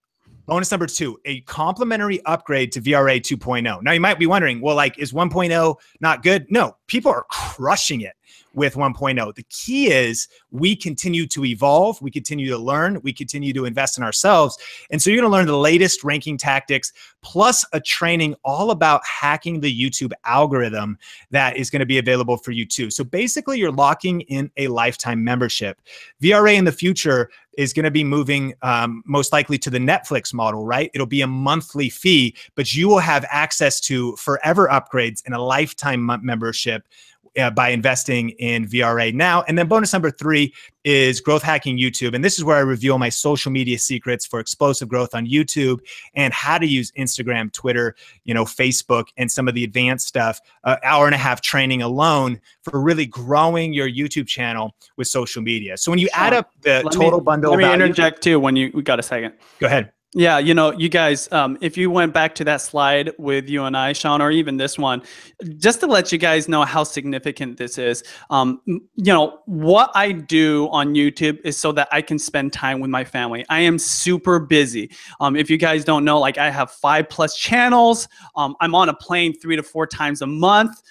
Bonus number 2, a complimentary upgrade to VRA 2.0. Now you might be wondering, well, like, is 1.0 not good? No, people are crushing it with 1.0. The key is we continue to evolve, we continue to learn, we continue to invest in ourselves. And so you're gonna learn the latest ranking tactics, plus a training all about hacking the YouTube algorithm that is gonna be available for you too. So basically you're locking in a lifetime membership. VRA in the future is going to be moving most likely to the Netflix model, right? It'll be a monthly fee, but you will have access to forever upgrades and a lifetime membership by investing in VRA now. And then bonus number 3 is growth hacking YouTube. And this is where I reveal my social media secrets for explosive growth on YouTube and how to use Instagram, Twitter, you know, Facebook, and some of the advanced stuff. Hour and a half training alone for really growing your YouTube channel with social media. So when you add up the total bundle, let me interject too when we got a second. Go ahead. Yeah, you know, you guys, if you went back to that slide with you and I, Sean, or even this one, just to let you guys know how significant this is, you know, what I do on YouTube is so that I can spend time with my family. I am super busy. If you guys don't know, like, I have 5+ channels. I'm on a plane 3 to 4 times a month.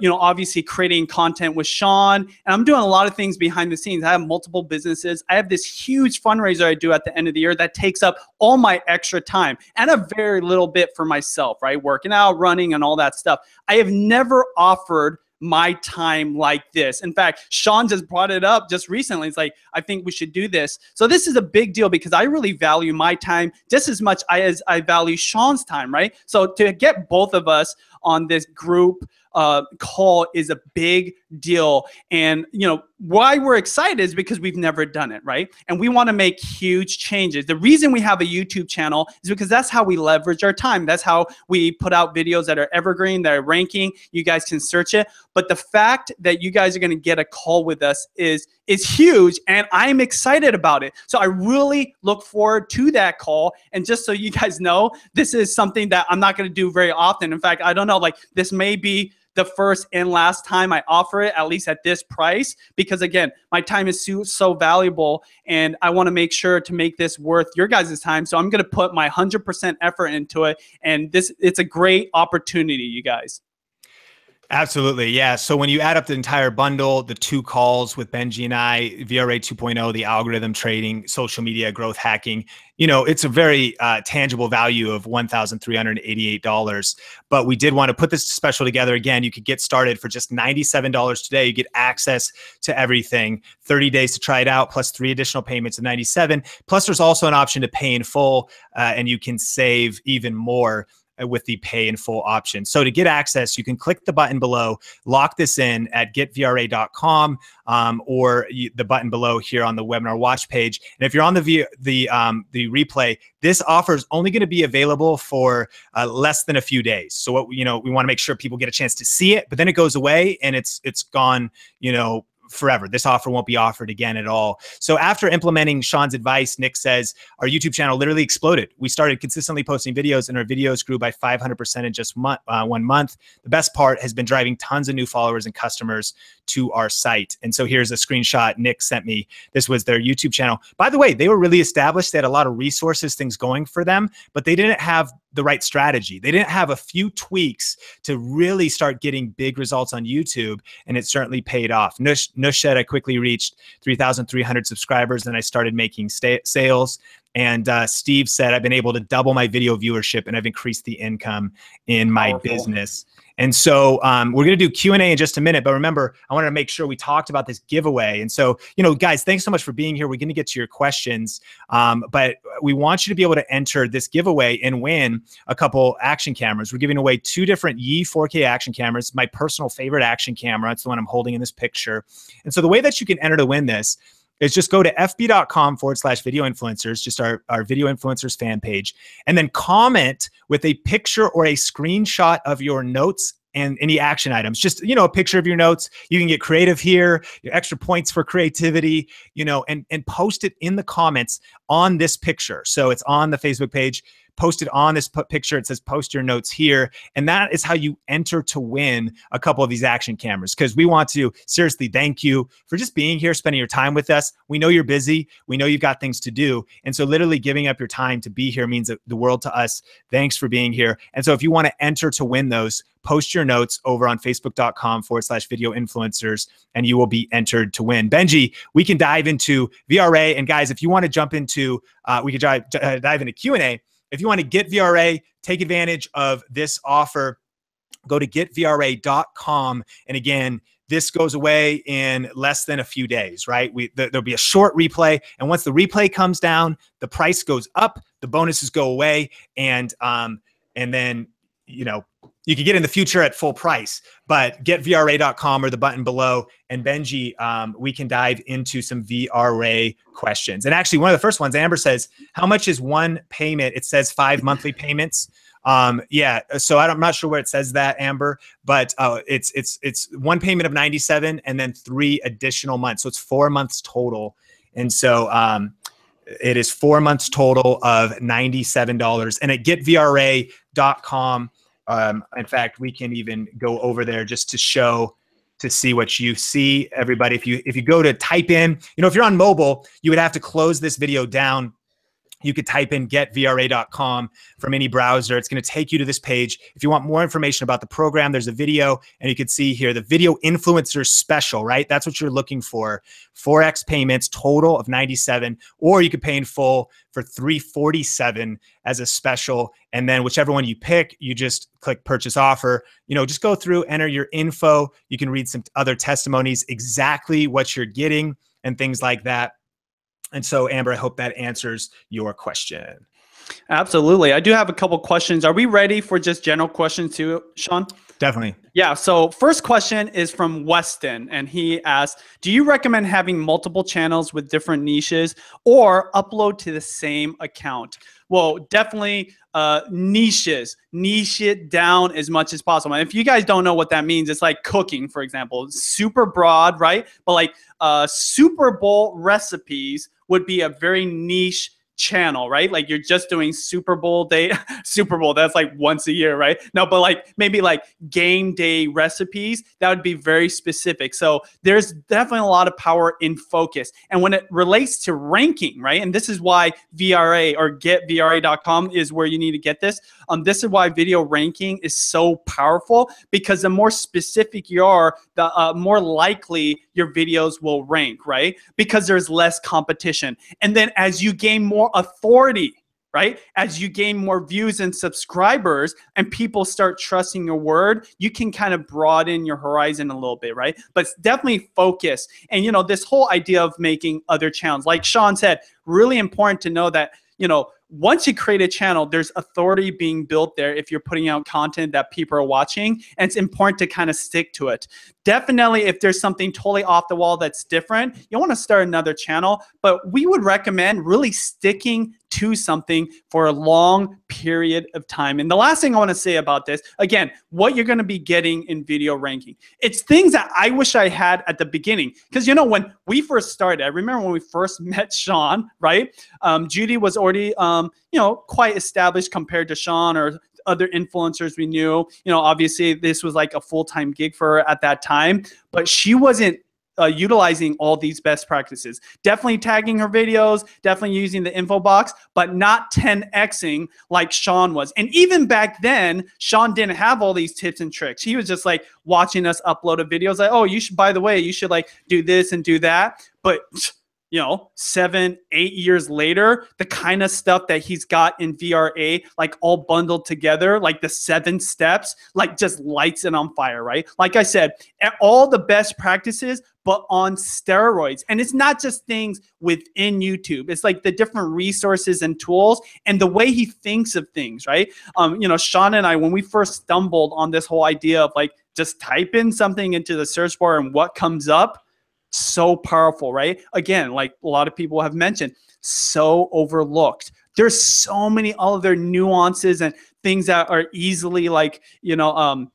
You know, obviously creating content with Sean, and I'm doing a lot of things behind the scenes. I have multiple businesses. I have this huge fundraiser I do at the end of the year that takes up all my extra time and a very little bit for myself, right? Working out, running, and all that stuff. I have never offered my time like this. In fact, Sean just brought it up just recently. It's like, I think we should do this. So this is a big deal because I really value my time just as much as I value Sean's time, right? So to get both of us on this group call is a big deal. And, you know, why we're excited is because we've never done it, right? And we want to make huge changes. The reason we have a YouTube channel is because that's how we leverage our time. That's how we put out videos that are evergreen, that are ranking. You guys can search it. But the fact that you guys are going to get a call with us is huge, and I'm excited about it. So I really look forward to that call. And just so you guys know, this is something that I'm not going to do very often. In fact, I don't know, like, this may be the first and last time I offer it, at least at this price, because again, my time is so valuable and I want to make sure to make this worth your guys' time. So I'm going to put my 100% effort into it. And it's a great opportunity, you guys. Absolutely. Yeah. So when you add up the entire bundle, the 2 calls with Benji and I, VRA 2.0, the algorithm trading, social media, growth hacking, you know, it's a very tangible value of $1,388. But we did want to put this special together. Again, you could get started for just $97 today. You get access to everything, 30 days to try it out, plus 3 additional payments of $97. Plus, there's also an option to pay in full, and you can save even more. with the pay in full option. So to get access, you can click the button below, lock this in at getvra.com, or the button below here on the webinar watch page. And if you're on the replay, this offer is only going to be available for less than a few days. So what we want to make sure people get a chance to see it, but then it goes away and it's gone, forever. This offer won't be offered again at all. So after implementing Sean's advice, Nick says, our YouTube channel literally exploded. We started consistently posting videos and our videos grew by 500% in just 1 month. The best part has been driving tons of new followers and customers to our site. And so here's a screenshot Nick sent me. This was their YouTube channel. By the way, they were really established. They had a lot of resources, things going for them, but they didn't have the right strategy. They didn't have a few tweaks to really start getting big results on YouTube, and it certainly paid off. Nush said, I quickly reached 3,300 subscribers and I started making sales. And Steve said, I've been able to double my video viewership and I've increased the income in my business. And so we're going to do Q&A in just a minute. But remember, I wanted to make sure we talked about this giveaway. And so, guys, thanks so much for being here. We're going to get to your questions. But we want you to be able to enter this giveaway and win a couple action cameras. We're giving away 2 different Yi 4K action cameras, my personal favorite action camera. It's the one I'm holding in this picture. And so the way that you can enter to win this is just go to fb.com/video influencers, just our video influencers fan page, and then comment with a picture or a screenshot of your notes and any action items. Just, a picture of your notes. You can get creative here, your extra points for creativity, and post it in the comments on this picture. So it's on the Facebook page. Post it on this picture. It says post your notes here. And that is how you enter to win a couple of these action cameras, because we want to seriously thank you for just being here, spending your time with us. We know you're busy. We know you've got things to do. And so literally giving up your time to be here means the world to us. Thanks for being here. And so if you want to enter to win those, post your notes over on facebook.com/video influencers, and you will be entered to win. Benji, we can dive into VRA. And guys, if you want to jump into, we could dive into Q&A. If you want to get VRA, take advantage of this offer, go to getvra.com. And again, this goes away in less than a few days, right? There'll be a short replay. And once the replay comes down, the price goes up, the bonuses go away. And then, you can get in the future at full price, but getvra.com or the button below. And Benji, we can dive into some VRA questions. And actually, one of the first ones, Amber says, how much is one payment? It says 5 monthly payments. Yeah, so I'm not sure where it says that, Amber, but it's one payment of 97 and then 3 additional months. So it's 4 months total. And so it is 4 months total of $97. And at getvra.com, in fact, we can even go over there just to see what you see, everybody. If you go to type in, if you're on mobile, you would have to close this video down. You could type in getvra.com from any browser. It's going to take you to this page. If you want more information about the program, there's a video, and you can see here the video influencer special, right? That's what you're looking for. 4x payments, total of 97, or you could pay in full for 347 as a special. And then whichever one you pick, you just click purchase offer. Just go through, enter your info. You can read some other testimonies, exactly what you're getting and things like that. And so, Amber, I hope that answers your question. Absolutely. I do have a couple questions. Are we ready for just general questions too, Sean? Definitely. Yeah. So first question is from Weston, and he asks, do you recommend having multiple channels with different niches or upload to the same account? Well, definitely niches. Niche it down as much as possible. And if you guys don't know what that means, it's like cooking, for example. Super broad, right? But like Super Bowl recipes would be a very niche channel, right? Like you're just doing Super Bowl day, Super Bowl, that's like once a year, right? No, but like maybe like game day recipes, that would be very specific. So there's definitely a lot of power in focus. And when it relates to ranking, right? And this is why VRA or getvra.com is where you need to get this. This is why video ranking is so powerful, because the more specific you are, the more likely your videos will rank, right? Because there's less competition. And then as you gain more authority, right? As you gain more views and subscribers and people start trusting your word, you can kind of broaden your horizon a little bit, right? But definitely focus. And, this whole idea of making other channels, like Sean said, really important to know that, once you create a channel, there's authority being built there if you're putting out content that people are watching, and it's important to kind of stick to it. Definitely, if there's something totally off the wall that's different, you want to start another channel, but we would recommend really sticking to something for a long period of time. And the last thing I want to say about this, again, what you're going to be getting in video ranking, it's things that I wish I had at the beginning. Because, you know, when we first started, I remember when we first met Sean, right? Judy was already, you know, quite established compared to Sean or other influencers we knew. You know, obviously this was like a full-time gig for her at that time, but she wasn't utilizing all these best practices. Definitely tagging her videos, definitely using the info box, but not 10xing like Sean was. And even back then, Sean didn't have all these tips and tricks. He was just like watching us upload a videos like, oh, you should, by the way, you should like do this and do that. But you know, 7, 8 years later, the kind of stuff that he's got in VRA, like all bundled together, like the 7 steps, like just lights it on fire, right? Like I said, all the best practices, but on steroids. And it's not just things within YouTube. It's like the different resources and tools and the way he thinks of things, right? You know, Sean and I, when we first stumbled on this whole idea of like, just type in something into the search bar and what comes up, so powerful, right? Again, like a lot of people have mentioned, so overlooked. There's so many other nuances and things that are easily like, you know,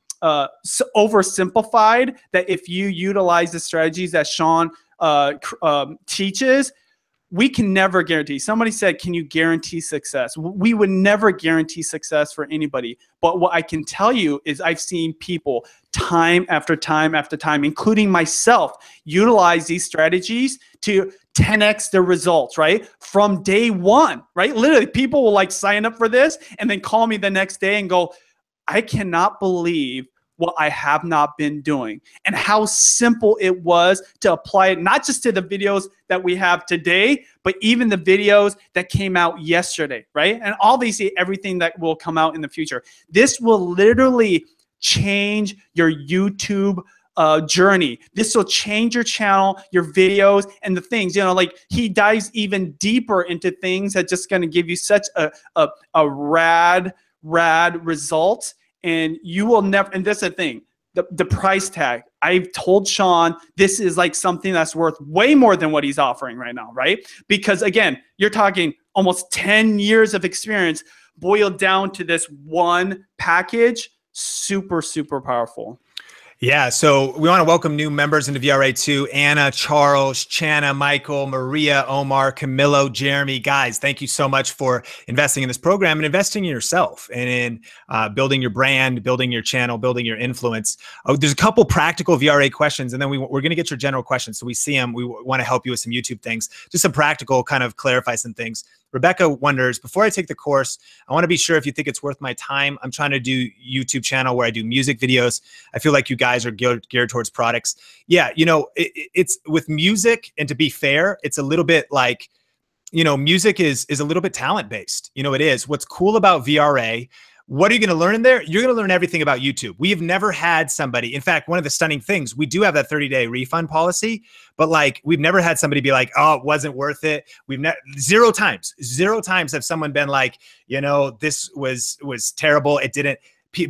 so oversimplified, that if you utilize the strategies that Sean teaches, we can never guarantee. Somebody said, can you guarantee success? We would never guarantee success for anybody. But what I can tell you is I've seen people time after time after time, including myself, utilize these strategies to 10x their results, right? From day one, right? Literally, people will like sign up for this and then call me the next day and go, I cannot believe what I have not been doing, and how simple it was to apply it, not just to the videos that we have today, but even the videos that came out yesterday, right? And obviously everything that will come out in the future. This will literally change your YouTube journey. This will change your channel, your videos, and the things, you know, like he dives even deeper into things that's just going to give you such a rad result. And you will never, and that's the thing, the price tag. I've told Sean this is like something that's worth way more than what he's offering right now, right? Because again, you're talking almost 10 years of experience boiled down to this one package. Super, super powerful. Yeah, so we want to welcome new members into VRA2. Anna, Charles, Channa, Michael, Maria, Omar, Camilo, Jeremy. Guys, thank you so much for investing in this program and investing in yourself and in building your brand, building your channel, building your influence. There's a couple practical VRA questions, and then we're going to get your general questions. So we see them. We want to help you with some YouTube things. Just some practical, kind of clarify some things. Rebecca wonders, before I take the course, I want to be sure if you think it's worth my time. I'm trying to do YouTube channel where I do music videos. I feel like you guys are geared towards products. Yeah, you know, it's with music, and to be fair, it's a little bit like, you know, music is a little bit talent based. You know, it is. What's cool about VRA, what are you going to learn in there? You're going to learn everything about YouTube. We have never had somebody, in fact, one of the stunning things, we do have that 30-day refund policy, but like we've never had somebody be like, oh, it wasn't worth it. We've never, zero times have someone been like, you know, this was terrible. It didn't,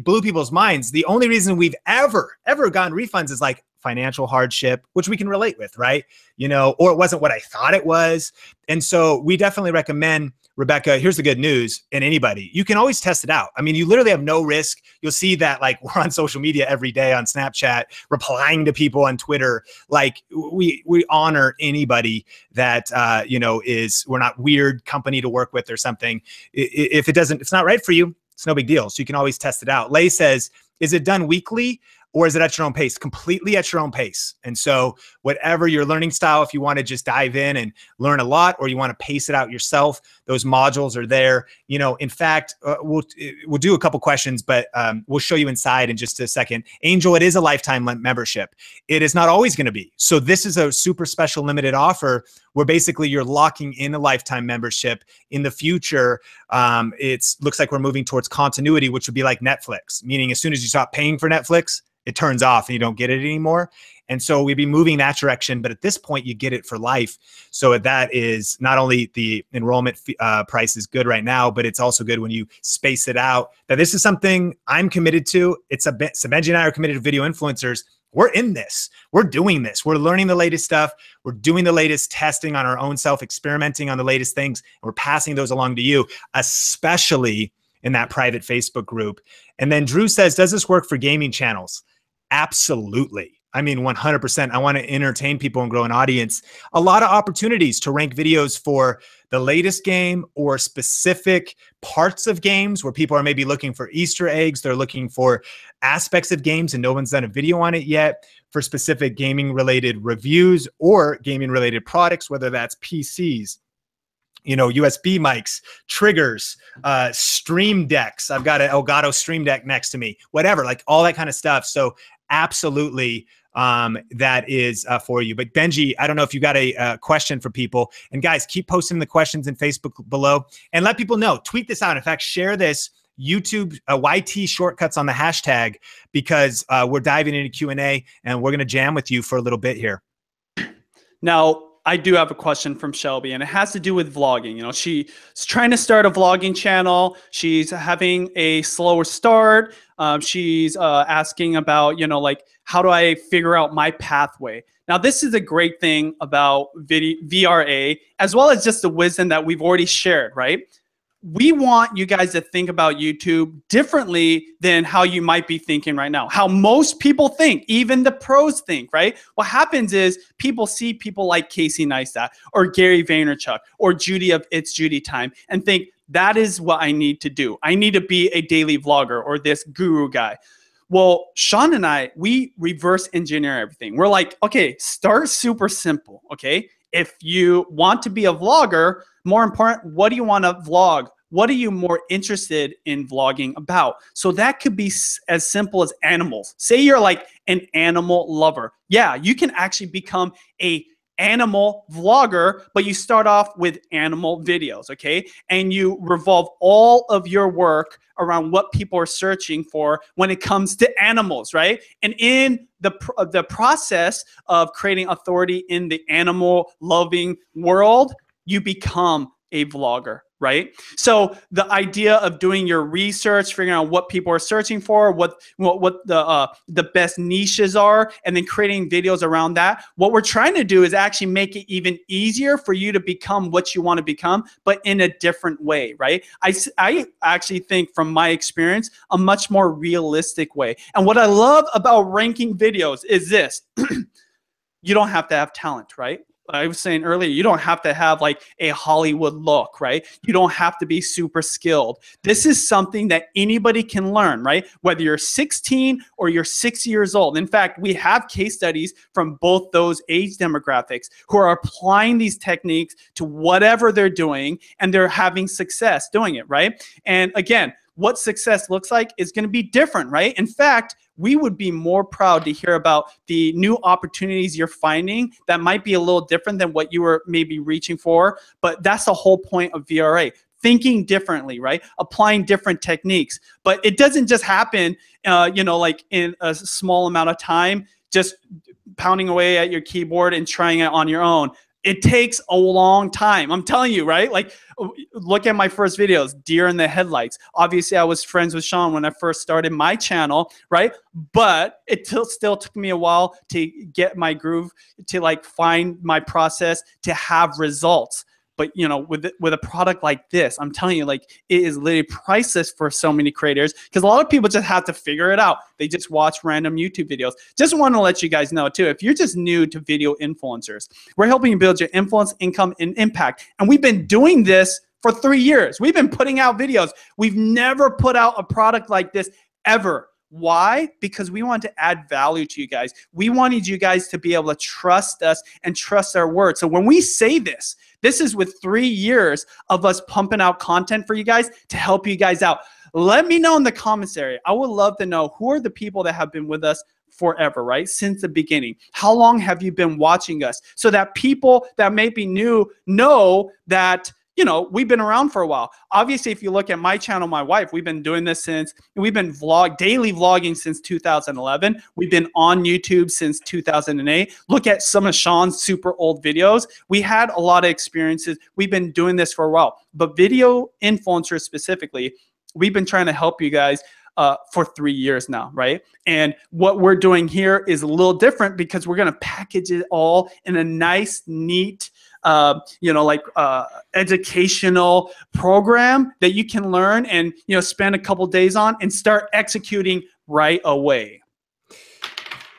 blew people's minds. The only reason we've ever gotten refunds is like financial hardship, which we can relate with, right? You know, or it wasn't what I thought it was. And so we definitely recommend, Rebecca, here's the good news, and anybody, you can always test it out. I mean, you literally have no risk. You'll see that like we're on social media every day on Snapchat, replying to people on Twitter. Like we honor anybody that, you know, we're not weird company to work with or something. If it's not right for you, it's no big deal. So you can always test it out. Lay says, is it done weekly? Or is it at your own pace? Completely at your own pace. And so whatever your learning style, if you want to just dive in and learn a lot, or you want to pace it out yourself, those modules are there. You know, in fact, we'll do a couple questions, but we'll show you inside in just a second. Angel, it is a lifetime membership. It is not always going to be. So this is a super special limited offer where basically you're locking in a lifetime membership. In the future, it looks like we're moving towards continuity, which would be like Netflix, meaning as soon as you stop paying for Netflix, it turns off and you don't get it anymore. And so we'd be moving that direction. But at this point, you get it for life. So that is not only the enrollment price is good right now, but it's also good when you space it out. That this is something I'm committed to. So Benji and I are committed to video influencers. We're in this. We're doing this. We're learning the latest stuff. We're doing the latest testing on our own self, experimenting on the latest things. And we're passing those along to you, especially in that private Facebook group. And then Drew says, does this work for gaming channels? Absolutely. I mean, 100%. I want to entertain people and grow an audience. A lot of opportunities to rank videos for the latest game or specific parts of games where people are maybe looking for Easter eggs. They're looking for aspects of games and no one's done a video on it yet, for specific gaming related reviews or gaming related products, whether that's PCs, you know, USB mics, triggers, stream decks. I've got an Elgato Stream Deck next to me, whatever, like all that kind of stuff. So absolutely, that is for you. But Benji, I don't know if you got a question for people. And guys, keep posting the questions in Facebook below and let people know. Tweet this out. In fact, share this YouTube YT shortcuts on the hashtag, because we're diving into Q&A and we're going to jam with you for a little bit here. Now, I do have a question from Shelby, and it has to do with vlogging. You know, she's trying to start a vlogging channel. She's having a slower start. She's asking about, you know, like, how do I figure out my pathway? Now, this is a great thing about VRA, as well as just the wisdom that we've already shared, right? We want you guys to think about YouTube differently than how you might be thinking right now, how most people think, even the pros think, right? What happens is people see people like Casey Neistat or Gary Vaynerchuk or Judy of It's Judy Time and think, that is what I need to do. I need to be a daily vlogger or this guru guy. Well, Sean and I, we reverse engineer everything. We're like, okay, start super simple, okay? If you want to be a vlogger, more important, what do you want to vlog? What are you more interested in vlogging about? So that could be as simple as animals. Say you're like an animal lover. Yeah, you can actually become a animal vlogger, but you start off with animal videos, okay? And you revolve all of your work around what people are searching for when it comes to animals, right? And in the process of creating authority in the animal loving world, you become a vlogger, right? So the idea of doing your research, figuring out what people are searching for, what the best niches are, and then creating videos around that. What we're trying to do is actually make it even easier for you to become what you want to become, but in a different way, right? I actually think, from my experience, a much more realistic way. And what I love about ranking videos is this. You don't have to have talent, right? I was saying earlier, you don't have to have like a Hollywood look, right? You don't have to be super skilled. This is something that anybody can learn, right? Whether you're 16 or you're 6 years old. In fact, we have case studies from both those age demographics who are applying these techniques to whatever they're doing, and they're having success doing it, right? And again, what success looks like is going to be different, right? In fact, we would be more proud to hear about the new opportunities you're finding that might be a little different than what you were maybe reaching for. But that's the whole point of VRA. Thinking differently, right? Applying different techniques. But it doesn't just happen, you know, like in a small amount of time, just pounding away at your keyboard and trying it on your own. It takes a long time. I'm telling you, right? Like, look at my first videos, Deer in the Headlights. Obviously, I was friends with Sean when I first started my channel, right? But it still took me a while to get my groove, to like find my process, to have results. But, you know, with a product like this, I'm telling you, like, it is literally priceless for so many creators, because a lot of people just have to figure it out. They just watch random YouTube videos. Just want to let you guys know, too, if you're just new to video influencers, we're helping you build your influence, income, and impact. And we've been doing this for 3 years. We've been putting out videos. We've never put out a product like this ever. Why? Because we want to add value to you guys. We wanted you guys to be able to trust us and trust our word. So when we say this, this is with 3 years of us pumping out content for you guys to help you guys out. Let me know in the comments area. I would love to know, who are the people that have been with us forever, right? Since the beginning. How long have you been watching us? So that people that may be new know that, you know, we've been around for a while. Obviously, if you look at my channel, my wife, we've been doing this we've been daily vlogging since 2011. We've been on YouTube since 2008. Look at some of Sean's super old videos. We had a lot of experiences. We've been doing this for a while. But video influencers specifically, we've been trying to help you guys for 3 years now, right? And what we're doing here is a little different because we're going to package it all in a nice, neat, you know, like educational program that you can learn and, you know, spend a couple days on and start executing right away.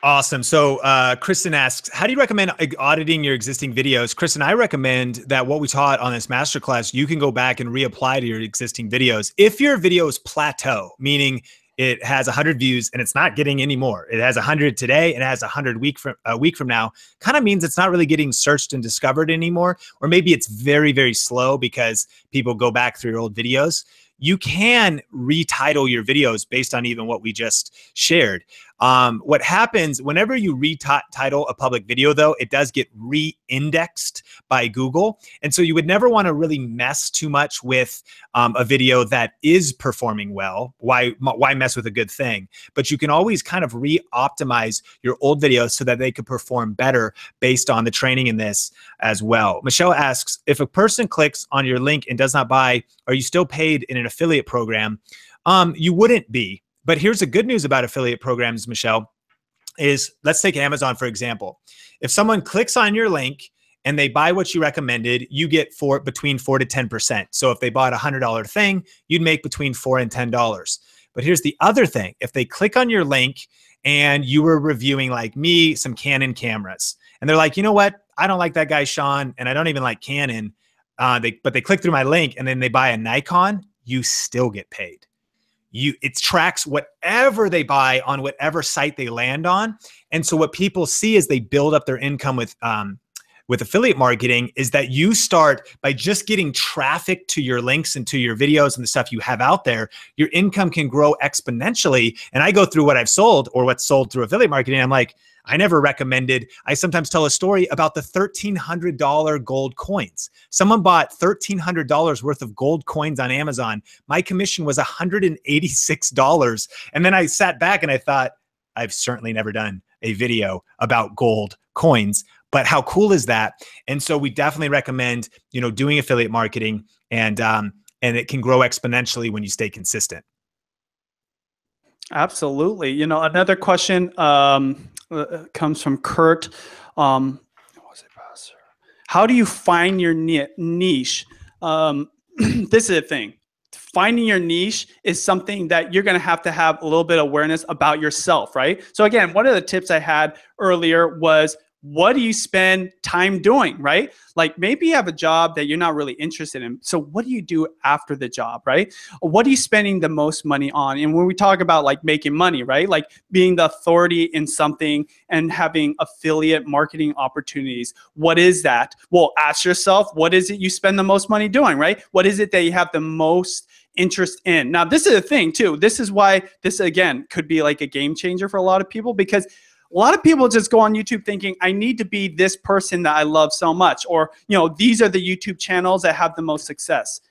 Awesome. So Kristen asks, how do you recommend auditing your existing videos? Kristen, I recommend that what we taught on this masterclass, you can go back and reapply to your existing videos. If your videos plateau, meaning it has 100 views and it's not getting any more, it has 100 today and it has 100 a week from now, kind of means it's not really getting searched and discovered anymore. Or maybe it's very, very slow because people go back through your old videos. You can retitle your videos based on even what we just shared. What happens whenever you retitle a public video, though, it does get re-indexed by Google. And so you would never want to really mess too much with a video that is performing well. Why mess with a good thing? But you can always kind of re-optimize your old videos so that they could perform better based on the training in this as well. Michelle asks, if a person clicks on your link and does not buy, are you still paid in an affiliate program? You wouldn't be. But here's the good news about affiliate programs, Michelle, is let's take Amazon, for example. If someone clicks on your link and they buy what you recommended, you get between 4 to 10%. So if they bought a $100 thing, you'd make between $4 and $10. But here's the other thing. If they click on your link and you were reviewing, like me, some Canon cameras, and they're like, you know what? I don't like that guy, Sean, and I don't even like Canon. But they click through my link and then they buy a Nikon, you still get paid. It tracks whatever they buy on whatever site they land on. And so what people see as they build up their income with affiliate marketing is that you start by just getting traffic to your links and to your videos and the stuff you have out there, your income can grow exponentially. And I go through what I've sold or what's sold through affiliate marketing. I'm like, I never recommended. I sometimes tell a story about the $1,300 gold coins. Someone bought $1,300 worth of gold coins on Amazon. My commission was $186. And then I sat back and I thought, I've certainly never done a video about gold coins, but how cool is that? And so we definitely recommend, you know, doing affiliate marketing, and it can grow exponentially when you stay consistent. Absolutely. You know, another question comes from Kurt. How do you find your niche? This is the thing. Finding your niche is something that you're going to have a little bit of awareness about yourself, right? So again, one of the tips I had earlier was, what do you spend time doing, right? Like maybe you have a job that you're not really interested in. So what do you do after the job, right? What are you spending the most money on? And when we talk about like making money, right? Like being the authority in something and having affiliate marketing opportunities. What is that? Well, ask yourself, what is it you spend the most money doing, right? What is it that you have the most interest in? Now, this is a thing too. This is why this, again, could be like a game changer for a lot of people, because a lot of people just go on YouTube thinking, I need to be this person that I love so much, or, you know, these are the YouTube channels that have the most success.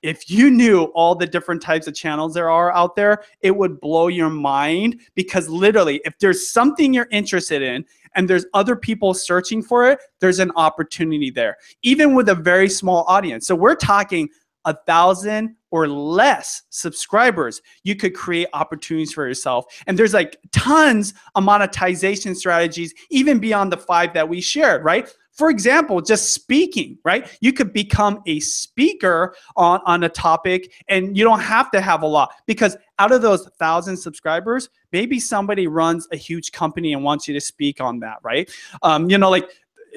If you knew all the different types of channels there are out there, it would blow your mind, because literally, if there's something you're interested in and there's other people searching for it, there's an opportunity there, even with a very small audience. So we're talking 1,000 or less subscribers, you could create opportunities for yourself. And there's like tons of monetization strategies, even beyond the 5 that we shared, right? For example, just speaking, right? You could become a speaker on a topic, and you don't have to have a lot, because out of those 1,000 subscribers, maybe somebody runs a huge company and wants you to speak on that, right? You know, like,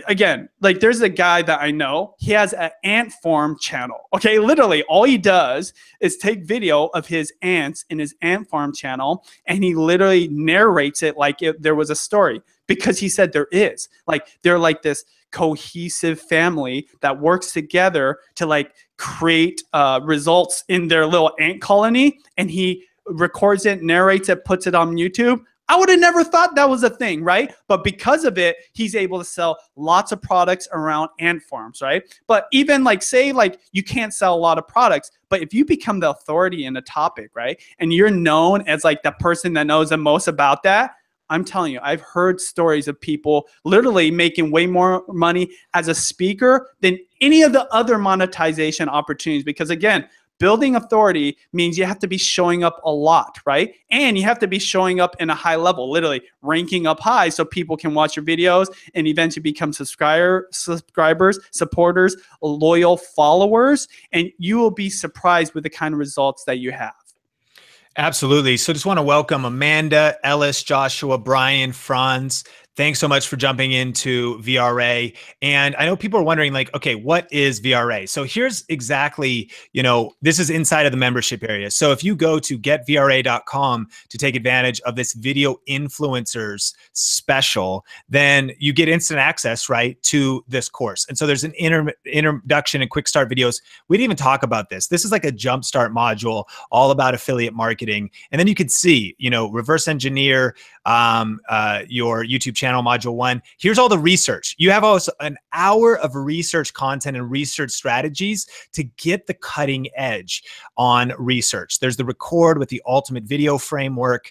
again, like there's a guy that I know, he has an ant farm channel. Okay, literally all he does is take video of his ants in his ant farm channel, and he literally narrates it like there was a story, because he said there is. Like they're like this cohesive family that works together to like create results in their little ant colony, and he records it, narrates it, puts it on YouTube. I would have never thought that was a thing, right? But because of it, he's able to sell lots of products around ant farms, right? But even like, say like you can't sell a lot of products, but if you become the authority in a topic, right? And you're known as like the person that knows the most about that, I'm telling you, I've heard stories of people literally making way more money as a speaker than any of the other monetization opportunities. Because again, building authority means you have to be showing up a lot, right? And you have to be showing up in a high level, literally ranking up high so people can watch your videos and eventually become subscribers, supporters, loyal followers. And you will be surprised with the kind of results that you have. Absolutely. So just want to welcome Amanda, Ellis, Joshua, Brian, Franz. Thanks so much for jumping into VRA. And I know people are wondering like, okay, what is VRA? So here's exactly, this is inside of the membership area. So if you go to getvra.com to take advantage of this video influencers special, then you get instant access, right, to this course. And so there's an introduction and quick start videos. We didn't even talk about this. This is like a jumpstart module all about affiliate marketing. And then you could see, reverse engineer your YouTube channel module 1. Here's all the research. You have also an hour of research content and research strategies to get the cutting edge on research. There's the record with the ultimate video framework.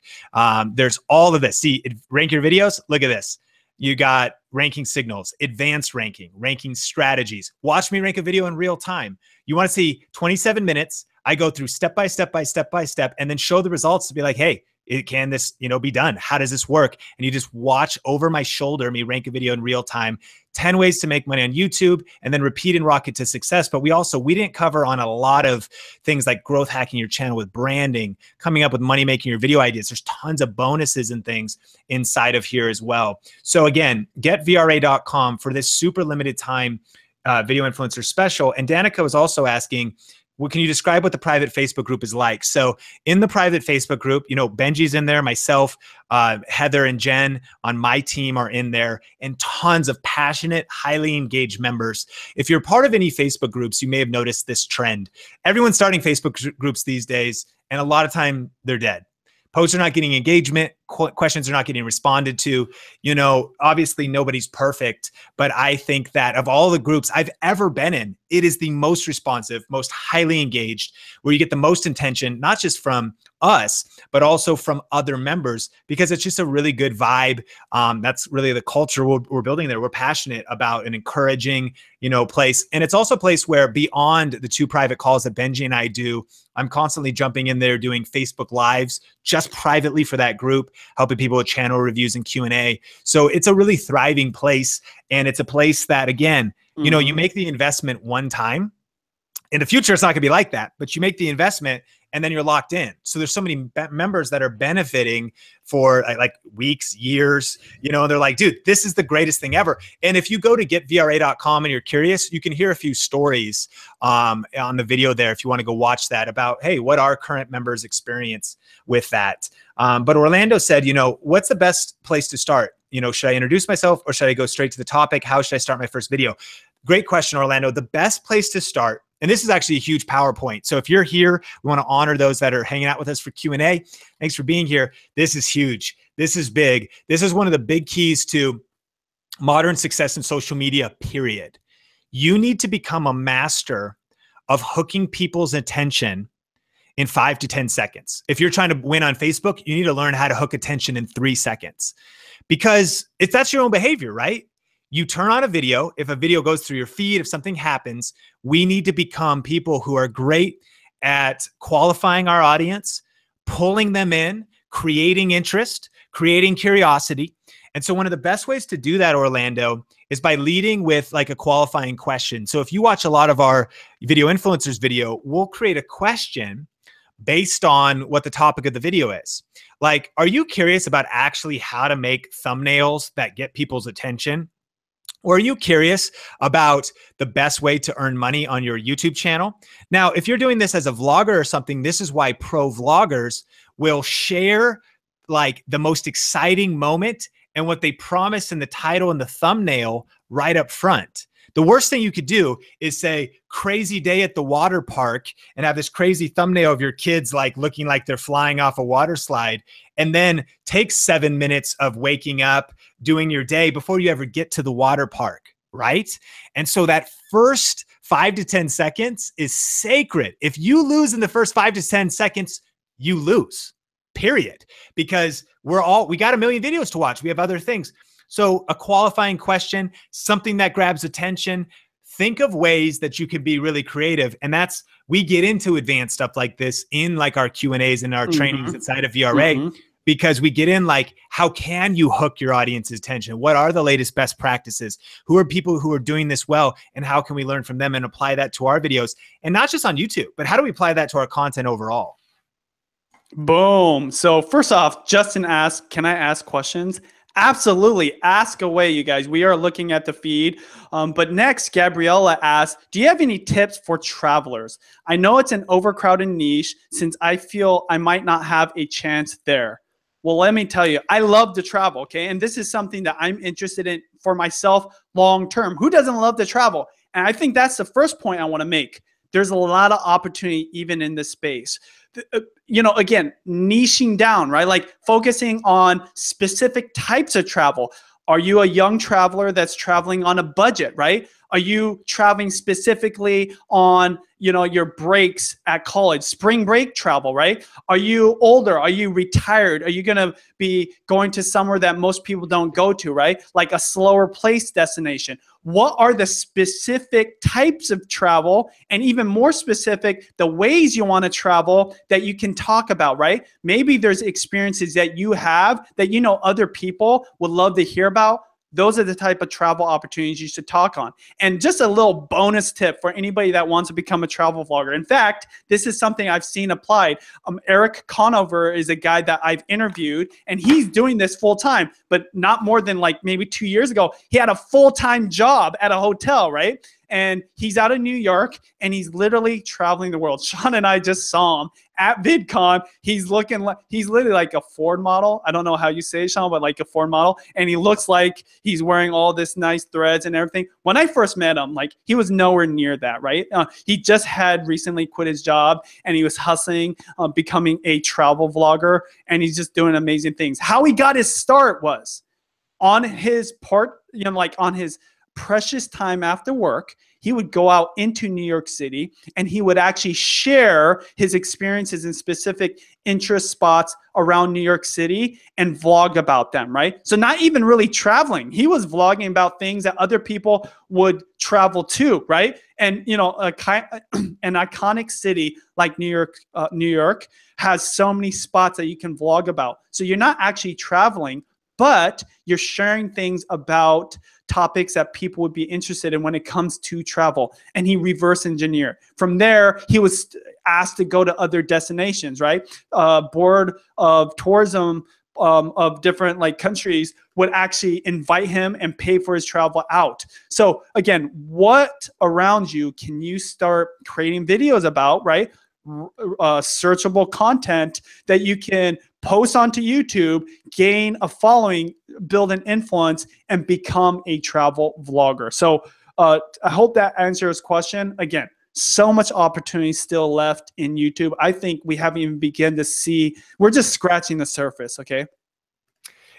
There's all of this. See, rank your videos. Look at this. You got ranking signals, advanced ranking, ranking strategies. Watch me rank a video in real time. You want to see 27 minutes. I go through step by step by step by step and then show the results to be like, hey, can this, be done? How does this work? And you just watch over my shoulder, me rank a video in real time, 10 ways to make money on YouTube, and then repeat and rocket to success. But we didn't cover on a lot of things like growth hacking your channel with branding, coming up with money making your video ideas. There's tons of bonuses and things inside of here as well. So again, getvra.com for this super limited time video influencer special. And Danica was also asking, well, can you describe what the private Facebook group is like? So in the private Facebook group, Benji's in there, myself, Heather and Jen on my team are in there, and tons of passionate, highly engaged members. If you're part of any Facebook groups, you may have noticed this trend. Everyone's starting Facebook groups these days, and a lot of time they're dead. Posts are not getting engagement. Questions are not getting responded to. Obviously nobody's perfect, but I think that of all the groups I've ever been in, it is the most responsive, most highly engaged, where you get the most attention, not just from us, but also from other members, because it's just a really good vibe. That's really the culture we're building there. We're passionate about an encouraging, place. And it's also a place where beyond the 2 private calls that Benji and I do, I'm constantly jumping in there doing Facebook Lives just privately for that group, helping people with channel reviews and Q&A. So it's a really thriving place. And it's a place that, again, you make the investment one time. In the future, it's not gonna be like that, but you make the investment and then you're locked in. So there's so many members that are benefiting for like weeks, years, and they're like, dude, this is the greatest thing ever. And if you go to getvra.com and you're curious, you can hear a few stories on the video there if you want to go watch that about, hey, what our current members experience with that. But Orlando said, what's the best place to start? Should I introduce myself or should I go straight to the topic? How should I start my first video? Great question, Orlando. The best place to start, and this is actually a huge PowerPoint. So if you're here, we want to honor those that are hanging out with us for Q&A. Thanks for being here. This is huge. This is big. This is one of the big keys to modern success in social media, period. You need to become a master of hooking people's attention in 5 to 10 seconds. If you're trying to win on Facebook, you need to learn how to hook attention in 3 seconds. Because if that's your own behavior, right? You turn on a video, if a video goes through your feed, if something happens, we need to become people who are great at qualifying our audience, pulling them in, creating interest, creating curiosity. And so one of the best ways to do that, Orlando, is by leading with like a qualifying question. So if you watch a lot of our video influencers video, we'll create a question based on what the topic of the video is. Like, are you curious about actually how to make thumbnails that get people's attention? Or are you curious about the best way to earn money on your YouTube channel? Now, if you're doing this as a vlogger or something, this is why pro vloggers will share like the most exciting moment and what they promise in the title and the thumbnail right up front. The worst thing you could do is say crazy day at the water park and have this crazy thumbnail of your kids like looking like they're flying off a water slide, and then take 7 minutes of waking up, doing your day before you ever get to the water park, right? And so that first 5 to 10 seconds is sacred. If you lose in the first 5 to 10 seconds, you lose, period. Because we got a million videos to watch. We have other things. So a qualifying question, something that grabs attention, think of ways that you can be really creative. And we get into advanced stuff like this in like our Q&As and our trainings inside of VRA, because we get in like, how can you hook your audience's attention? What are the latest best practices? Who are people who are doing this well? And how can we learn from them and apply that to our videos? And not just on YouTube, but how do we apply that to our content overall? Boom. So first off, Justin asked, can I ask questions? Absolutely. Ask away, you guys. We are looking at the feed. But next, Gabriella asked, do you have any tips for travelers? I know it's an overcrowded niche since I feel I might not have a chance there. Well, let me tell you, I love to travel, okay? And this is something that I'm interested in for myself long term. Who doesn't love to travel? And I think that's the first point I want to make. There's a lot of opportunity even in this space. You know, again, niching down, right? Like focusing on specific types of travel. Are you a young traveler that's traveling on a budget, right? Are you traveling specifically on, you know, your breaks at college, spring break travel, right? Are you older? Are you retired? Are you going to be going to somewhere that most people don't go to, right? Like a slower place destination. What are the specific types of travel, and even more specific, the ways you want to travel that you can talk about, right? Maybe there's experiences that you have that you know other people would love to hear about. Those are the type of travel opportunities you should talk on. And just a little bonus tip for anybody that wants to become a travel vlogger. In fact, this is something I've seen applied. Eric Conover is a guy that I've interviewed, and he's doing this full time, but not more than like maybe 2 years ago. He had a full-time job at a hotel, right? And he's out of New York, and he's literally traveling the world. Sean and I just saw him at VidCon. He's literally like a Ford model. I don't know how you say it, Sean, but like a Ford model. And he looks like he's wearing all this nice threads and everything. When I first met him, like he was nowhere near that, right? He just had recently quit his job, and he was hustling, becoming a travel vlogger, and he's just doing amazing things. How he got his start was on his part, you know, like on his precious time after work, he would go out into New York City, and he would actually share his experiences in specific interest spots around New York City and vlog about them, right? So not even really traveling. He was vlogging about things that other people would travel to, right? And, you know, an iconic city like New York has so many spots that you can vlog about. So you're not actually traveling, but you're sharing things about topics that people would be interested in when it comes to travel. And he reverse engineered. From there, he was asked to go to other destinations, right? Board of tourism of different like countries would actually invite him and pay for his travel out. So again, what around you can you start creating videos about, right? Searchable content that you can post onto YouTube, gain a following, build an influence, and become a travel vlogger. So I hope that answers your question. Again, so much opportunity still left in YouTube. I think we haven't even begun to see, we're just scratching the surface, okay?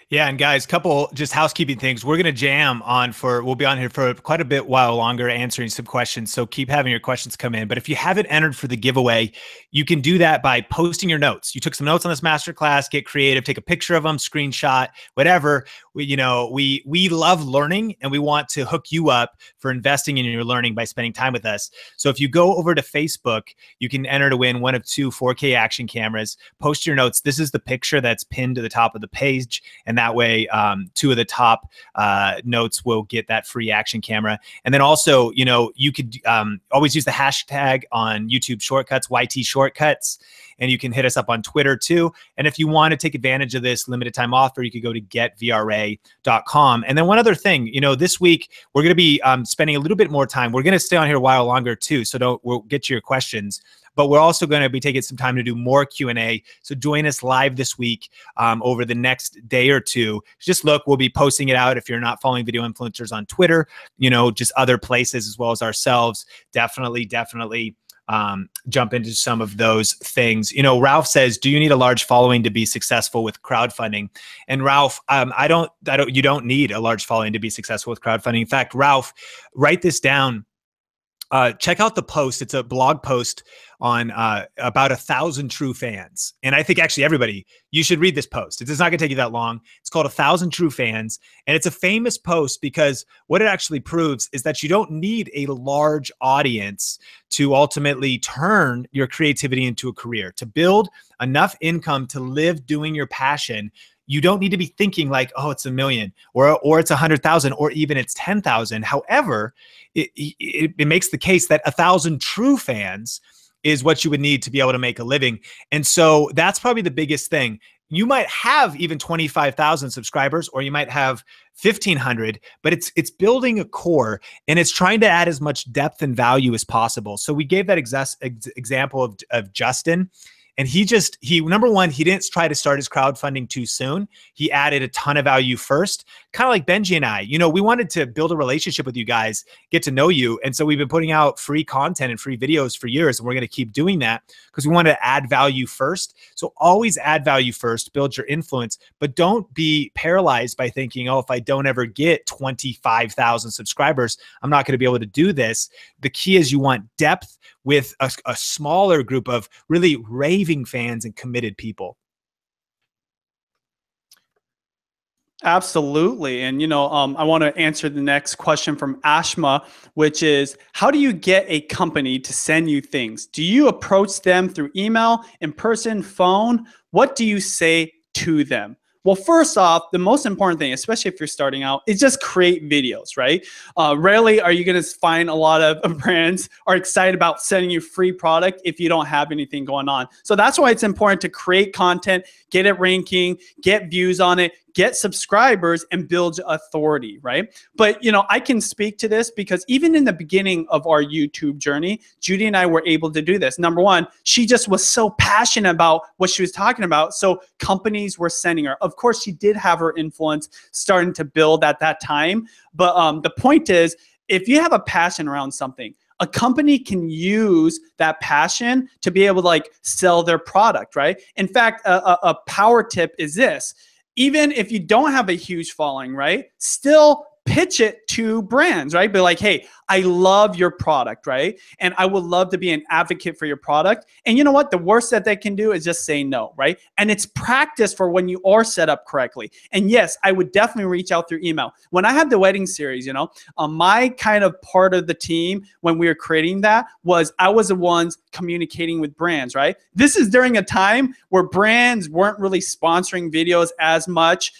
Yeah, and guys, couple just housekeeping things. We're going to jam on we'll be on here for quite a bit while longer answering some questions. So keep having your questions come in. But if you haven't entered for the giveaway, you can do that by posting your notes. You took some notes on this masterclass, get creative, take a picture of them, screenshot, whatever. We love learning, and we want to hook you up for investing in your learning by spending time with us. So if you go over to Facebook, you can enter to win one of 2 4K action cameras. Post your notes. This is the picture that's pinned to the top of the page. And that way, 2 of the top notes will get that free action camera. And then also, you know, you could always use the hashtag on YouTube shortcuts, YT shortcuts. And you can hit us up on Twitter too. And if you want to take advantage of this limited time offer, you could go to getvra.com. And then one other thing, you know, this week we're going to be spending a little bit more time. We're going to stay on here a while longer too. So we'll get to your questions. But we're also going to be taking some time to do more Q&A. So join us live this week over the next day or two. Just look, we'll be posting it out. If you're not following video influencers on Twitter, you know, just other places as well as ourselves, definitely jump into some of those things. You know, Ralph says, do you need a large following to be successful with crowdfunding? And Ralph, you don't need a large following to be successful with crowdfunding. In fact, Ralph, write this down. Check out the post. It's a blog post on about 1,000 true fans. And I think actually everybody, you should read this post. It's not gonna take you that long. It's called 1,000 True Fans. And it's a famous post because what it actually proves is that you don't need a large audience to ultimately turn your creativity into a career. To build enough income to live doing your passion, you don't need to be thinking like, oh, it's 1 million or it's 100,000 or even it's 10,000. However, it makes the case that 1,000 true fans is what you would need to be able to make a living. And so that's probably the biggest thing. You might have even 25,000 subscribers, or you might have 1,500, but it's building a core and it's trying to add as much depth and value as possible. So we gave that example of Justin. And he number one, he didn't try to start his crowdfunding too soon. He added a ton of value first, kind of like Benji and I. You know, we wanted to build a relationship with you guys, get to know you. And so we've been putting out free content and free videos for years. And we're going to keep doing that because we want to add value first. So always add value first, build your influence, but don't be paralyzed by thinking, oh, if I don't ever get 25,000 subscribers, I'm not going to be able to do this. The key is you want depth with a smaller group of really raving fans and committed people. Absolutely. And, you know, I want to answer the next question from Ashma, which is, how do you get a company to send you things? Do you approach them through email, in person, phone? What do you say to them? Well, first off, the most important thing, especially if you're starting out, is just create videos, right? Rarely are you going to find a lot of brands are excited about sending you free product if you don't have anything going on. So that's why it's important to create content, get it ranking, get views on it, get subscribers, and build authority, right? But, you know, I can speak to this because even in the beginning of our YouTube journey, Judy and I were able to do this. Number one, she just was so passionate about what she was talking about. So companies were sending her. Of course, she did have her influence starting to build at that time. But the point is, if you have a passion around something, a company can use that passion to be able to like sell their product, right? In fact, a power tip is this. Even if you don't have a huge following, right? Still pitch it to brands, right? Be like, hey, I love your product, right? And I would love to be an advocate for your product. And you know what? The worst that they can do is just say no, right? And it's practice for when you are set up correctly. And yes, I would definitely reach out through email. When I had the wedding series, you know, my kind of part of the team when we were creating that was I was the ones communicating with brands, right? This is during a time where brands weren't really sponsoring videos as much.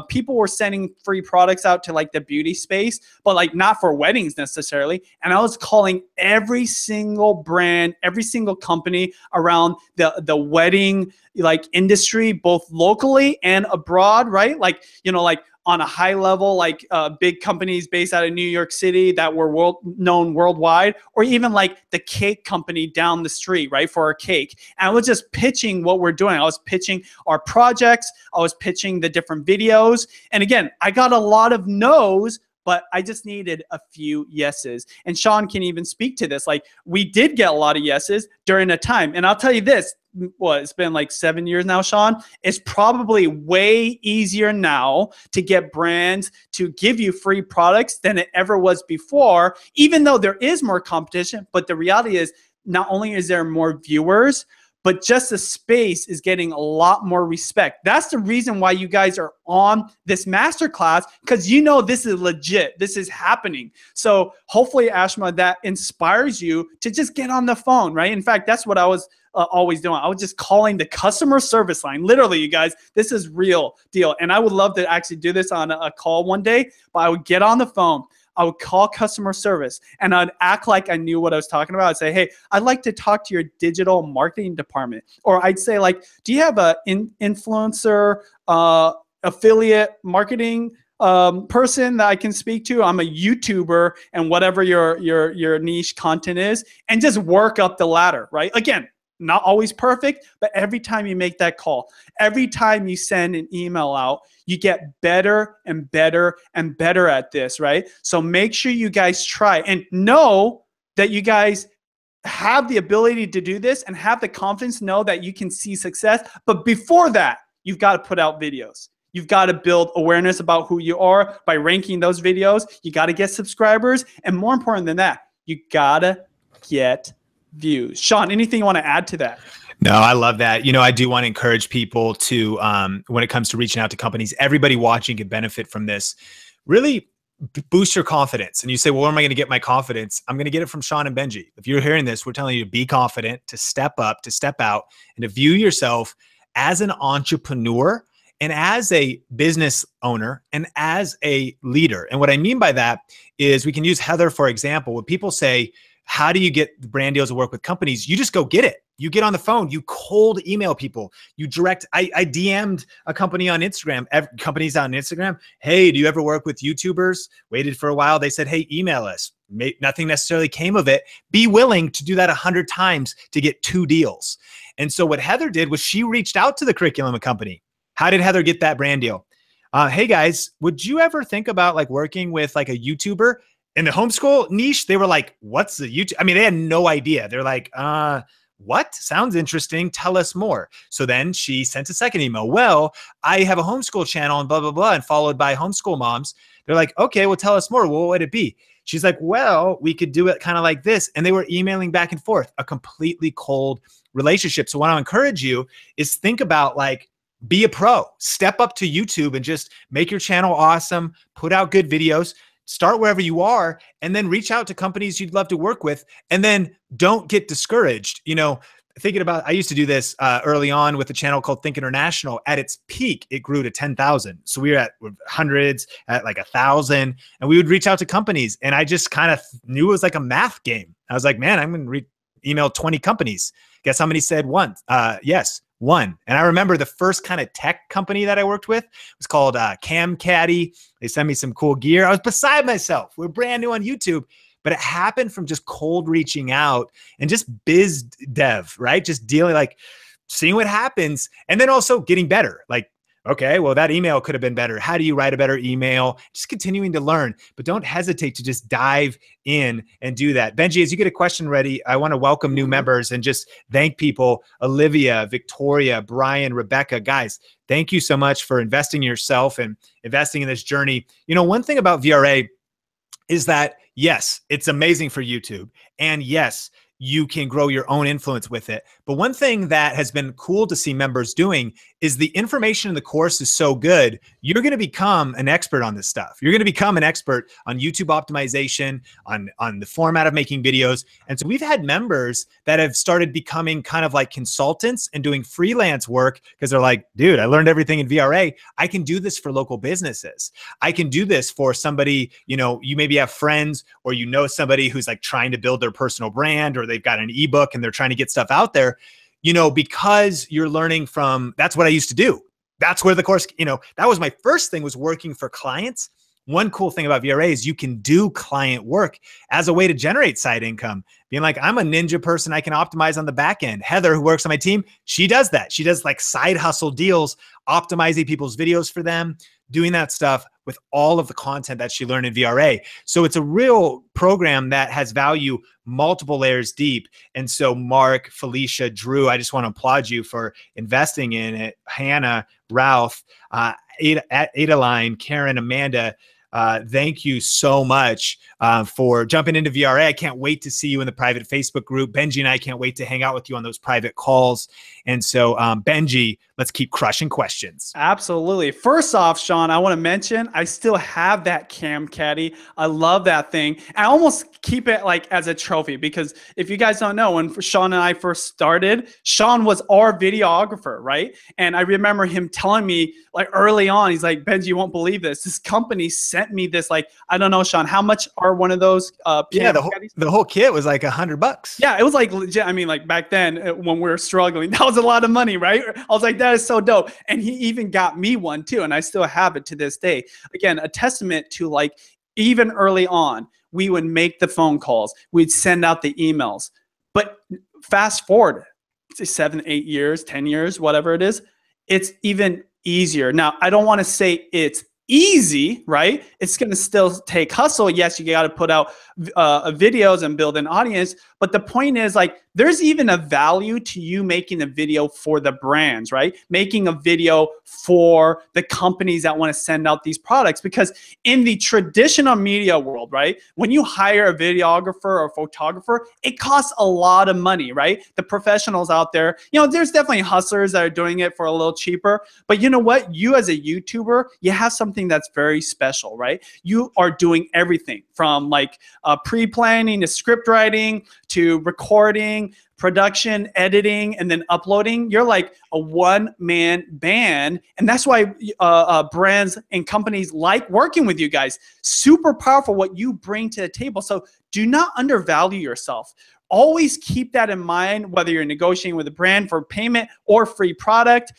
People were sending free products out to like the beauty space, but like not for weddings necessarily. And I was calling every single brand, every single company around the wedding like industry, both locally and abroad, right? Like, you know, like on a high level, like big companies based out of New York City that were known worldwide, or even like the cake company down the street, right, for our cake. And I was just pitching what we're doing. I was pitching our projects. I was pitching the different videos. And again, I got a lot of no's, but I just needed a few yeses. And Sean can even speak to this. Like, we did get a lot of yeses during a time. And I'll tell you this, it's been like 7 years now, Sean. It's probably way easier now to get brands to give you free products than it ever was before, even though there is more competition. But the reality is, not only is there more viewers, but just the space is getting a lot more respect. That's the reason why you guys are on this masterclass, because you know this is legit. This is happening. So hopefully, Ashma, that inspires you to just get on the phone, right? In fact, that's what I was always doing. I was just calling the customer service line. Literally, you guys, this is real deal. And I would love to actually do this on a call one day, but I would get on the phone. I would call customer service and I'd act like I knew what I was talking about. I'd say, hey, I'd like to talk to your digital marketing department. Or I'd say like, do you have a influencer affiliate marketing person that I can speak to? I'm a YouTuber, and whatever your niche content is, and just work up the ladder, right? Again, not always perfect, but every time you make that call, every time you send an email out, you get better and better and better at this, right? So make sure you guys try and know that you guys have the ability to do this and have the confidence, know that you can see success. But before that, you've got to put out videos. You've got to build awareness about who you are by ranking those videos. You got to get subscribers. And more important than that, you got to get views. Sean, anything you want to add to that? No, I love that. You know, I do want to encourage people to, when it comes to reaching out to companies, everybody watching can benefit from this. Really boost your confidence. And you say, well, where am I going to get my confidence? I'm going to get it from Sean and Benji. If you're hearing this, we're telling you to be confident, to step up, to step out, and to view yourself as an entrepreneur and as a business owner and as a leader. And what I mean by that is, we can use Heather, for example. When people say, how do you get the brand deals to work with companies? You just go get it. You get on the phone, you cold email people, you direct. I DM'd a company on Instagram, companies on Instagram. Hey, do you ever work with YouTubers? Waited for a while. They said, hey, email us. Nothing necessarily came of it. Be willing to do that 100 times to get 2 deals. And so what Heather did was she reached out to the curriculum company. How did Heather get that brand deal? Hey guys, would you ever think about like working with like a YouTuber? In the homeschool niche, they were like, what's the YouTube? I mean, they had no idea. They're like, what? Sounds interesting. Tell us more. So then she sent a second email. Well, I have a homeschool channel and blah, blah, blah, and followed by homeschool moms. They're like, okay, well, tell us more. What would it be? She's like, well, we could do it kind of like this. And they were emailing back and forth, a completely cold relationship. So what I encourage you is think about like, be a pro, step up to YouTube and just make your channel awesome, put out good videos. Start wherever you are and then reach out to companies you'd love to work with, and then don't get discouraged. You know, thinking about, I used to do this early on with a channel called Think International. At its peak, it grew to 10,000. So we were at hundreds, at like 1,000, and we would reach out to companies. And I just kind of knew it was like a math game. I was like, man, I'm going to email 20 companies. Guess how many said one? Yes. 1. And I remember the first kind of tech company that I worked with was called Cam Caddy. They sent me some cool gear. I was beside myself. We're brand new on YouTube, but it happened from just cold reaching out and just biz dev, right? Just dealing, like seeing what happens, and then also getting better. Like, okay, well, that email could have been better. How do you write a better email? Just continuing to learn, but don't hesitate to just dive in and do that. Benji, as you get a question ready, I want to welcome new members and just thank people. Olivia, Victoria, Brian, Rebecca, guys, thank you so much for investing in yourself and investing in this journey. You know, one thing about VRA is that, yes, it's amazing for YouTube. And yes, you can grow your own influence with it. But one thing that has been cool to see members doing is the information in the course is so good, you're going to become an expert on this stuff. You're going to become an expert on YouTube optimization, on the format of making videos. And so we've had members that have started becoming kind of like consultants and doing freelance work because they're like, dude, I learned everything in VRA. I can do this for local businesses. I can do this for somebody, you know, you maybe have friends or you know somebody who's like trying to build their personal brand, or they've got an ebook and they're trying to get stuff out there, you know, because you're learning from, that's what I used to do. That's where the course, you know, that was my first thing, was working for clients. One cool thing about VRA is you can do client work as a way to generate side income. Being like, I'm a ninja person, I can optimize on the back end. Heather, who works on my team, she does that. She does like side hustle deals, optimizing people's videos for them, doing that stuff with all of the content that she learned in VRA. So it's a real program that has value multiple layers deep. And so Mark, Felicia, Drew, I just want to applaud you for investing in it. Hannah, Ralph, Adaline, Karen, Amanda, thank you so much for jumping into VRA. I can't wait to see you in the private Facebook group. Benji and I can't wait to hang out with you on those private calls. And so Benji, let's keep crushing questions. Absolutely. First off, Sean, I want to mention, I still have that Cam Caddy. I love that thing. I almost keep it like as a trophy, because if you guys don't know, when Sean and I first started, Sean was our videographer, right? And I remember him telling me like early on, he's like, Benji, you won't believe this. This company sent sent me this, like, I don't know, Sean, how much are one of those yeah, the whole kit was like $100. Yeah, it was like legit. I mean, like back then when we were struggling, that was a lot of money, right? I was like, that is so dope. And he even got me one too, and I still have it to this day. Again, a testament to, like, even early on, we would make the phone calls, we'd send out the emails. But fast forward, say 7, 8 years, 10 years, whatever it is, it's even easier. Now, I don't want to say it's easy, right? It's going to still take hustle. Yes, you got to put out videos and build an audience. But the point is, like, there's even a value to you making a video for the brands, right? Making a video for the companies that want to send out these products. Because in the traditional media world, right, when you hire a videographer or a photographer, it costs a lot of money, right? The professionals out there, you know, there's definitely hustlers that are doing it for a little cheaper. But you know what? You as a YouTuber, you have something that's very special, right? You are doing everything from, like, pre-planning to script writing to recording, production, editing, and then uploading. You're like a one-man band. And that's why brands and companies like working with you guys. Super powerful what you bring to the table. So do not undervalue yourself. Always keep that in mind, whether you're negotiating with a brand for payment or free product.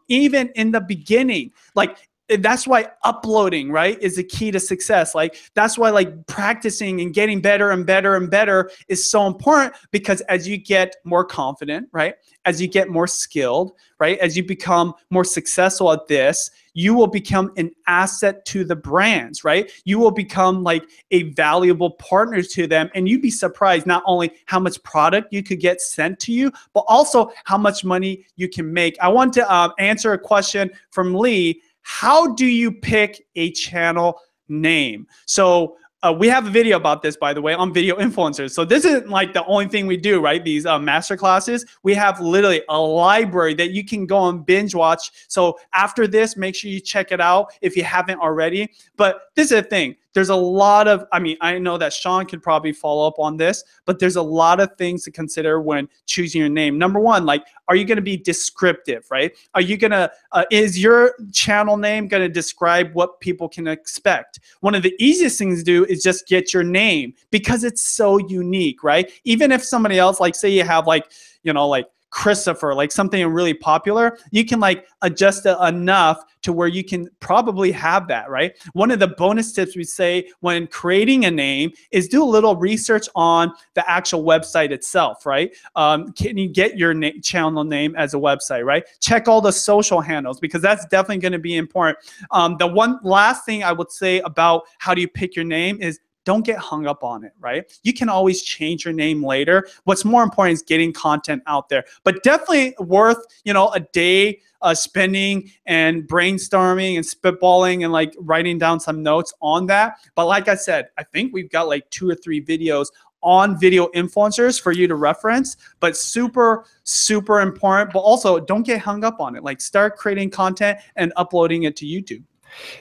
Even in the beginning, like, that's why uploading, right, is the key to success. Like, that's why, like, practicing and getting better and better and better is so important, because as you get more confident, right, as you get more skilled, right, as you become more successful at this, you will become an asset to the brands, right? You will become like a valuable partner to them. And you'd be surprised not only how much product you could get sent to you, but also how much money you can make. I want to answer a question from Lee. How do you pick a channel name? So we have a video about this, by the way, on video influencers. So this isn't like the only thing we do, right? These master classes, we have literally a library that you can go and binge watch. So after this, make sure you check it out if you haven't already. But this is the thing. There's a lot of, I mean, I know that Sean could probably follow up on this, but there's a lot of things to consider when choosing your name. Number one, like, are you going to be descriptive, right? Are you going to, is your channel name going to describe what people can expect? One of the easiest things to do is just get your name, because it's so unique, right? Even if somebody else, like, say you have, like, you know, like Christopher, like something really popular, you can, like, adjust it enough to where you can probably have that, right? One of the bonus tips we say when creating a name is do a little research on the actual website itself, right? Can you get your channel name as a website, right? Check all the social handles, because that's definitely going to be important. The one last thing I would say about how do you pick your name is, don't get hung up on it, right? You can always change your name later. What's more important is getting content out there. But definitely worth, you know, a day spending and brainstorming and spitballing and, like, writing down some notes on that. But like I said, I think we've got like 2 or 3 videos on video influencers for you to reference, but super, super important. But also, don't get hung up on it. Like, start creating content and uploading it to YouTube.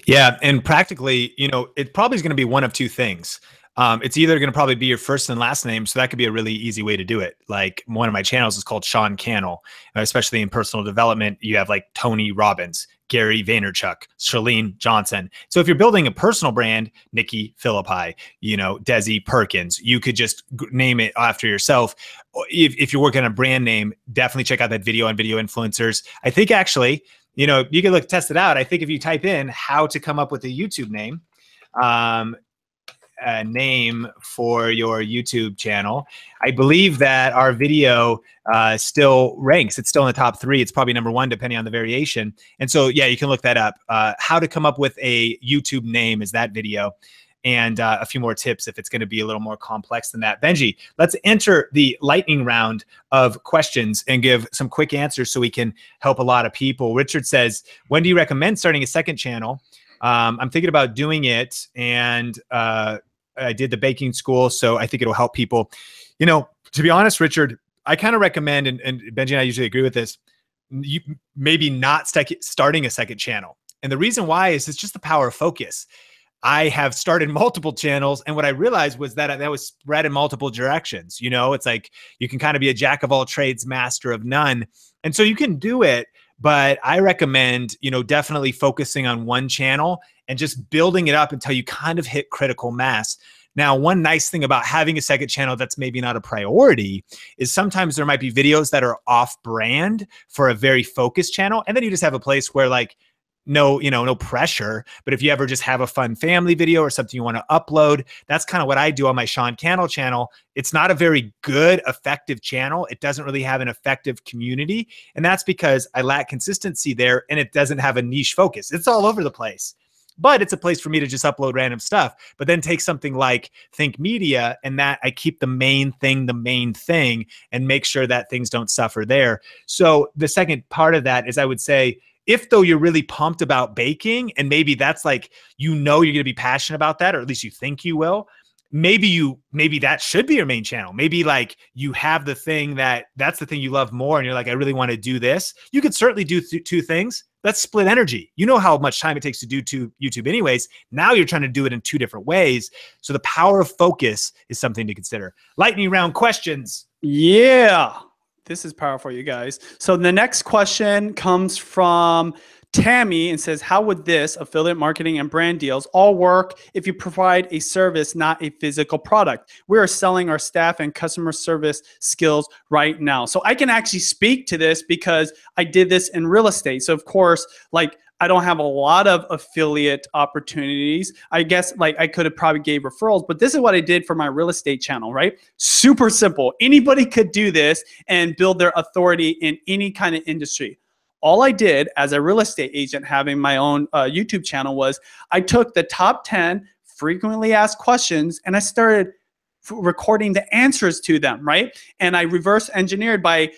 Yeah. And practically, you know, it probably is going to be one of 2 things. It's either going to probably be your first and last name. So that could be a really easy way to do it. Like, one of my channels is called Sean Cannell, especially in personal development. You have like Tony Robbins, Gary Vaynerchuk, Charlene Johnson. So if you're building a personal brand, Nikki Philippi, you know, Desi Perkins, you could just name it after yourself. If you're working on a brand name, definitely check out that video on video influencers. I think actually, you know, you can test it out. I think if you type in how to come up with a YouTube name, name for your YouTube channel, I believe that our video still ranks. It's still in the top 3. It's probably number 1, depending on the variation. And so, yeah, you can look that up. How to come up with a YouTube name is that video. And a few more tips if it's going to be a little more complex than that. Benji, let's enter the lightning round of questions and give some quick answers so we can help a lot of people. Richard says, when do you recommend starting a second channel? I'm thinking about doing it, and I did the baking school, so I think it'll help people. You know, to be honest, Richard, I kind of recommend, and Benji and I usually agree with this, you maybe not starting a second channel. And the reason why is it's just the power of focus. I have started multiple channels, and what I realized was that that was spread in multiple directions. You know, it's like you can kind of be a jack of all trades, master of none. And so you can do it, but I recommend, definitely focusing on one channel and just building it up until you kind of hit critical mass. Now, one nice thing about having a second channel that's maybe not a priority is sometimes there might be videos that are off brand for a very focused channel. And then you just have a place where like, no pressure. But if you ever just have a fun family video or something you want to upload, that's kind of what I do on my Sean Cannell channel. It's not a very good, effective channel. It doesn't really have an effective community. And that's because I lack consistency there, and it doesn't have a niche focus. It's all over the place. But it's a place for me to just upload random stuff, but then take something like Think Media, and that I keep the main thing, and make sure that things don't suffer there. So the second part of that is, I would say, if though you're really pumped about baking, and maybe that's like, you're going to be passionate about that, or at least you think you will, maybe that should be your main channel. Maybe like you have the thing that's the thing you love more, and you're like, I really want to do this. You could certainly do two things. That's split energy. You know how much time it takes to do YouTube anyways. Now you're trying to do it in two different ways. So the power of focus is something to consider. Lightning round questions. Yeah, this is powerful, you guys. So the next question comes from Tammy and says, how would this affiliate marketing and brand deals all work if you provide a service, not a physical product? We are selling our staff and customer service skills right now. So I can actually speak to this because I did this in real estate. So of course, like, I don't have a lot of affiliate opportunities. I guess like I could have probably gave referrals, but this is what I did for my real estate channel, right? Super simple. Anybody could do this and build their authority in any kind of industry. All I did as a real estate agent having my own YouTube channel was I took the top 10 frequently asked questions and I started recording the answers to them, right? And I reverse engineered by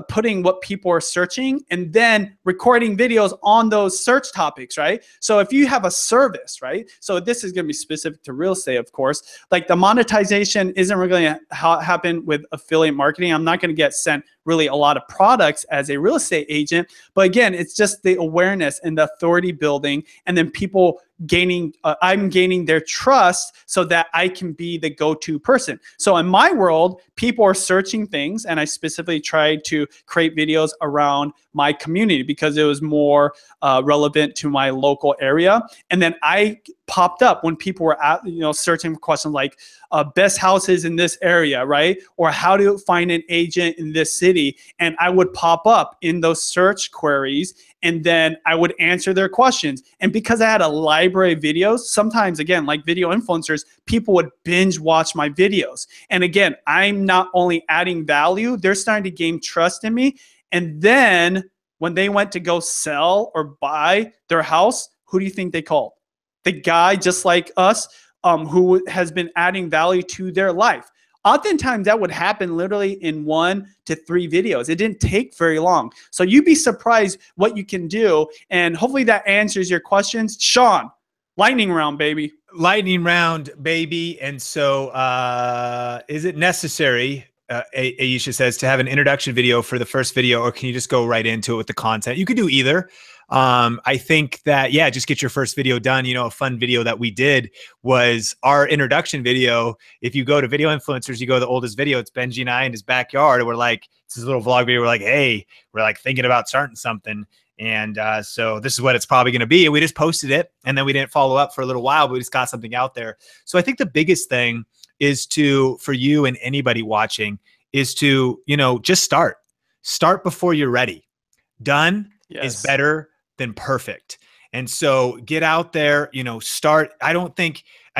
putting what people are searching and then recording videos on those search topics, right? So if you have a service, right? So this is going to be specific to real estate, of course. Like the monetization isn't really going to happen with affiliate marketing. I'm not going to get sent really a lot of products as a real estate agent. But again, it's just the awareness and the authority building, and then people gaining, I'm gaining their trust so that I can be the go-to person. So in my world, people are searching things, and I specifically tried to create videos around my community because it was more relevant to my local area. And then I popped up when people were searching for questions like best houses in this area, right? Or how to find an agent in this city. And I would pop up in those search queries, and then I would answer their questions. And because I had a library of videos, sometimes, again, like video influencers, people would binge watch my videos. And again, I'm not only adding value, they're starting to gain trust in me. And then when they went to go sell or buy their house, who do you think they called? The guy just like us who has been adding value to their life. Oftentimes that would happen literally in 1 to 3 videos. It didn't take very long. So you'd be surprised what you can do. And hopefully that answers your questions. Sean, lightning round, baby. Lightning round, baby. And so is it necessary, Aisha says, to have an introduction video for the first video, or can you just go right into it with the content? You could do either. I think that, yeah, just get your first video done. A fun video that we did was our introduction video. If you go to Video Influencers, you go to the oldest video, it's Benji and I in his backyard. And we're like, it's this little vlog video. We're like, hey, we're like thinking about starting something. And so this is what it's probably going to be. And we just posted it, and then we didn't follow up for a little while, but we just got something out there. So I think the biggest thing is for you and anybody watching is to, just start before you're ready. Done is better than perfect. And so get out there, start. I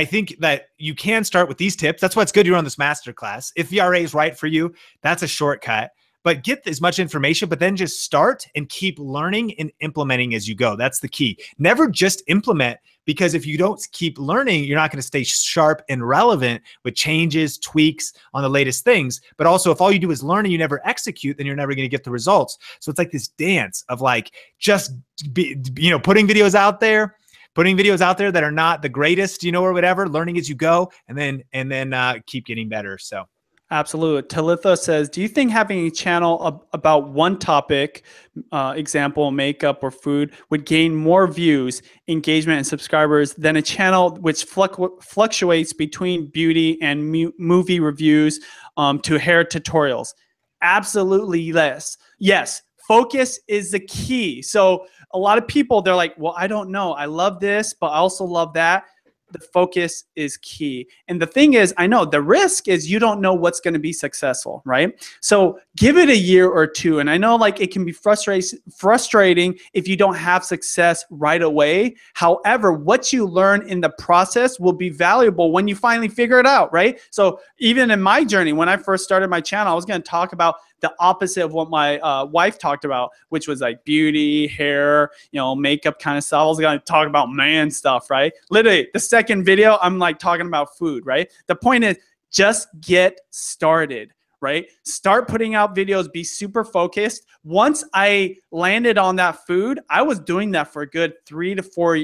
think that you can start with these tips. That's why it's good you're on this masterclass. If VRA is right for you, that's a shortcut. But get as much information, but then just start and keep learning and implementing as you go. That's the key. Never just implement, because if you don't keep learning, you're not going to stay sharp and relevant with changes, tweaks on the latest things. But also, if all you do is learn and you never execute, then you're never going to get the results. So it's like this dance of like just putting videos out there that are not the greatest, or whatever, learning as you go, and then keep getting better. So. Absolutely. Talitha says, do you think having a channel about one topic, example, makeup or food, would gain more views, engagement, and subscribers than a channel which fluctuates between beauty and movie reviews to hair tutorials? Absolutely, yes. Yes, focus is the key. So a lot of people, they're like, well, I don't know. I love this, but I also love that. The focus is key. And the thing is, I know the risk is you don't know what's going to be successful, right? So give it a year or two. And I know like it can be frustrating if you don't have success right away. However, what you learn in the process will be valuable when you finally figure it out, right? So even in my journey, when I first started my channel, I was going to talk about the opposite of what my wife talked about, which was like beauty, hair, makeup kind of stuff. I was going to talk about man stuff, right? Literally, the second video, I'm like talking about food, right? The point is just get started, right? Start putting out videos, be super focused. Once I landed on that food, I was doing that for a good 3 to 4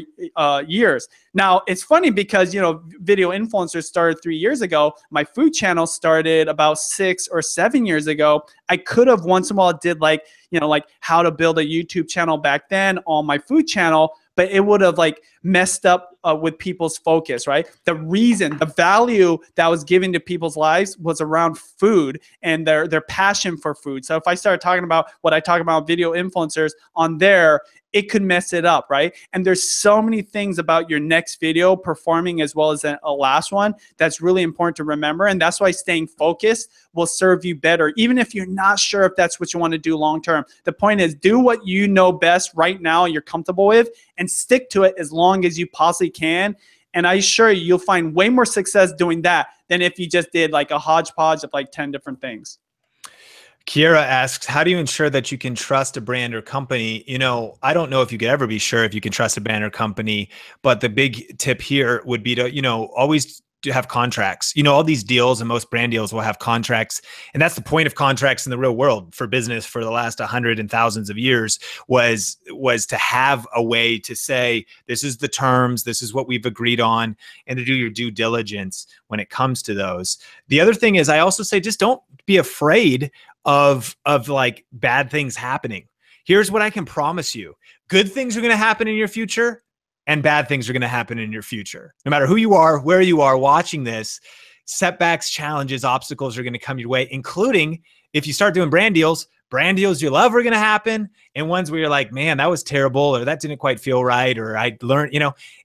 years. Now, it's funny because, video influencers started 3 years ago. My food channel started about 6 or 7 years ago. I could have once in a while did like how to build a YouTube channel back then on my food channel, but it would have like messed up with people's focus, right? The reason, the value that was given to people's lives was around food and their passion for food. So if I started talking about what I talk about video influencers on there, it could mess it up, right? And there's so many things about your next video performing as well as a last one that's really important to remember. And that's why staying focused will serve you better, even if you're not sure if that's what you want to do long term. The point is, do what you know best right now, you're comfortable with, and stick to it as long as you possibly can. And I assure you, you'll find way more success doing that than if you just did like a hodgepodge of like 10 different things. Kiera asks, how do you ensure that you can trust a brand or company? I don't know if you could ever be sure if you can trust a brand or company, but the big tip here would be to, always to have contracts. All these deals and most brand deals will have contracts. And that's the point of contracts in the real world for business for the last 100 and thousands of years was to have a way to say, this is the terms, this is what we've agreed on, and to do your due diligence when it comes to those. The other thing is I also say, just don't be afraid of like bad things happening. Here's what I can promise you. Good things are going to happen in your future and bad things are going to happen in your future. No matter who you are, where you are watching this, setbacks, challenges, obstacles are going to come your way, including if you start doing brand deals you love are going to happen, and ones where you're like, man, that was terrible, or that didn't quite feel right, or I learned,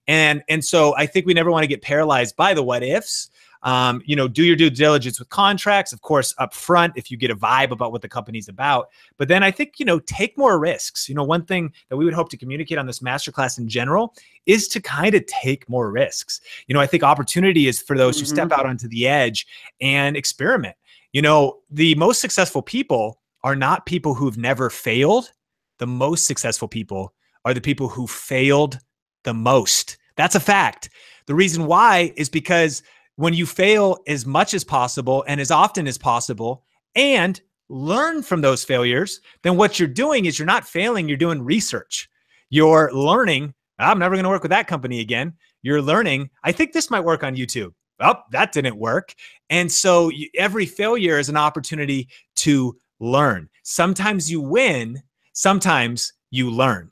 and so I think we never want to get paralyzed by the what ifs. Do your due diligence with contracts, of course, up front, if you get a vibe about what the company's about. But then I think, take more risks. One thing that we would hope to communicate on this masterclass in general is to kind of take more risks. I think opportunity is for those who step out onto the edge and experiment. The most successful people are not people who've never failed. The most successful people are the people who failed the most. That's a fact. The reason why is because when you fail as much as possible and as often as possible and learn from those failures, then what you're doing is you're not failing, you're doing research. You're learning, I'm never going to work with that company again. You're learning, I think this might work on YouTube. Oh, that didn't work. And so every failure is an opportunity to learn. Sometimes you win, sometimes you learn.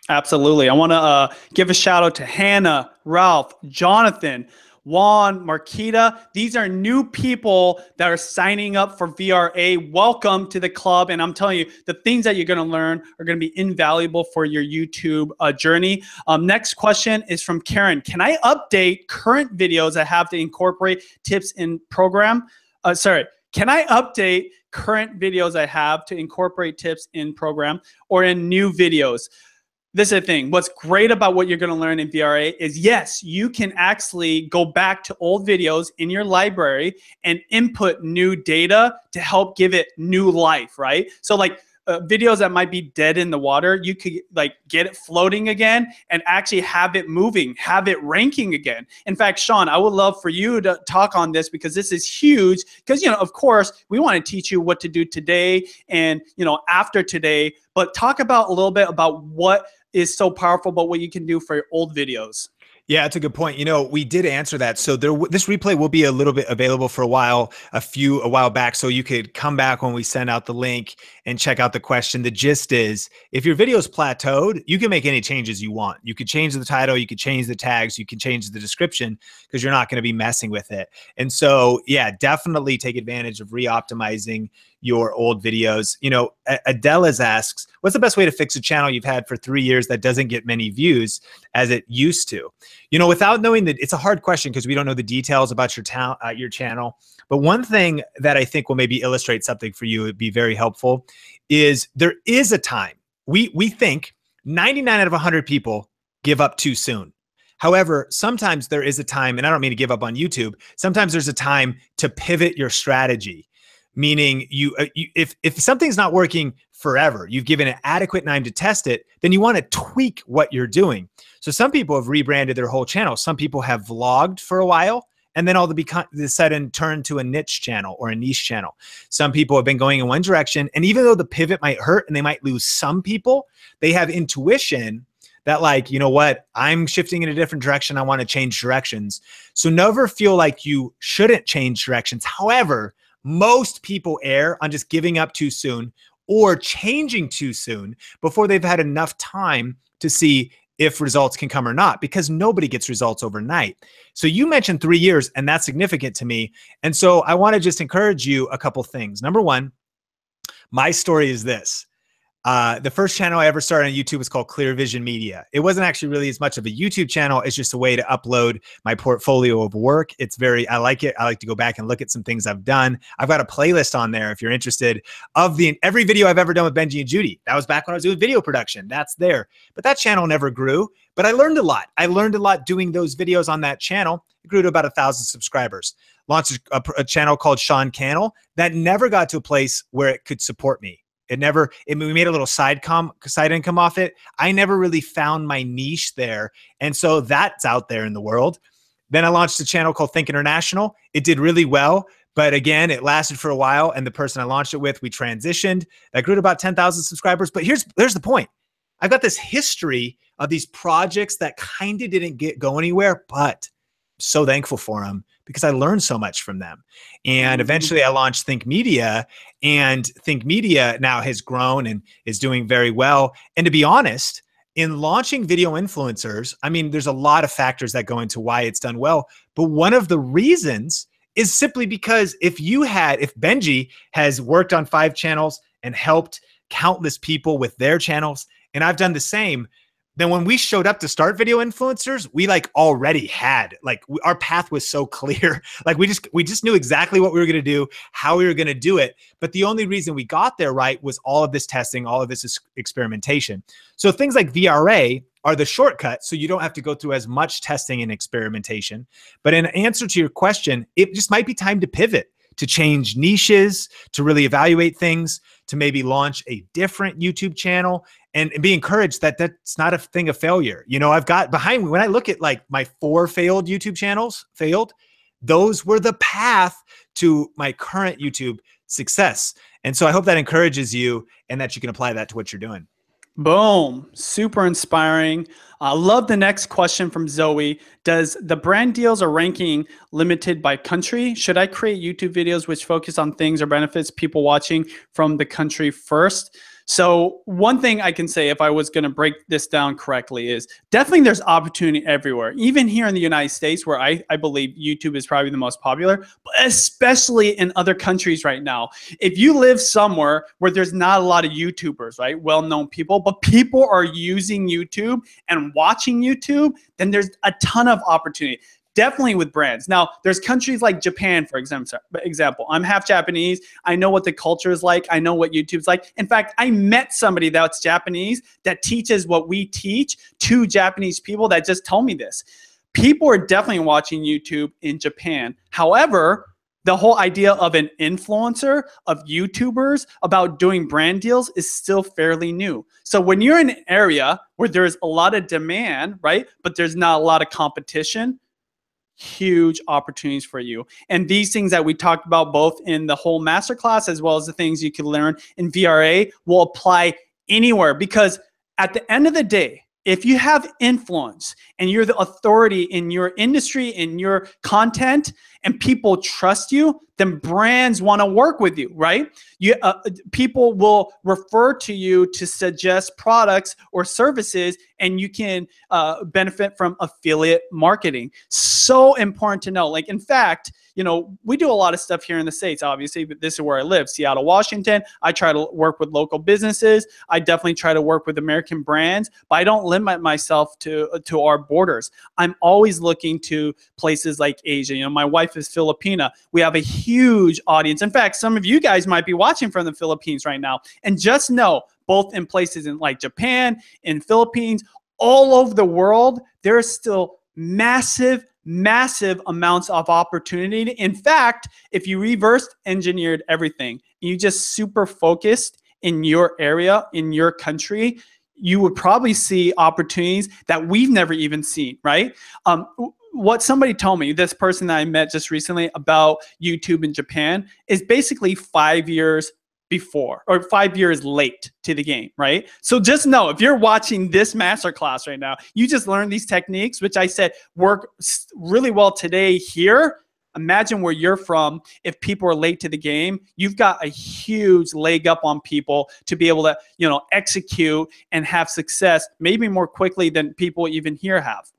Absolutely. I want to give a shout out to Hannah, Ralph, Jonathan, Juan, Marquita. These are new people that are signing up for VRA. Welcome to the club. And I'm telling you, the things that you're going to learn are going to be invaluable for your YouTube journey. Next question is from Karen. Can I update current videos I have to incorporate tips in program? Can I update current videos I have to incorporate tips in program or in new videos? This is the thing. What's great about what you're going to learn in VRA is, yes, you can actually go back to old videos in your library and input new data to help give it new life, right? So like videos that might be dead in the water, you could like get it floating again and actually have it moving, have it ranking again. In fact, Sean, I would love for you to talk on this because this is huge because, of course, we want to teach you what to do today and, after today, but talk about a little bit about what is so powerful about what you can do for your old videos. Yeah, it's a good point. We did answer that. So this replay will be a little bit available for a while back. So you could come back when we send out the link and check out the question. The gist is, if your video is plateaued, you can make any changes you want. You could change the title, you could change the tags, you can change the description because you're not going to be messing with it. And so, yeah, definitely take advantage of re-optimizing your old videos. You know, Adela's asks, what's the best way to fix a channel you've had for 3 years that doesn't get many views as it used to? You know, without knowing that, it's a hard question because we don't know the details about your channel. But one thing that I think will maybe illustrate something for you, it'd be very helpful, is there is a time. We think 99 out of 100 people give up too soon. However, sometimes there is a time, and I don't mean to give up on YouTube, sometimes there's a time to pivot your strategy. Meaning if something's not working forever, you've given it adequate time to test it, then you want to tweak what you're doing. So some people have rebranded their whole channel. Some people have vlogged for a while, and then all of a sudden turn to a niche channel or a niche channel. Some people have been going in one direction, and even though the pivot might hurt and they might lose some people, they have intuition that, like, you know what, I'm shifting in a different direction. I want to change directions. So never feel like you shouldn't change directions. However, most people err on just giving up too soon or changing too soon before they've had enough time to see if results can come or not, because nobody gets results overnight. So you mentioned 3 years, and that's significant to me. And so I want to just encourage you a couple things. Number one, my story is this. The first channel I ever started on YouTube was called Clear Vision Media. It wasn't actually really as much of a YouTube channel. It's just a way to upload my portfolio of work. I like it. I like to go back and look at some things I've done. I've got a playlist on there if you're interested of every video I've ever done with Benji and Judy. That was back when I was doing video production. That's there. But that channel never grew. But I learned a lot. I learned a lot doing those videos on that channel. It grew to about 1,000 subscribers. Launched a channel called Sean Cannell that never got to a place where it could support me. We made a little side income off it. I never really found my niche there. And so that's out there in the world. Then I launched a channel called Think International. It did really well, but again, it lasted for a while. And the person I launched it with, we transitioned. That grew to about 10,000 subscribers. But here's the point. I've got this history of these projects that kind of didn't go anywhere, but I'm so thankful for them because I learned so much from them. And eventually I launched Think Media, and Think Media now has grown and is doing very well. And to be honest, in launching video influencers, I mean, there's a lot of factors that go into why it's done well. But one of the reasons is simply because if Benji has worked on 5 channels and helped countless people with their channels, and I've done the same, then when we showed up to start video influencers, we already had, our path was so clear. We just knew exactly what we were going to do, how we were going to do it. But the only reason we got there right was all of this testing, all of this experimentation. So things like VRA are the shortcut, so you don't have to go through as much testing and experimentation. But in answer to your question, it just might be time to pivot, to change niches, to really evaluate things, to maybe launch a different YouTube channel, and be encouraged that that's not a thing of failure. You know, I've got behind me, when I look at my 4 failed YouTube channels, those were the path to my current YouTube success. And so I hope that encourages you and that you can apply that to what you're doing. Boom. Super inspiring. I love the next question from Zoe. Does the brand deals or ranking limited by country? Should I create YouTube videos which focus on things or benefits people watching from the country first? So one thing I can say, if I was going to break this down correctly, is definitely there's opportunity everywhere. Even here in the United States, where I believe YouTube is probably the most popular, but especially in other countries right now. If you live somewhere where there's not a lot of YouTubers, right, well-known people, but people are using YouTube and watching YouTube, then there's a ton of opportunity. Definitely with brands. Now, there's countries like Japan, for example. I'm half Japanese. I know what the culture is like. I know what YouTube's like. In fact, I met somebody that's Japanese that teaches what we teach to Japanese people that just told me this. People are definitely watching YouTube in Japan. However, the whole idea of an influencer, of YouTubers about doing brand deals is still fairly new. So when you're in an area where there's a lot of demand, right, but there's not a lot of competition, huge opportunities for you. And these things that we talked about both in the whole masterclass as well as the things you can learn in VRA will apply anywhere, because at the end of the day, if you have influence and you're the authority in your industry, in your content, and people trust you, then brands want to work with you, right? People will refer to you to suggest products or services, and you can benefit from affiliate marketing. So important to know. Like, in fact, you know, we do a lot of stuff here in the States, obviously, but this is where I live, Seattle, Washington. I try to work with local businesses. I definitely try to work with American brands, but I don't limit myself to our borders. I'm always looking to places like Asia. You know, my wife is Filipina. We have a huge audience. In fact, some of you guys might be watching from the Philippines right now. And just know, both in places in like Japan, in Philippines, all over the world, there is still massive amounts of opportunity. In fact, if you reverse engineered everything, you just super focused in your area, in your country, you would probably see opportunities that we've never even seen, right? What somebody told me, this person that I met just recently about YouTube in Japan, is basically 5 years before or 5 years late to the game, right? So just know, if you're watching this masterclass right now, you just learned these techniques, which I said work really well today here. Imagine where you're from. If people are late to the game, you've got a huge leg up on people to be able to, you know, execute and have success maybe more quickly than people even here have.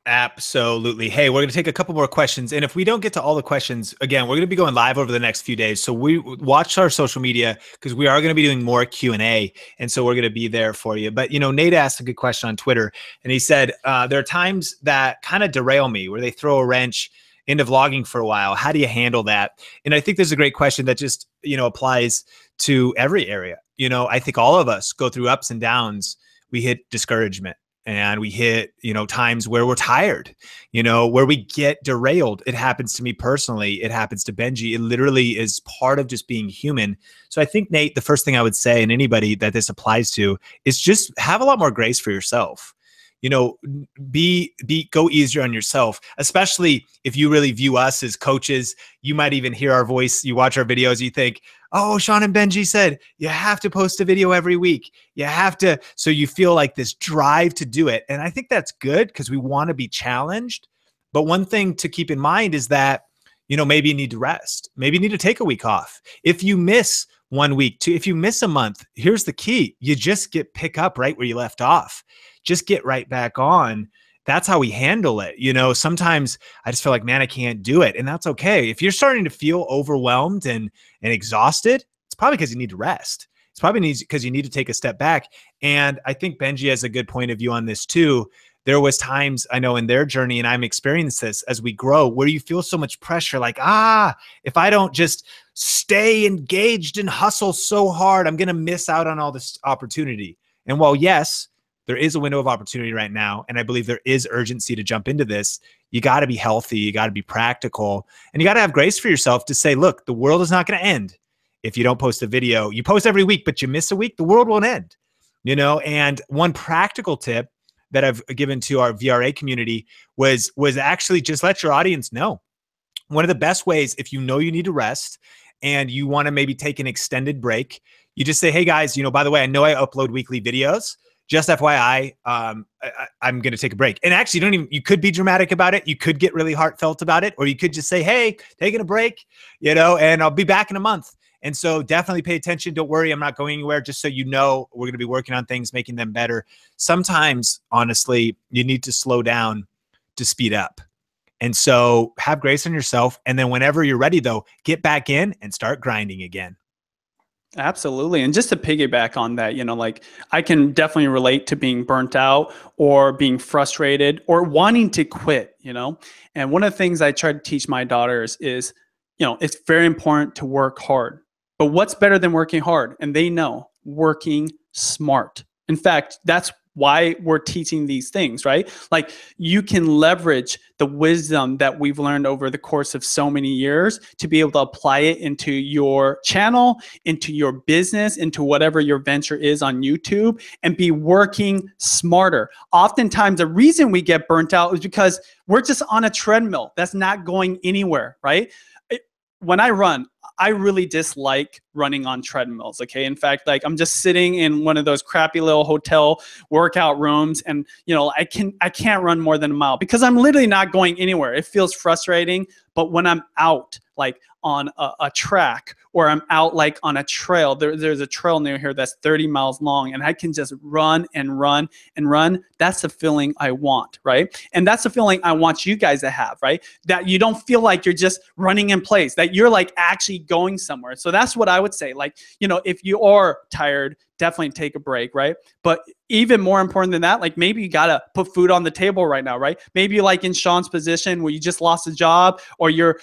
Absolutely. Hey, we're going to take a couple more questions. And if we don't get to all the questions, again, we're going to be going live over the next few days. So we watch our social media, because we are going to be doing more Q&A. And so we're going to be there for you. But, you know, Nate asked a good question on Twitter, and he said, there are times that kind of derail me, where they throw a wrench into vlogging for a while. How do you handle that? And I think there's a great question that just, you know, applies to every area. You know, I think all of us go through ups and downs. We hit discouragement. And we hit, you know, times where we're tired, you know, where we get derailed. It happens to me personally. It happens to Benji. It literally is part of just being human. So I think, Nate, the first thing I would say, and anybody that this applies to, is just have a lot more grace for yourself. You know, go easier on yourself, especially if you really view us as coaches. You might even hear our voice. You watch our videos, you think, oh, Sean and Benji said, you have to post a video every week. You have to. So you feel like this drive to do it. And I think that's good, because we want to be challenged. But one thing to keep in mind is that, you know, maybe you need to rest. Maybe you need to take a week off. If you miss 1 week, if you miss a month, here's the key. You just pick up right where you left off. Just get right back on. That's how we handle it. You know, sometimes I just feel like, man, I can't do it. And that's okay. If you're starting to feel overwhelmed and exhausted, it's probably because you need to rest. It's probably because you need to take a step back. And I think Benji has a good point of view on this too. There was times, I know, in their journey, and I'm experiencing this as we grow, where you feel so much pressure, like, if I don't just stay engaged and hustle so hard, I'm going to miss out on all this opportunity. And while, yes, there is a window of opportunity right now, and I believe there is urgency to jump into this, you got to be healthy, you got to be practical, and you got to have grace for yourself to say, look, the world is not going to end if you don't post a video. You post every week, but you miss a week, the world won't end. You know, and one practical tip that I've given to our VRA community was actually just let your audience know. One of the best ways, if you know you need to rest and you want to maybe take an extended break, you just say, hey guys, you know, by the way, I know I upload weekly videos. Just FYI, I'm going to take a break. And actually, you could be dramatic about it. You could get really heartfelt about it, or you could just say, hey, taking a break, you know, and I'll be back in a month. And so definitely pay attention. Don't worry, I'm not going anywhere. Just so you know, we're going to be working on things, making them better. Sometimes, honestly, you need to slow down to speed up. And so have grace on yourself. And then whenever you're ready, though, get back in and start grinding again. Absolutely. And just to piggyback on that, you know, like I can definitely relate to being burnt out or being frustrated or wanting to quit, you know. And one of the things I try to teach my daughters is, you know, it's very important to work hard. But what's better than working hard? And they know, working smart. In fact, that's why we're teaching these things, right? Like you can leverage the wisdom that we've learned over the course of so many years to be able to apply it into your channel, into your business, into whatever your venture is on YouTube, and be working smarter. Oftentimes, the reason we get burnt out is because we're just on a treadmill that's not going anywhere, right? when I run, I really dislike running on treadmills. Okay. In fact, like I'm just sitting in one of those crappy little hotel workout rooms, and I can't run more than a mile because I'm literally not going anywhere. It feels frustrating. But when I'm out, like on a track, or I'm out like on a trail, there's a trail near here that's 30 miles long, and I can just run and run and run. That's the feeling I want, right? And that's the feeling I want you guys to have, right? That you don't feel like you're just running in place, that you're like actually going somewhere. So that's what I would say. Like, if you are tired, definitely take a break, right? But even more important than that, like maybe you gotta put food on the table right now, right? Maybe like in Sean's position where you just lost a job, or you're,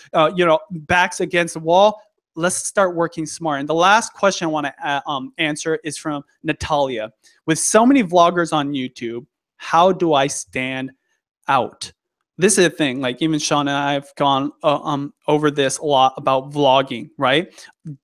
back's against the wall. Let's start working smart. And the last question I want to answer is from Natalia. With so many vloggers on YouTube, how do I stand out? This is a thing. Like even Sean and I have gone over this a lot about vlogging, right?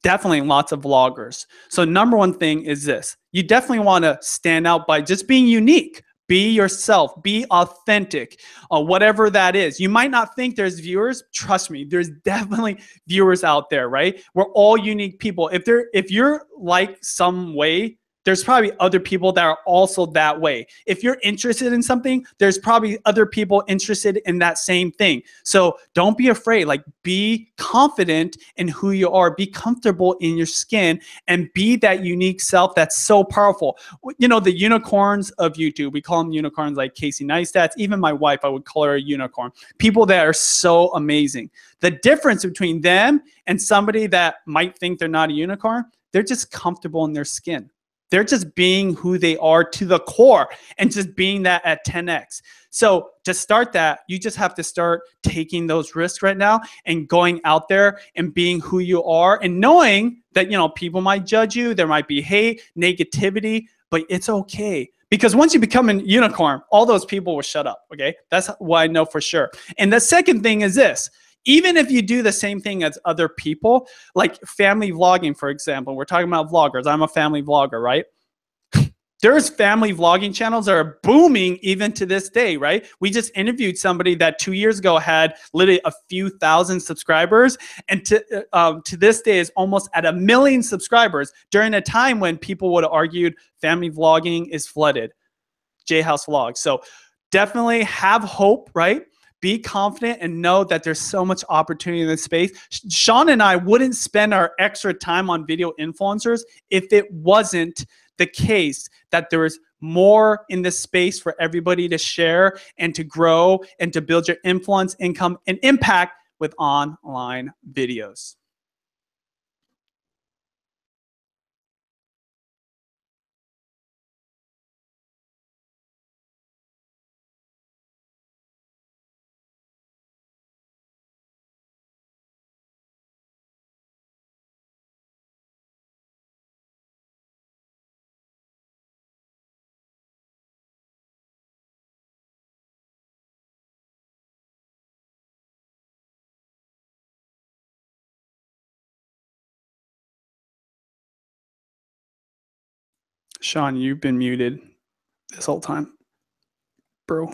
Definitely lots of vloggers. So number one thing is this. You definitely want to stand out by just being unique. Be yourself. Be authentic. Whatever that is. You might not think there's viewers. Trust me, there's definitely viewers out there, right? We're all unique people. If you're like some way, there's probably other people that are also that way. If you're interested in something, there's probably other people interested in that same thing. So don't be afraid. Like, be confident in who you are. Be comfortable in your skin and be that unique self that's so powerful. The unicorns of YouTube, we call them unicorns, like Casey Neistat. Even my wife, I would call her a unicorn. People that are so amazing. The difference between them and somebody that might think they're not a unicorn, they're just comfortable in their skin. They're just being who they are to the core and just being that at 10x. So to start that, you just have to start taking those risks right now and going out there and being who you are, and knowing that, people might judge you. There might be hate, negativity, but it's okay. Because once you become a unicorn, all those people will shut up, okay? That's what I know for sure. And the second thing is this. Even if you do the same thing as other people, like family vlogging, for example, we're talking about vloggers. I'm a family vlogger, right? There's family vlogging channels that are booming even to this day, right? We just interviewed somebody that 2 years ago had literally a few thousand subscribers, and to this day is almost at 1 million subscribers during a time when people would have argued family vlogging is flooded. J-House Vlogs. So definitely have hope, right? Be confident and know that there's so much opportunity in this space. Sean and I wouldn't spend our extra time on video influencers if it wasn't the case that there is more in this space for everybody to share and to grow and to build your influence, income, and impact with online videos. Sean, you've been muted this whole time, bro.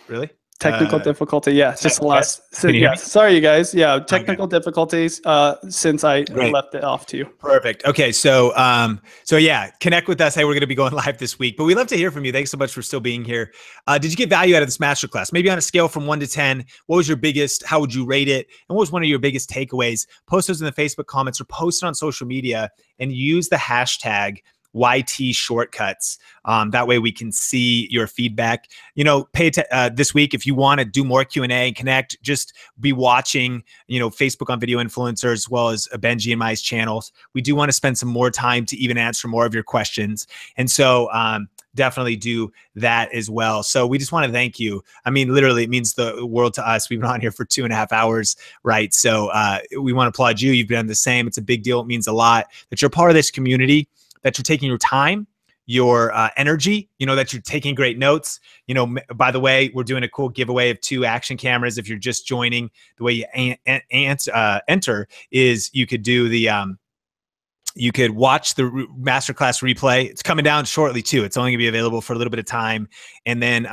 Really? Technical difficulty. Yeah, just the last. Sorry, you guys. Yeah, technical difficulties since I left it off to you. Perfect. Okay, so yeah, connect with us. Hey, we're going to be going live this week, but we love to hear from you. Thanks so much for still being here. Did you get value out of this masterclass? Maybe on a scale from 1 to 10, what was your biggest? How would you rate it? And what was one of your biggest takeaways? Post those in the Facebook comments or post it on social media and use the hashtag YT shortcuts. That way we can see your feedback. This week, if you want to do more Q&A and connect, just be watching, Facebook on Video Influencer, as well as Benji and Mai's channels. We do want to spend some more time to even answer more of your questions. And so definitely do that as well. So we just want to thank you. I mean, literally, it means the world to us. We've been on here for 2.5 hours, right? So we want to applaud you. You've done the same. It's a big deal. It means a lot that you're part of this community, that you're taking your time, your energy, that you're taking great notes. By the way, we're doing a cool giveaway of 2 action cameras. If you're just joining, the way you enter is you could do the, you could watch the masterclass replay. It's coming down shortly too. It's only gonna be available for a little bit of time. And then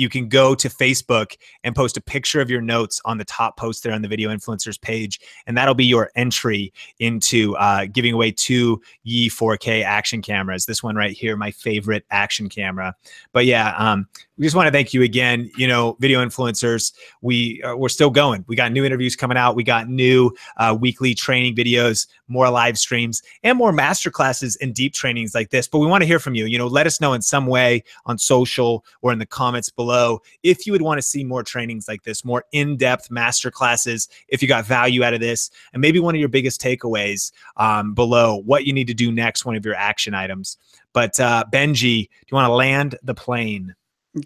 you can go to Facebook and post a picture of your notes on the top post there on the Video Influencers page, and that'll be your entry into giving away 2 Yi 4K action cameras. This one right here, my favorite action camera. But yeah, we just want to thank you again. You know, Video Influencers, we're still going. We got new interviews coming out. We got new weekly training videos, more live streams, and more masterclasses and deep trainings like this. But we want to hear from you. You know, let us know in some way on social or in the comments below if you would want to see more trainings like this, more in-depth masterclasses, if you got value out of this, and maybe one of your biggest takeaways below, what you need to do next, one of your action items. But Benji, do you want to land the plane?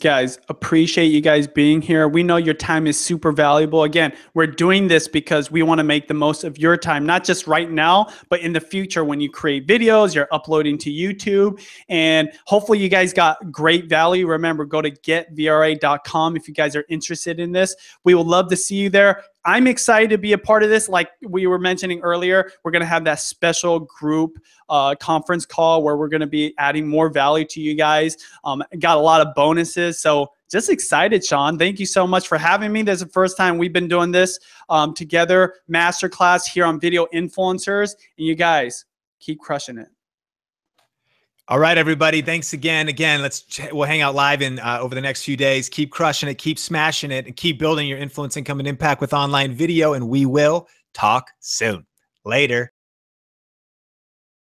Guys, appreciate you guys being here. We know your time is super valuable. Again, we're doing this because we want to make the most of your time, not just right now, but in the future when you create videos, you're uploading to YouTube. And hopefully you guys got great value. Remember, go to getvra.com if you guys are interested in this. We would love to see you there. I'm excited to be a part of this. Like we were mentioning earlier, we're going to have that special group conference call where we're going to be adding more value to you guys. Got a lot of bonuses. So just excited, Sean. Thank you so much for having me. This is the first time we've been doing this together, masterclass here on Video Influencers. And you guys keep crushing it. All right, everybody. Thanks again. We'll hang out live in over the next few days. Keep crushing it, keep smashing it, and keep building your influence, income, and impact with online video. And we will talk soon. Later.